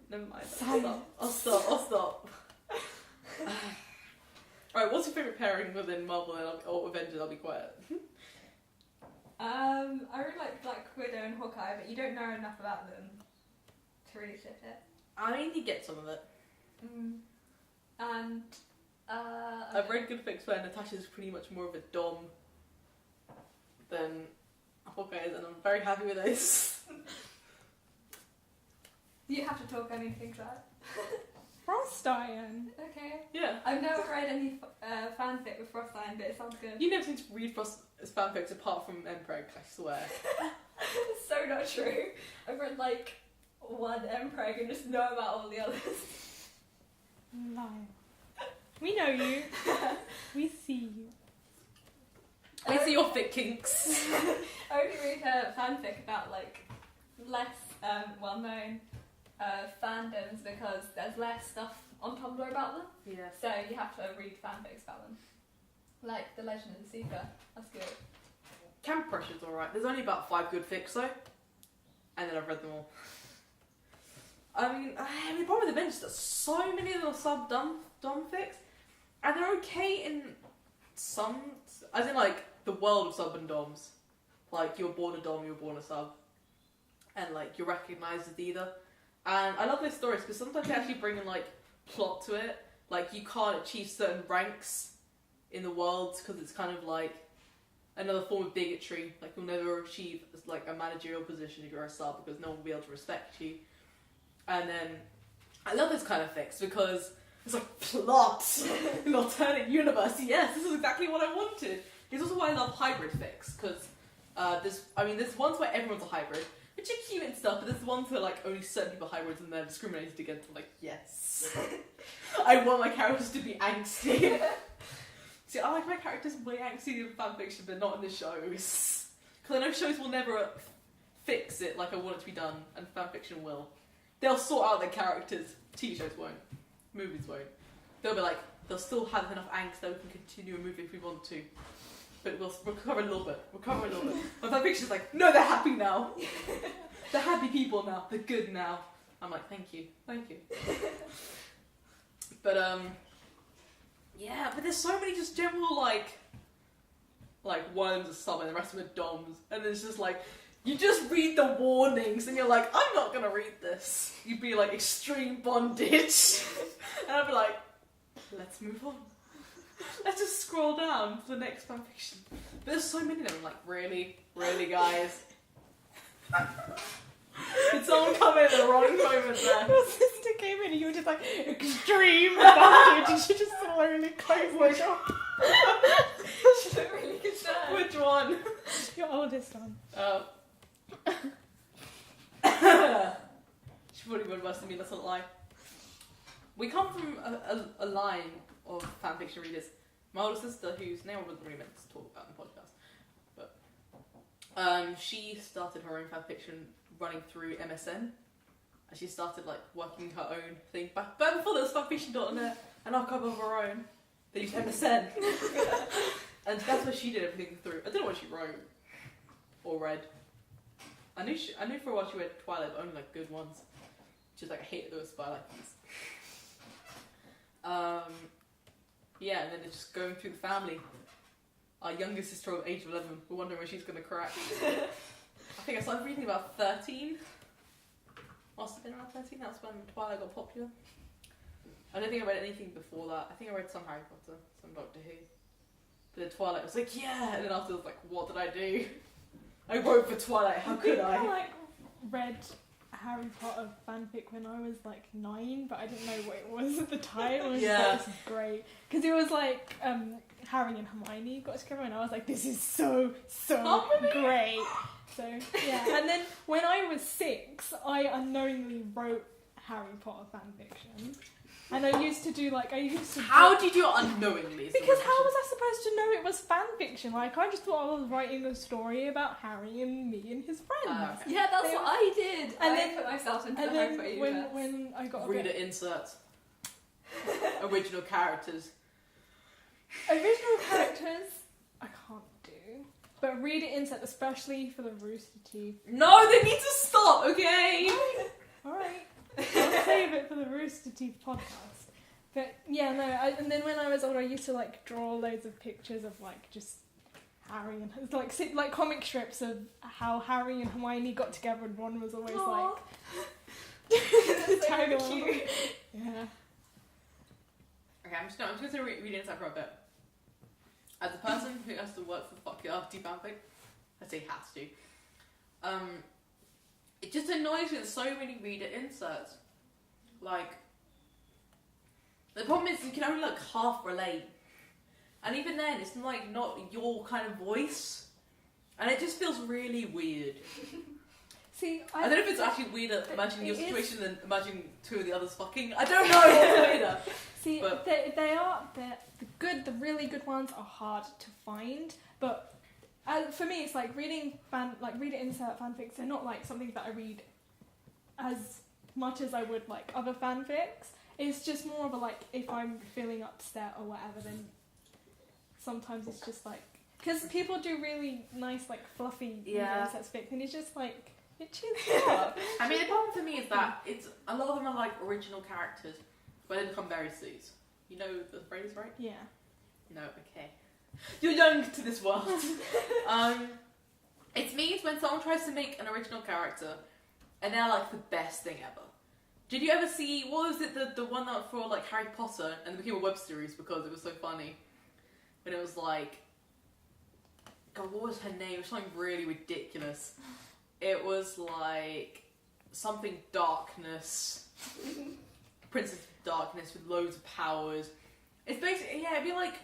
Never mind, I'll stop. Alright, what's your favourite pairing within Marvel or Avengers? I'll be quiet. I really like Black Widow and Hawkeye, but you don't know enough about them to really ship it. I mean, you get some of it. And I've read good fics where Natasha's pretty much more of a dom than Hawkeye is, and I'm very happy with those. You have to talk anything to that. Frostine. Okay. Yeah. I've never read any fanfic with Frostine, but it sounds good. You never seem to read fanfics apart from Mpreg, I swear. It's so not true. I've read like one Mpreg and just know about all the others. Liar. We know you. We see you. I see your fic kinks. I only read her fanfic about like less well-known fandoms, because there's less stuff on Tumblr about them. Yeah. So you have to read fanfics about them. Like The Legend of the Seeker. That's good. Camp Pressure's alright. There's only about 5 good fics though. And then I've read them all. I mean, the problem with the bench is that so many of them are sub-dom fics. And they're okay in some... As in, like, the world of sub and doms. Like, you were born a dom, you were born a sub. And, like, you're recognised as either. And I love those stories because sometimes they actually bring in, like, plot to it. Like, you can't achieve certain ranks in the world because it's kind of like another form of bigotry. Like, you'll never achieve, like, a managerial position if you're a sub because no one will be able to respect you. And then, I love this kind of fics because it's like, plot! An alternate universe. Yes, this is exactly what I wanted. It's also why I love hybrid fics because there's ones where everyone's a hybrid, which are cute and stuff, but there's ones where, like, only certain people are hybrids and they're discriminated against. I'm like, yes. I want my characters to be angsty. See, I like my characters way angsty in fanfiction, but not in the shows. Because I know shows will never fix it like I want it to be done, and fanfiction will. They'll sort out their characters. TV shows won't. Movies won't. They'll be like, they'll still have enough angst that we can continue a movie if we want to. But we'll recover a little bit. But fanfiction's like, no, they're happy now. They're happy people now. They're good now. I'm like, thank you. But, yeah, but there's so many just general, like one of them's a sub and the rest of them are doms. And it's just like, you just read the warnings and you're like, I'm not gonna read this. You'd be like, extreme bondage. And I'd be like, let's move on. Let's just scroll down to the next fanfiction. But there's so many of them, I'm like, really, guys? Did someone come in at the wrong moment there? Your sister came in and you were just like, extreme bondage, and she just slowly closed my door. She looked really concerned. Which one? Your oldest one. Oh. She probably would have busted me, that's not a lie. We come from a line of fanfiction readers. My older sister, whose name I wasn't really meant to talk about in the podcast, but she started her own fanfiction running through MSN, and she started like working her own thing back before there was fanfiction.net, an archive of her own. They used MSN, and that's what she did everything through. I don't know what she wrote or read. I knew for a while she read Twilight, but only like good ones. She's like, I hated those, but I like these. Yeah, and then it's just going through the family. Our youngest sister of age of 11, we're wondering when she's going to crack. I think I started reading about 13. Must have been around 13, that's when Twilight got popular. I don't think I read anything before that. I think I read some Harry Potter, some Doctor Who. But then Twilight was like, yeah! And then after I was like, what did I do? I wrote for Twilight, how could I? I like read Harry Potter fanfic when I was like 9, but I didn't know what it was at the time. I was just like, this is great. Because it was like Harry and Hermione got together and I was like, this is so great. So yeah, and then when I was 6, I unknowingly wrote Harry Potter fanfiction. And I used to do How did you unknowingly? Because how was I supposed to know it was fanfiction? Like, I just thought I was writing a story about Harry and me and his friends. Okay. Yeah, that's what I did. And I then put myself into And the Harry Potter then universe. when I got a Reader bit... inserts. Original characters. Original characters, I can't do. But reader insert, especially for the Rooster Teeth. No, they need to stop, okay? Alright. I'll save it for the Rooster Teeth podcast. But yeah, no, and then when I was older, I used to like draw loads of pictures of like just Harry and like comic strips of how Harry and Hermione got together, and Ron was always Aww. like That's so tag along. cute. Yeah. Okay, I'm just going to read inside for a bit. As a person who has to work for the Fuck Your After fanfic, I say has to. It just annoys me that so many reader inserts. Like, the problem is you can only like half relate. And even then, it's like not your kind of voice. And it just feels really weird. See, I don't know if it's actually weirder imagining your situation than imagining two of the others fucking. I don't know what's weirder. See, but the really good ones are hard to find, but for me, it's like reader insert fanfics. They're not like something that I read as much as I would like other fanfics. It's just more of a like, if I'm feeling upset or whatever, then sometimes it's just like, because people do really nice like fluffy videos that's fixed, and it's just like, it cheers you up. I mean, the problem for me is that it's a lot of them are like original characters, but they become very suits. You know the phrase, right? Yeah. No, okay. You're young to this world. It means when someone tries to make an original character, and they're like the best thing ever. Did you ever see, what was it, the one that for like Harry Potter, and it became a web series because it was so funny? When it was like, God, what was her name? It was something really ridiculous. It was like something darkness, Princess of Darkness with loads of powers. It's basically, yeah, it'd be like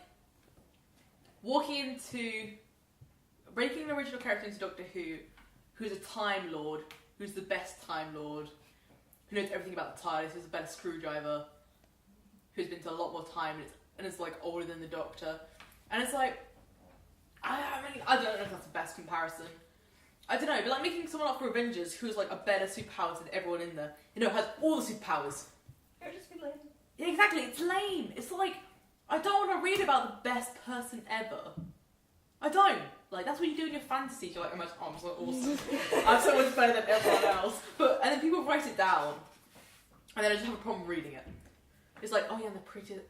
breaking an original character into Doctor Who, who's a Time Lord, who's the best Time Lord, who knows everything about the TARDIS, who's a better screwdriver, who's been to a lot more time, and is like older than the Doctor. And it's like, I mean, I don't know if that's the best comparison. I don't know, but like making someone up for Avengers who's like a better superpower than everyone in there, you know, has all the superpowers. It would just be lame. Yeah, exactly, it's lame. It's like, I don't want to read about the best person ever. I don't. Like, that's what you do in your fantasies. You're like, oh, I'm so awesome. I'm so much better than everyone else. And then people write it down, and then I just have a problem reading it. It's like, oh yeah,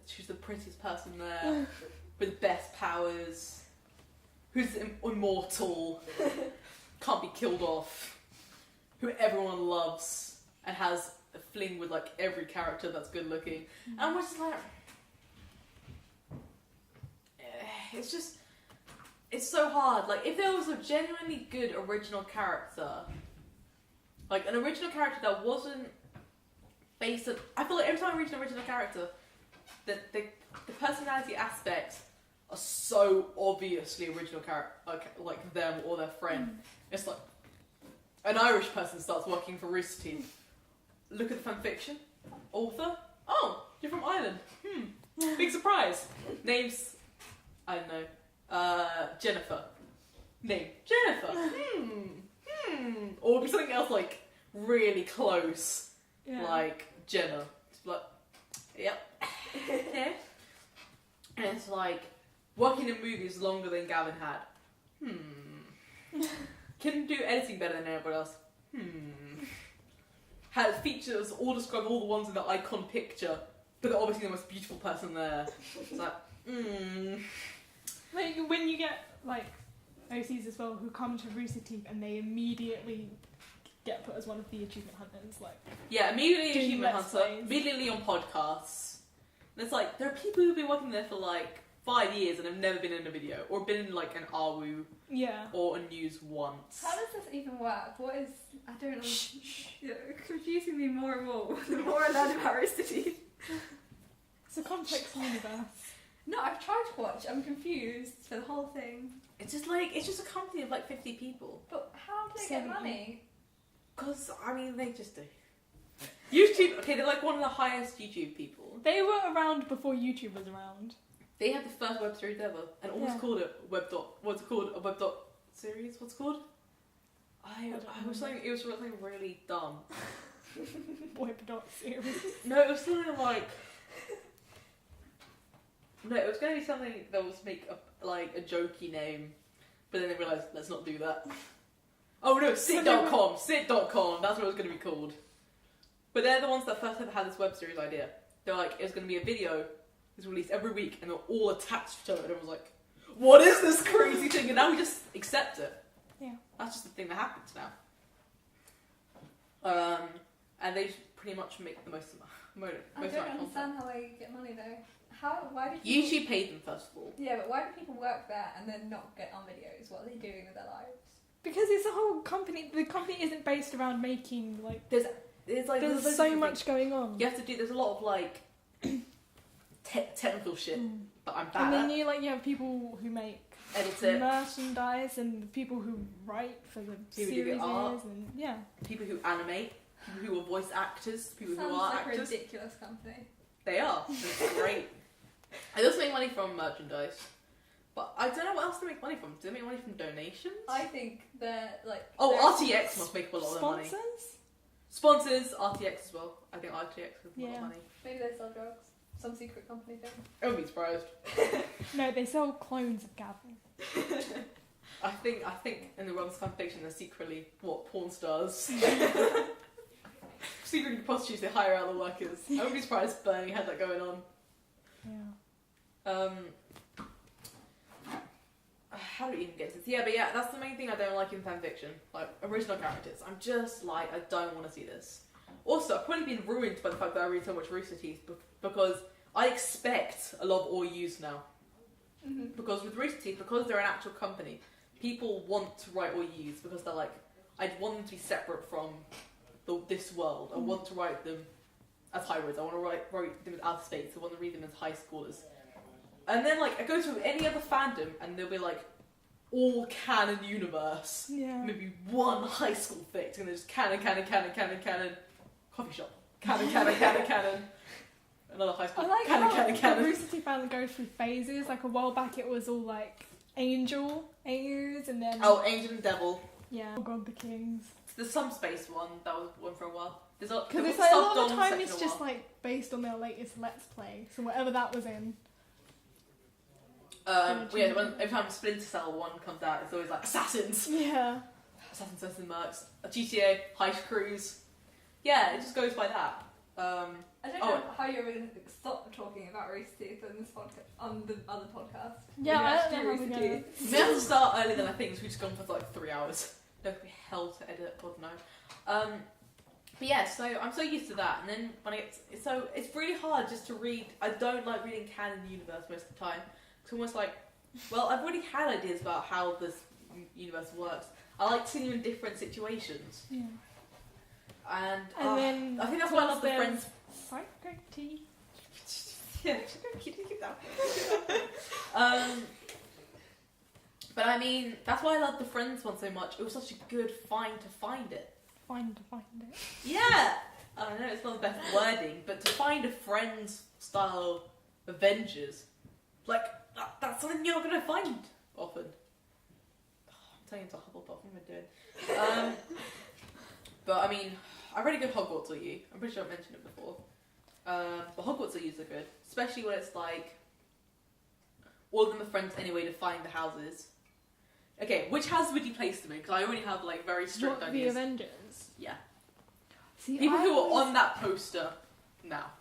she's the prettiest person there, with the best powers, who's immortal, can't be killed off, who everyone loves, and has a fling with like every character that's good looking. And we're just like, it's so hard. Like, if there was a genuinely good original character, like an original character that wasn't based on, I feel like every time I reach an original character, the personality aspects are so obviously original character, like them or their friend. It's like an Irish person starts working for Rooster Teeth. Look at the fanfiction. Author? Oh, you're from Ireland. Big surprise. Name's, I don't know. Jennifer. Name. Jennifer. Or it'll be something else like really close. Yeah. Like Jenna. It's like, yep. Yeah. And it's like, working in movies longer than Gavin had. Can do editing better than anyone else. Has features all describe all the ones in the icon picture, but they're obviously the most beautiful person there. It's like, Like, when you get, like, OCs as well who come to Rooster Teeth and they immediately get put as one of the achievement hunters, like... Yeah, immediately achievement hunter, immediately on podcasts. And it's like, there are people who've been working there for, like, 5 years and have never been in a video, or been in, like, an AWU, or a news once. How does this even work? What is... I don't know. You're confusing me more and more the more I learn about Rooster Teeth. It's a complex universe. No, I've tried to watch. I'm confused for the whole thing. It's just like, it's just a company of like 50 people. But how do they get money? Because, I mean, they just do. YouTube, okay, they're like one of the highest YouTube people. They were around before YouTube was around. They had the first web series ever, and almost called it what's it called? A web dot series? What's it called? It was something really dumb. Web dot series. No, it was something like... No, it was going to be something that was make a jokey name, but then they realised, let's not do that. Oh no, sit.com, sit.com, that's what it was going to be called. But they're the ones that first ever had this web series idea. They're like, it's going to be a video that's released every week, and they're all attached to it, and it was like, what is this crazy thing? And now we just accept it. Yeah. That's just the thing that happens now. And they just pretty much make the most amount of I don't understand how they get money though. Why do people... YouTube paid them first of all. Yeah, but why do people work there and then not get on videos? What are they doing with their lives? Because it's a whole company. The company isn't based around making like. There's so much going on. You have to do. There's a lot of like technical shit, but I'm bad. And then you have people who make merchandise and people who write for the series and people who animate, people who are voice actors, people Sounds who are like actors. A ridiculous company. They are. It's great. They also make money from merchandise. But I don't know what else they make money from. Do they make money from donations? I think they're like... RTX must make up a lot of money. Sponsors? Sponsors RTX as well. I think RTX has a lot of money. Maybe they sell drugs. Some secret company thing. I wouldn't be surprised. No, they sell clones of Gavin. I think in the realms of fiction they're secretly porn stars. Secretly prostitutes, they hire out the workers. I wouldn't be surprised if Bernie had that going on. Yeah. How do we even get to this? Yeah, but yeah, that's the main thing I don't like in fanfiction. Like, original characters. I'm just like, I don't want to see this. Also, I've probably been ruined by the fact that I read so much Rooster Teeth because I expect a lot of OUs now. Mm-hmm. Because with Rooster Teeth, because they're an actual company, people want to write OUs because they're like, I want them to be separate from this world. I want to write them as hybrids. I want to write them as outer space. I want to read them as high schoolers. And then, like, I go to any other fandom and they'll be like, all canon universe. Yeah. Maybe one high school fic, and there's canon. Coffee shop. Canon. Another high school. I like canon. the Rooster Teeth fandom goes through phases. Like a while back, it was all like angels, and then Angel and Devil. yeah, oh God, the Kings. There's some space one that was one for a while. Because it's like a lot of the time it's just like based on their latest Let's Play, so whatever that was in. Every time Splinter Cell 1 comes out, it's always like assassins. Yeah. Assassin Mercs. A GTA, Heist Cruise. Yeah, it just goes by that. I don't know how you're going to stop talking about Rooster Teeth on this podcast, on the other podcast. Yeah, I don't know how Rooster we're Teeth. We have to start earlier than I think, so we've just gone for like 3 hours. Don't be hell to edit, God no. But yeah, so I'm so used to that, and then when it's really hard just to read. I don't like reading canon universe most of the time. It's almost like, well, I've already had ideas about how this universe works. I like seeing them in different situations. Yeah. And then I think that's why I love the Friends. Psycho-T. Yeah, keep that. But I mean, that's why I love the Friends one so much. It was such a good find to find it. Find it. Yeah! I know it's not the best wording, but to find a Friends style Avengers, like, that's something you're not going to find often. I'm turning into a Hufflepuff, what am I doing? But I mean, I read a good Hogwarts OU. I'm pretty sure I mentioned it before. But Hogwarts OUs are good, especially when it's like, all of them are friends anyway to find the houses. Okay, which house would you place them in? Because I already have like very strict ideas. The Avengers? Yeah. See, People who are on that poster now.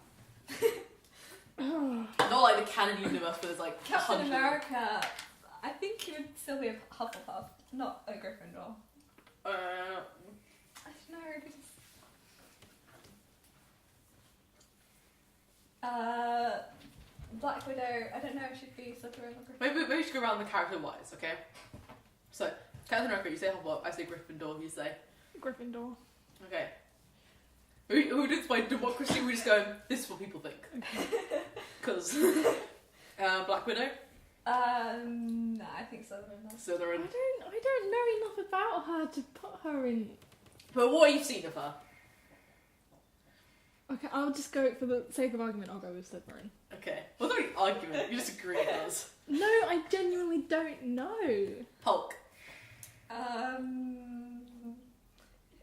Not like the canon universe, but there's like Captain America. I think he would still be a Hufflepuff, not a Gryffindor. I don't know. Black Widow. I don't know. It should be Slytherin or Gryffindor. Maybe we should go around the character wise, okay? So Captain America, you say Hufflepuff. I say Gryffindor. You say Gryffindor. okay. Who does by democracy? We just go. This is what people think. Because Black Widow. No, I think Slytherin. Slytherin. I don't know enough about her to put her in. But what you've seen of her? Okay, I'll just go for the sake of argument. I'll go with Slytherin. Okay. Well, not really argument. You just agree with us. No, I genuinely don't know. Hulk.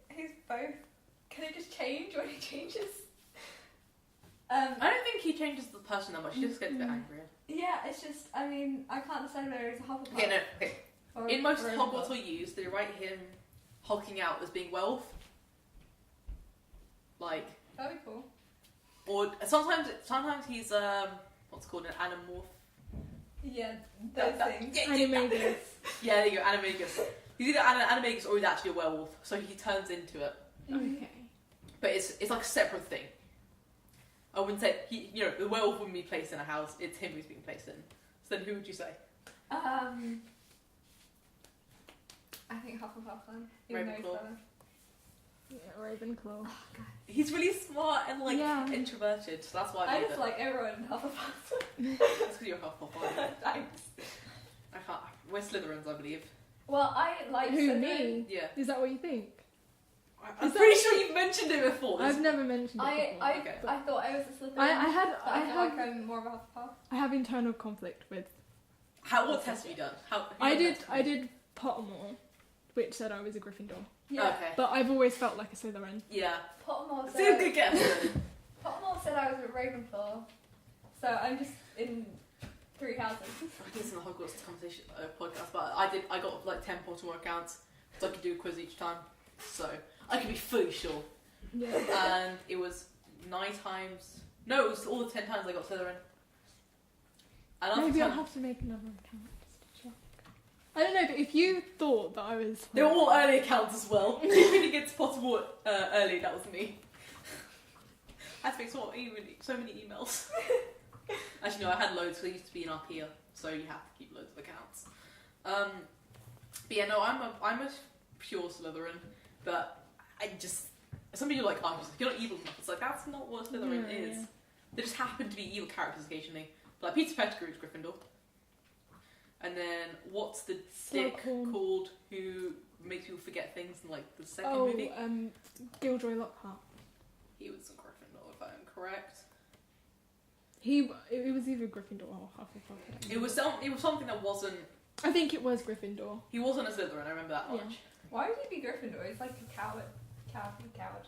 He's both. Can it just change when he changes? I don't think he changes the person that much. He just gets a bit angrier. Yeah, it's just. I mean, I can't decide whether he's a Hufflepuff. Okay, no. Okay. Or In most or a Hogwarts Hufflepuff. OUs, they write him hulking out as being Wealth. Like, That'd be cool. or sometimes he's what's it called, an animorph. Yeah, those things. Animagus. Yeah, there you go, animagus. He's either an animagus or he's actually a werewolf, so he turns into it. Okay. But it's like a separate thing. I wouldn't say the werewolf wouldn't be placed in a house. It's him who's being placed in. So then, who would you say? I think Hufflepuff then. Even though he's Ravenclaw. better. Yeah, Ravenclaw. Oh, God. He's really smart and like Yeah. introverted, so that's why I love just it. like everyone in Hufflepuff. That's because you're Hufflepuff, aren't you? Thanks. I can't. We're Slytherins, I believe. Well, I like Who, Slytherin. me? Yeah. Is that what you think? I'm Is that pretty what sure you've mentioned it before. I've never mentioned it before. Okay. I thought I was a Slytherin. I but I feel have like I'm more of a Hufflepuff. I have internal conflict with. What test have you done? I did Pottermore which said I was a Gryffindor. Yeah. Okay. But I've always felt like a Slytherin. Yeah. Pottermore It's a good said, guess. Pottermore said I was a Ravenclaw. So I'm just in 3 houses. I listened to the Hogwarts conversation podcast, but I got like 10 Pottermore accounts, so I could do a quiz each time. So I could be fully sure. Yeah. And it was 9 times. No, it was all the 10 times I got Slytherin. And after Maybe I'll 10 have to make another account just to check. I don't know, but if you thought that I was... They were all early accounts as well. If it gets Pottermore early, that was me. I had to make so many emails. Actually, no, I had loads because I used to be in up here, so you have to keep loads of accounts. But yeah, no, I'm a pure Slytherin, but I just some people are like, oh, you're not evil enough. It's like that's not what Slytherin is. Yeah. They just happen to be evil characters occasionally. But like Peter Pettigrew is Gryffindor. And then what's the dick Slughorn. called who makes people forget things in like the second Oh, movie? Gilderoy Lockhart. He was a Gryffindor, if I'm correct. It was either Gryffindor or Hufflepuff. I don't It know. was something that wasn't. I think it was Gryffindor. He wasn't a Slytherin. I remember that much. Yeah. Why would he be Gryffindor? He's like a coward. Coward.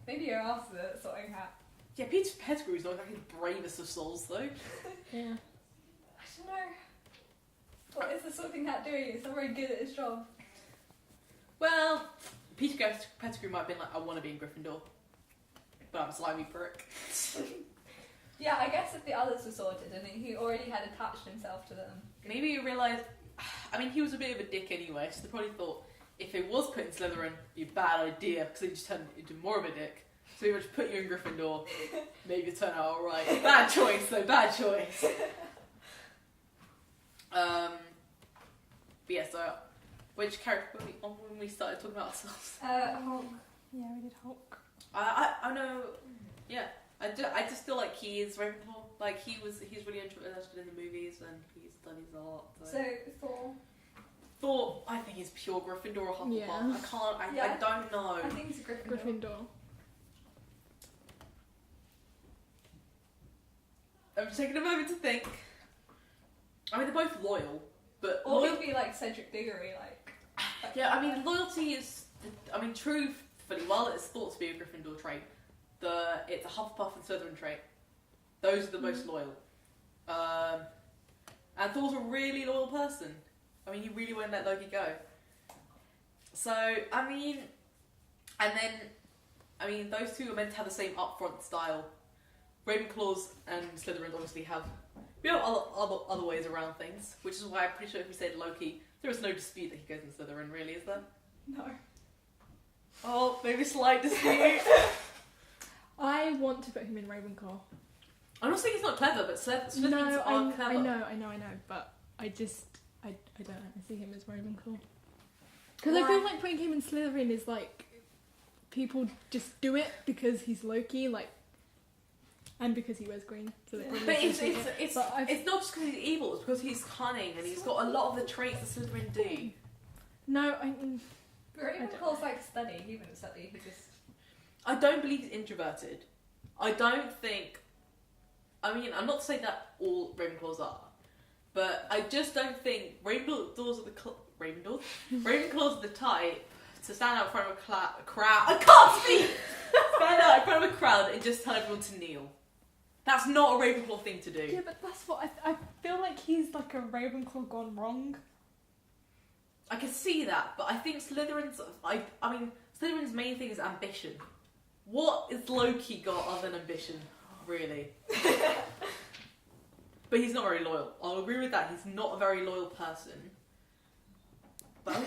Maybe you're after the sorting hat. Yeah, Peter Pettigrew's not like the bravest of souls, though. Yeah. I don't know. What is the sorting hat doing? It's not very good at his job. Well, Peter Pettigrew might have been like, I want to be in Gryffindor, but I'm a slimy prick. Yeah, I guess if the others were sorted and he already had attached himself to them. Maybe he realised. I mean, he was a bit of a dick anyway, so they probably thought if he was put in Slytherin, it'd be a bad idea because he just turned into more of a dick. So he would just put you in Gryffindor, maybe turn out alright. Bad choice, though, bad choice. But yeah, so which character were we on when we started talking about ourselves? Hulk. Yeah, we did Hulk. I know, yeah. I just feel like he is Ravenclaw. Like he's really interested in the movies and he studies a lot. So Thor. Thor, I think he's pure Gryffindor or Hufflepuff. Yeah. I don't know. I think he's a Gryffindor. Gryffindor. I'm just taking a moment to think. I mean, they're both loyal, but Or he'd be like Cedric Diggory, like. yeah, I mean, loyalty is. I mean, truthfully, while it's thought to be a Gryffindor trait, it's a Hufflepuff and Slytherin trait. Those are the most loyal. And Thor's a really loyal person. I mean, he really won't let Loki go. So, I mean, and then, I mean, those two are meant to have the same upfront style. Ravenclaws and Slytherins obviously have, other ways around things, which is why I'm pretty sure if we said Loki, there is no dispute that he goes in Slytherin, really, is there? No. Oh, maybe slight dispute. I want to put him in Ravenclaw. I'm not saying he's not clever, but Slytherins No, are clever. I know, but I don't know. I see him as Ravenclaw. Because I feel like putting him in Slytherin is like people just do it because he's Loki, like, and because he wears green. So they probably But associate it. it's But not just because he's evil, it's because he's cunning and he's got a lot of the traits that Slytherin do. No, But Ravenclaw's like study. He wouldn't study. He just. I don't believe he's introverted. I don't think. I mean, I'm not saying that all Ravenclaws are, but I just don't think Ravenclaws are the type to stand out in front of a crowd. I can't speak. Stand out in front of a crowd and just tell everyone to kneel. That's not a Ravenclaw thing to do. yeah, but that's what I feel like he's like a Ravenclaw gone wrong. I can see that, but I think Slytherin's. I mean, Slytherin's main thing is ambition. What has Loki got other than ambition, really? But he's not very loyal. I'll agree with that. He's not a very loyal person. But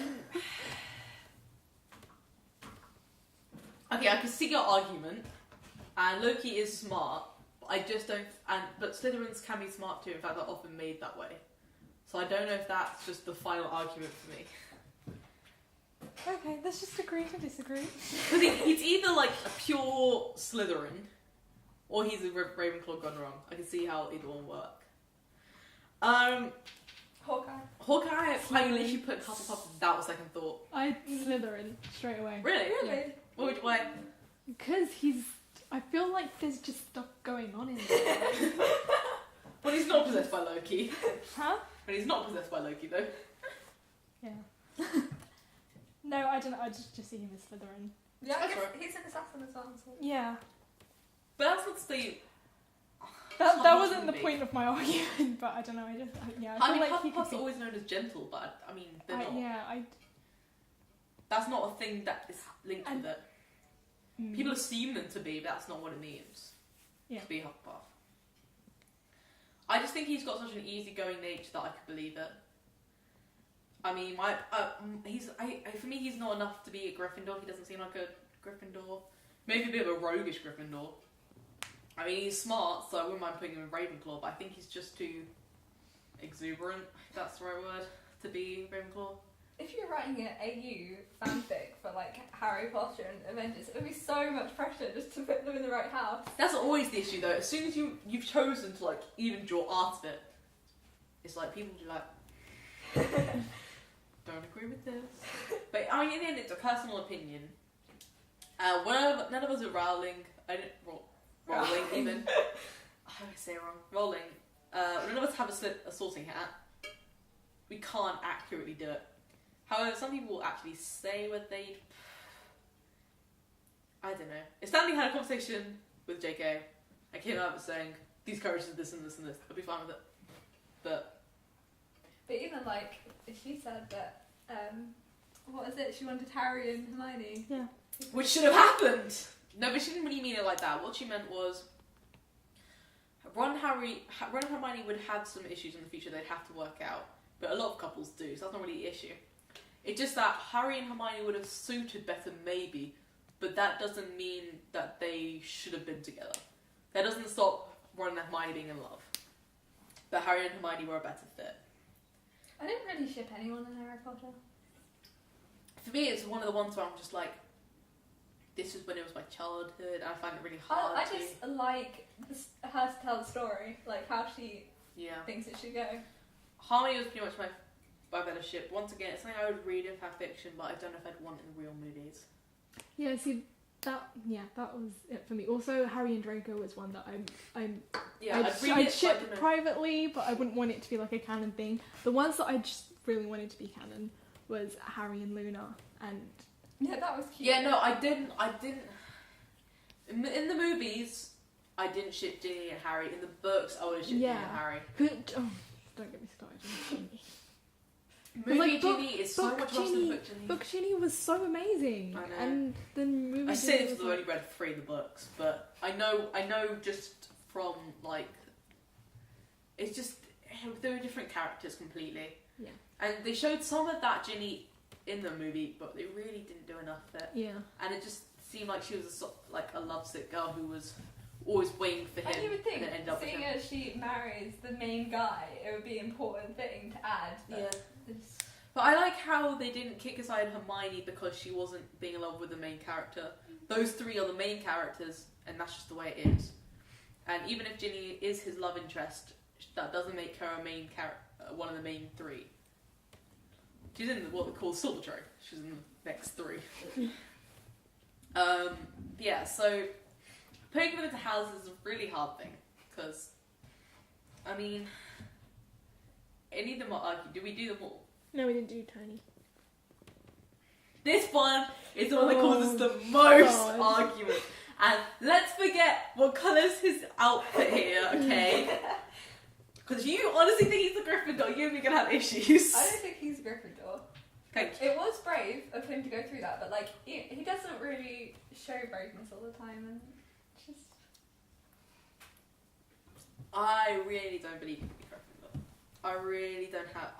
okay, I can see your argument. And Loki is smart, but I just don't. But Slytherins can be smart too. In fact, they're often made that way. So I don't know if that's just the final argument for me. Okay, let's just agree to disagree. Because he's either like a pure Slytherin, or he's a Ravenclaw gone wrong. I can see how either one work. Hawkeye. Hawkeye, I literally put Hufflepuff without a second thought. I Slytherin straight away. Really? Really? Which way? Because I feel like there's just stuff going on in there. But he's not possessed by Loki. Huh? But he's not possessed by Loki though. Yeah. No, I don't know. I just see him as Slytherin. Yeah, I That's guess right. he's an assassin as well. So. Yeah. But that's not to say... That wasn't the point of my argument, but I don't know. I feel like he could Hufflepuff's be... always known as gentle, but I mean, they're not. Yeah, That's not a thing that is linked with it. Mm. People assume them to be, but that's not what it means Yeah. to be Hufflepuff. I just think he's got such an easygoing nature that I could believe it. I mean, for me, he's not enough to be a Gryffindor. He doesn't seem like a Gryffindor. Maybe a bit of a roguish Gryffindor. I mean, he's smart, so I wouldn't mind putting him in Ravenclaw, but I think he's just too exuberant, if that's the right word, to be Ravenclaw. If you're writing an AU fanfic for like Harry Potter and Avengers, it would be so much pressure just to put them in the right house. That's always the issue, though. As soon as you've chosen to like even draw art of it, it's like people do like don't agree with this. But I mean, in the end, it's a personal opinion. None of us are Rowling. Rowling even. I always say it wrong. Rowling. None of us have a sorting hat. We can't accurately do it. However, some people will actually say what they... I don't know. If Stanley had a conversation with JK, I came out of saying, these characters are this and this and this, I'd be fine with it. But even like, if she said that, what was it? She wanted Harry and Hermione. Yeah. which should have happened! No, but she didn't really mean it like that. What she meant was, Ron and Hermione would have some issues in the future they'd have to work out. But a lot of couples do, so that's not really the issue. It's just that Harry and Hermione would have suited better, maybe, but that doesn't mean that they should have been together. That doesn't stop Ron and Hermione being in love. But Harry and Hermione were a better fit. I didn't really ship anyone in Harry Potter. For me, it's one of the ones where I'm just like, this is when it was my childhood, and I find it really hard I just like her to tell the story, like how she thinks it should go. Harmony was pretty much my better ship. Once again, it's something I would read in fan fiction, but I don't know if I'd want in the real movies. Yeah, see, that was it for me. Also, Harry and Draco was one that I'd ship privately, but I wouldn't want it to be like a canon thing. The ones that I just really wanted to be canon was Harry and Luna, and yeah, that was cute. Yeah, no, I didn't. In the movies, I didn't ship Ginny and Harry. In the books, I would have shipped Ginny and Harry. Don't get me started on Ginny. Movie Ginny is so much worse than book Ginny. Book Ginny was so amazing, I know. and the movie. I say this because I've only read 3 of the books, but I know just from like, it's just they were different characters completely. Yeah. And they showed some of that Ginny in the movie, but they really didn't do enough of it. Yeah. And it just seemed like she was a lovesick girl who was always waiting for him. And you would think, and then end up seeing with him. as she marries the main guy, it would be an important thing to add. But I like how they didn't kick aside Hermione because she wasn't being in love with the main character. Those 3 are the main characters, and that's just the way it is. And even if Ginny is his love interest, that doesn't make her a main one of the main 3. She's in what they call Silver Trove. She's in the next 3. Yeah, so putting them into houses is a really hard thing because, I mean, any of them are argued. Did we do them all? No, we didn't do Tony. This one is the one that causes the most God. argument. And let's forget what colour's his outfit here, okay? Because you honestly think he's a Gryffindor, you're going to have issues. I don't think he's a Gryffindor. Thank you. It was brave of him to go through that, but like he doesn't really show braveness all the time, and just. I really don't believe he can be Gryffindor. I really don't have.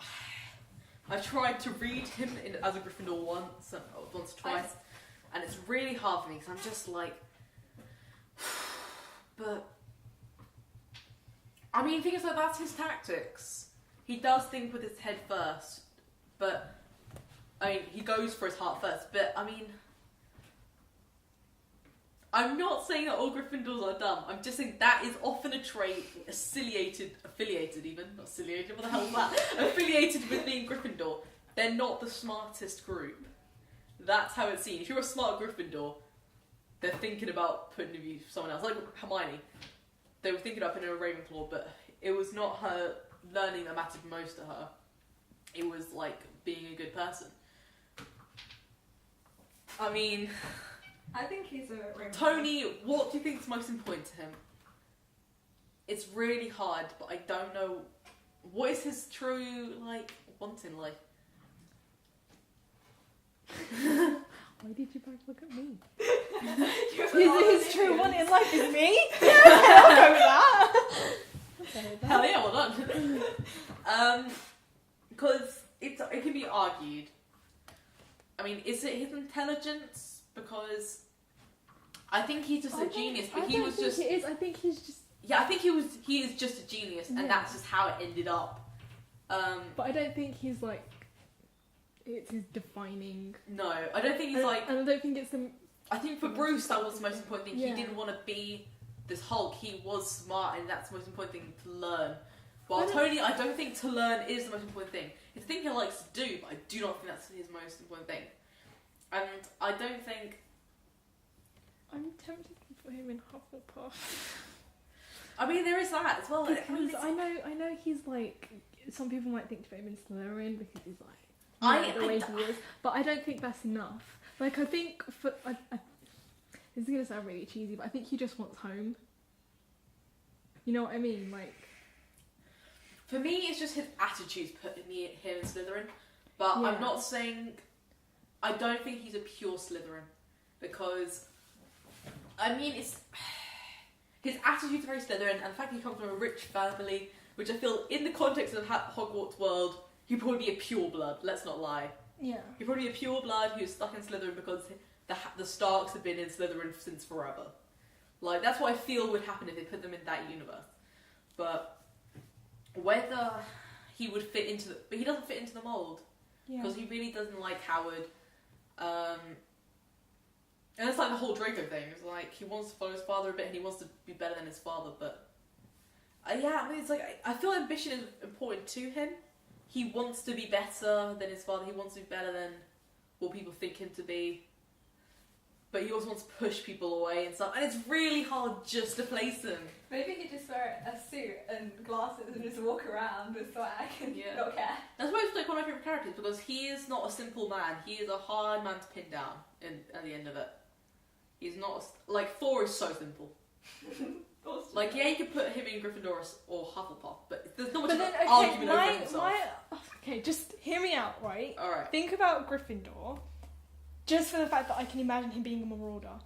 I tried to read him as a Gryffindor once or twice, and it's really hard for me because I'm just like. But I mean, things like that's his tactics. He does think with his head first, but I mean, he goes for his heart first. But I mean, I'm not saying that all Gryffindors are dumb. I'm just saying that is often a trait affiliated even, not affiliated, what the hell is that? Affiliated with being Gryffindor. They're not the smartest group. That's how it's seen. If you're a smart Gryffindor, they're thinking about putting you someone else. Like Hermione. They were thinking about putting her in Ravenclaw, but it was not her learning that mattered most to her. It was like being a good person. I mean, I think he's a Ravenclaw. Tony, what do you think is most important to him? It's really hard, but I don't know what is his true want in life. Why did you both look at me? His true one in life is me? I'll go with that. Hell yeah, well done. Because it can be argued. I mean, is it his intelligence? Because I think he's just a genius, but he was just. It is. I think he's just. Yeah, I think he is just a genius, and that's just how it ended up. But I don't think he's it's his defining. No, I don't think he's and I don't think it's the. I think for Bruce that was the most important thing. Yeah. He didn't want to be this Hulk. He was smart, and that's the most important thing to learn. While Tony, I don't think to learn is the most important thing. It's the thing he likes to do, but I do not think that's his most important thing. And I don't think. I'm tempted to put him in Hufflepuff. I mean, there is that as well. Because I know he's some people might think to put him in Slytherin because he's the way he is, but I don't think that's enough. I think this is gonna sound really cheesy, but I think he just wants home. You know what I mean? For me, it's just his attitude's putting him in Slytherin. But yeah. I'm not saying. I don't think he's a pure Slytherin because. I mean, it's his attitude's very Slytherin, and the fact he comes from a rich family, which I feel, in the context of Hogwarts world, he'd probably be a pure blood. Let's not lie. Yeah. He'd probably be a pure blood who's stuck in Slytherin because the Starks have been in Slytherin since forever. That's what I feel would happen if they put them in that universe. But whether he would fit into but he doesn't fit into the mold because he really doesn't like Howard. And it's the whole Draco thing. It's he wants to follow his father a bit and he wants to be better than his father, but it's I feel ambition is important to him. He wants to be better than his father. He wants to be better than what people think him to be. But he also wants to push people away and stuff. And it's really hard just to place him. Maybe he just wear a suit and glasses and just walk around with swag and not care. That's why he's one of my favourite characters, because he is not a simple man. He is a hard man to pin down at the end of it. He's not... Thor is so simple. You could put him in Gryffindor or Hufflepuff, but there's not much of an argument over himself. Okay, just hear me out, right? Alright. Think about Gryffindor, just for the fact that I can imagine him being a marauder.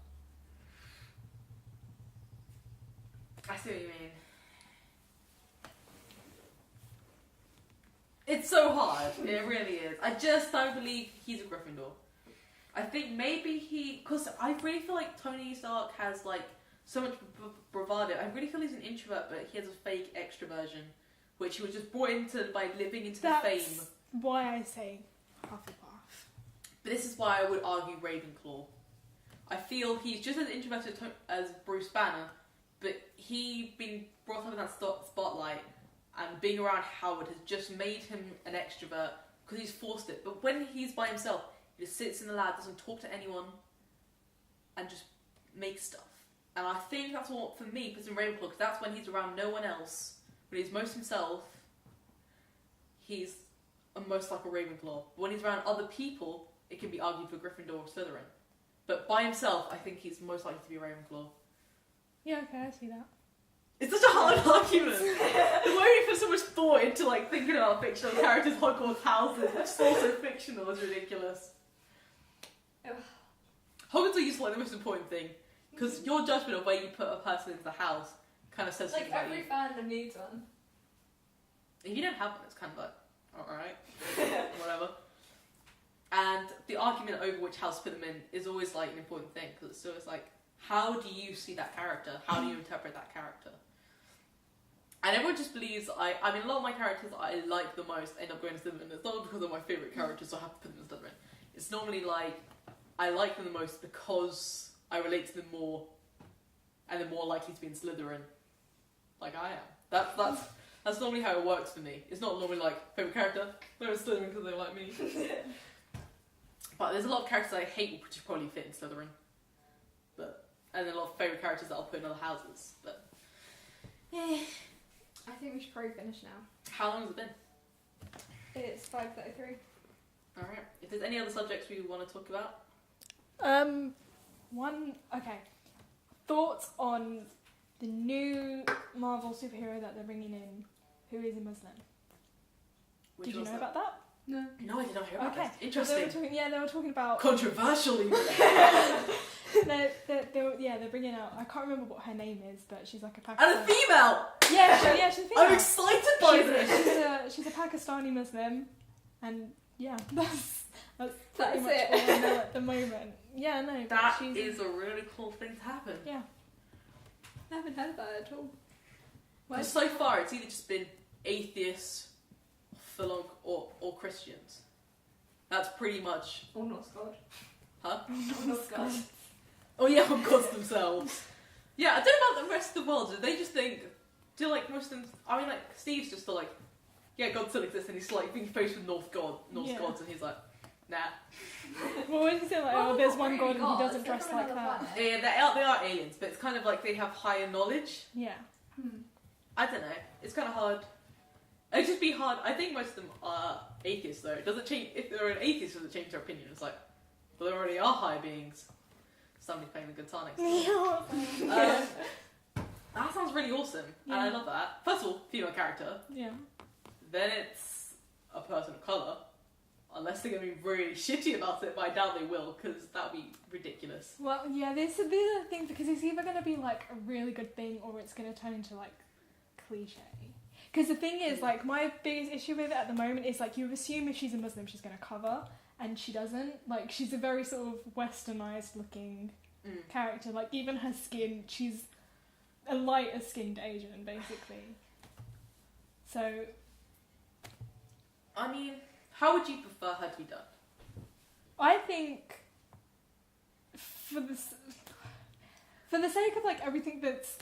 I see what you mean. It's so hard. It really is. I just don't believe he's a Gryffindor. I think maybe because I really feel like Tony Stark has so much bravado. I really feel he's an introvert, but he has a fake extroversion, which he was just brought into by living into the fame. That's why I say Hufflepuff. But this is why I would argue Ravenclaw. I feel he's just as introverted as Bruce Banner, but he being brought up in that spotlight and being around Howard has just made him an extrovert because he's forced it. But when he's by himself, he just sits in the lab, doesn't talk to anyone, and just makes stuff. And I think that's what, for me, puts him Ravenclaw, because that's when he's around no one else. When he's most himself, he's most like a Ravenclaw. But when he's around other people, it can be argued for Gryffindor or Slytherin. But by himself, I think he's most likely to be a Ravenclaw. Yeah, okay, I see that. It's such a hard argument. The way you put so much thought into thinking about fictional characters, Hogwarts houses, which is also fictional, is ridiculous. Hogwarts are used for the most important thing, because your judgment of where you put a person into the house kind of says something about every you. fandom needs one. If you don't have one, it's kind of alright, whatever. And the argument over which house to put them in is always an important thing, because it's always how do you see that character? How do you interpret that character? And everyone just believes, I mean, a lot of my characters I like the most end up going to Slytherin. It's not because they're my favourite characters, so I have to put them in Slytherin. It's normally I like them the most because I relate to them more, and they're more likely to be in Slytherin, like I am. That's normally how it works for me. It's not normally favourite character, they're in Slytherin because they like me. But there's a lot of characters I hate which probably fit in Slytherin. And then a lot of favourite characters that I'll put in other houses. But yeah. I think we should probably finish now. How long has it been? It's 5:33. Alright. If there's any other subjects we want to talk about. Thoughts on the new Marvel superhero that they're bringing in, who is a Muslim. Which Did you was know that? about that? No, I did not hear about Okay. this. Interesting. They were talking about... Controversially. they're bringing out... I can't remember what her name is, but she's like a Pakistani... And a female! Yeah, she's a female. I'm excited by this! She's a Pakistani Muslim, and yeah, that's pretty That's much it. all I know at the moment. Yeah, no, but That she's... is a really cool thing to happen. Yeah. I haven't heard about it at all. Well, so far, it's either just been atheists, or Christians. That's pretty much... Or Norse God. Huh? Norse God. Oh yeah, of course themselves. Yeah, I don't know about the rest of the world. Do they just think... Do like Muslims... I mean, like, Steve's just like... Yeah, God still exists, and he's like being faced with Norse gods, and he's like, nah. Well, when you say like, there's one god and he doesn't dress like that. Yeah, they are aliens, but it's kind of like they have higher knowledge. Yeah. I don't know. It's kind of hard. It'd just be hard. I think most of them are atheists, though. It doesn't change. If they're an atheist, it doesn't change their opinion. It's like, well, there already are high beings. Somebody playing the guitar next to me. That sounds really awesome, and I love that. First of all, female character. Yeah. Then it's a person of colour. Unless they're going to be really shitty about it, but I doubt they will, because that would be ridiculous. Well, yeah, this is the thing, because it's either going to be like a really good thing or it's going to turn into like cliche. Because the thing is, like, my biggest issue with it at the moment is like you assume if she's a Muslim she's going to cover, and she doesn't. Like, she's a very sort of westernized looking character. Like, even her skin, she's a lighter skinned Asian, basically. So, I mean, how would you prefer her to be done? I think for the sake of like everything that's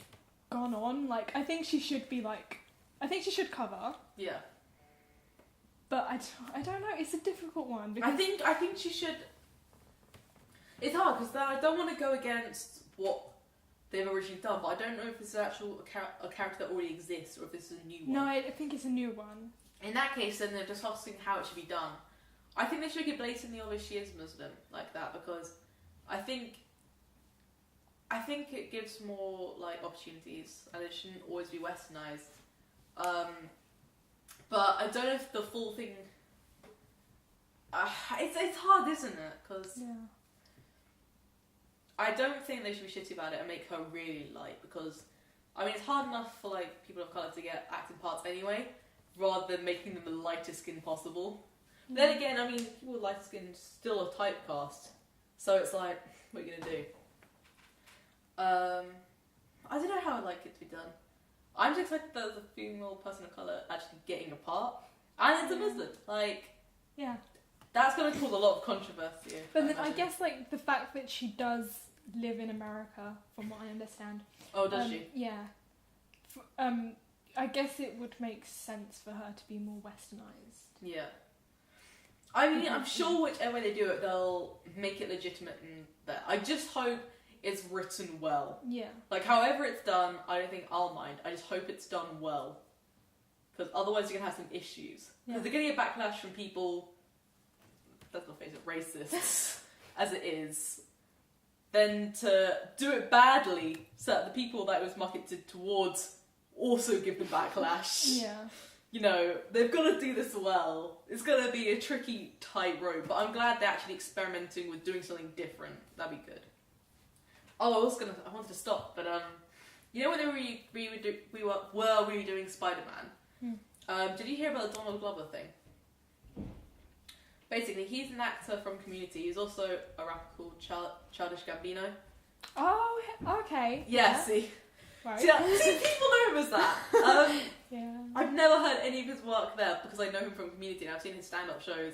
gone on, like, I think she should be like, I think she should cover. Yeah. But I don't know. It's a difficult one because I think she should. It's hard because I don't want to go against what they've originally done, but I don't know if this is actual a character that already exists or if this is a new one. No, I think it's a new one. In that case, then they're just asking how it should be done. I think they should get blatantly obvious she is Muslim like that, because I think it gives more like opportunities and it shouldn't always be westernized. But I don't know if the full thing. It's hard, isn't it? Because I don't think they should be shitty about it and make her really light, because I mean it's hard enough for like people of colour to get acting parts anyway, rather than making them the lightest skin possible. Then again, I mean, people with lighter skin still a typecast, so it's like, what are you gonna do? I don't know how I'd like it to be done. I'm just excited that there's a female person of colour actually getting a part, and it's a Muslim. Like, that's gonna cause a lot of controversy. But then I guess like the fact that she does live in America, from what I understand. Oh, does she? Yeah. I guess it would make sense for her to be more westernized. Yeah. I mean, I'm sure whichever way they do it, they'll make it legitimate and that. I just hope it's written well. Yeah. Like, however it's done, I don't think I'll mind. I just hope it's done well. Because otherwise you're going to have some issues. Because they're going to get backlash from people, let's not face it, racists, as it is. Then to do it badly, so that the people that it was marketed towards also give them backlash. Yeah. You know, they've got to do this well. It's going to be a tricky tightrope, but I'm glad they're actually experimenting with doing something different. That'd be good. Oh, I wanted to stop, but you know when we were redoing Spider-Man? Did you hear about the Donald Glover thing? Basically, he's an actor from Community. He's also a rapper called Childish Gambino. Oh, okay. Yeah, see? Right. See, people know him as that. Yeah. I've never heard any of his work there because I know him from Community and I've seen his stand-up shows.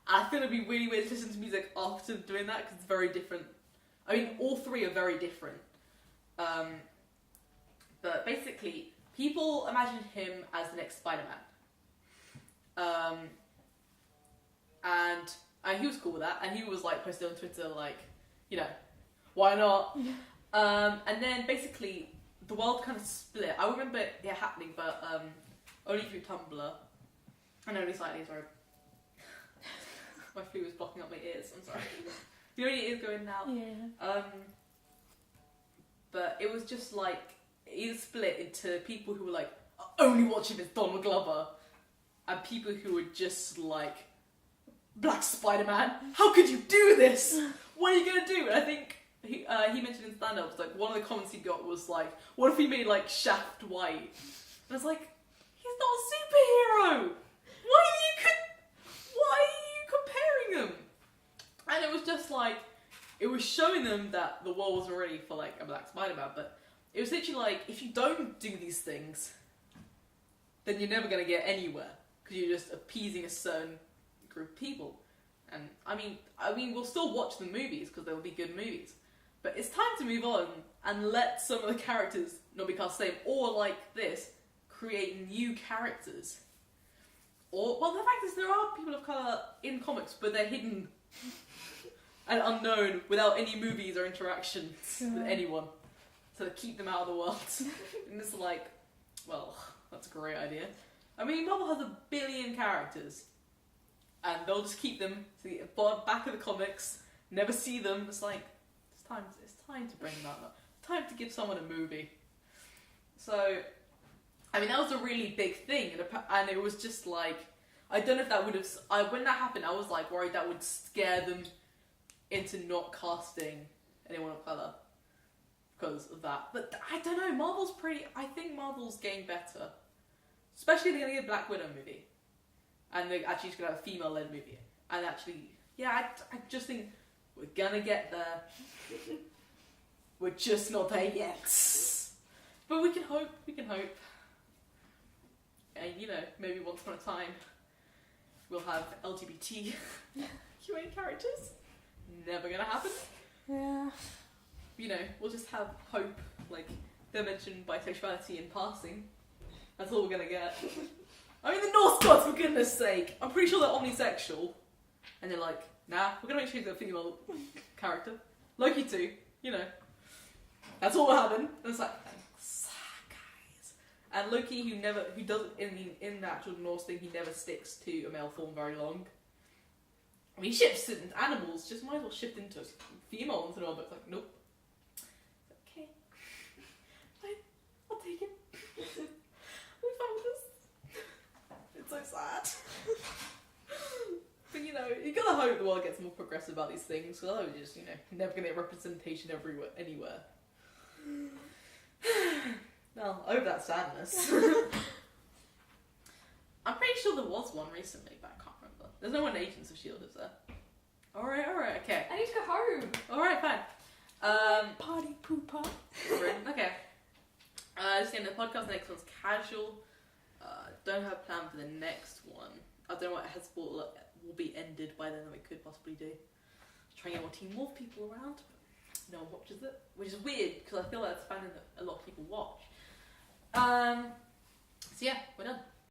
And I feel it'd be really weird to listen to music after doing that because it's very different. I mean, all three are very different. But basically, people imagine him as the next Spider-Man. And he was cool with that, and he was like posted on Twitter like, you know, why not? And then basically the world kind of split. I remember it happening, but only through Tumblr, and only slightly. Sorry, my flu was blocking up my ears. I'm sorry. You know, it is going now. Yeah. But it was just like, it split into people who were like, only watching this Donald Glover, and people who were just like, Black Spider-Man, how could you do this? What are you gonna do? And I think he mentioned in stand-ups, like, one of the comments he got was like, what if we made like Shaft white? And I was like, he's not a superhero! Why are you comparing them? And it was just like, it was showing them that the world wasn't ready for like a Black Spider-Man, but it was literally like, if you don't do these things, then you're never gonna get anywhere, because you're just appeasing a certain group of people. And I mean, we'll still watch the movies because they'll be good movies, but it's time to move on and let some of the characters not be cast the same, or like this, create new characters. Or, well, the fact is there are people of colour in comics, but they're hidden and unknown without any movies or interactions with anyone. So they keep them out of the world. And it's like, well, that's a great idea. I mean, Marvel has 1 billion characters, and they'll just keep them to the back of the comics, never see them. It's like, it's time to bring that up. It's time to give someone a movie. So, I mean, that was a really big thing, and it was just like, I don't know if that would have, when that happened, I was like worried that would scare them into not casting anyone of colour because of that. But I don't know, I think Marvel's getting better. Especially they're going to get a Black Widow movie. And they're actually just going to have a female-led movie. And actually, yeah, I just think we're going to get there. We're just not there yet. But we can hope. And, you know, maybe once upon a time, we'll have LGBT QA characters. Never going to happen. Yeah. You know, we'll just have hope. Like, they'll mention bisexuality in passing. That's all we're gonna get. I mean, the Norse gods, for goodness sake. I'm pretty sure they're omnisexual. And they're like, nah, we're gonna make sure he's a female character. Loki too, you know. That's all will happen. And it's like, thanks, guys. And Loki, who doesn't, in the actual Norse thing, he never sticks to a male form very long. I mean, he shifts into animals, just might as well shift into a female once in a while, but it's like, nope. It's okay. Fine, I'll take it. We found this. It's so sad. But you know, you gotta hope the world gets more progressive about these things, because otherwise, just, you know, never gonna get representation anywhere. Well, I hope that's sadness. I'm pretty sure there was one recently, but I can't remember. There's no one in Agents of S.H.I.E.L.D., is there? Alright, okay. I need to go home. Alright, fine. Party pooper. Okay. Just the podcast, next one's casual. Don't have a plan for the next one. I don't know what will be ended by then that we could possibly do. Try and get more people around, but no one watches it, which is weird because I feel like it's finding that a lot of people watch. So yeah, we're done.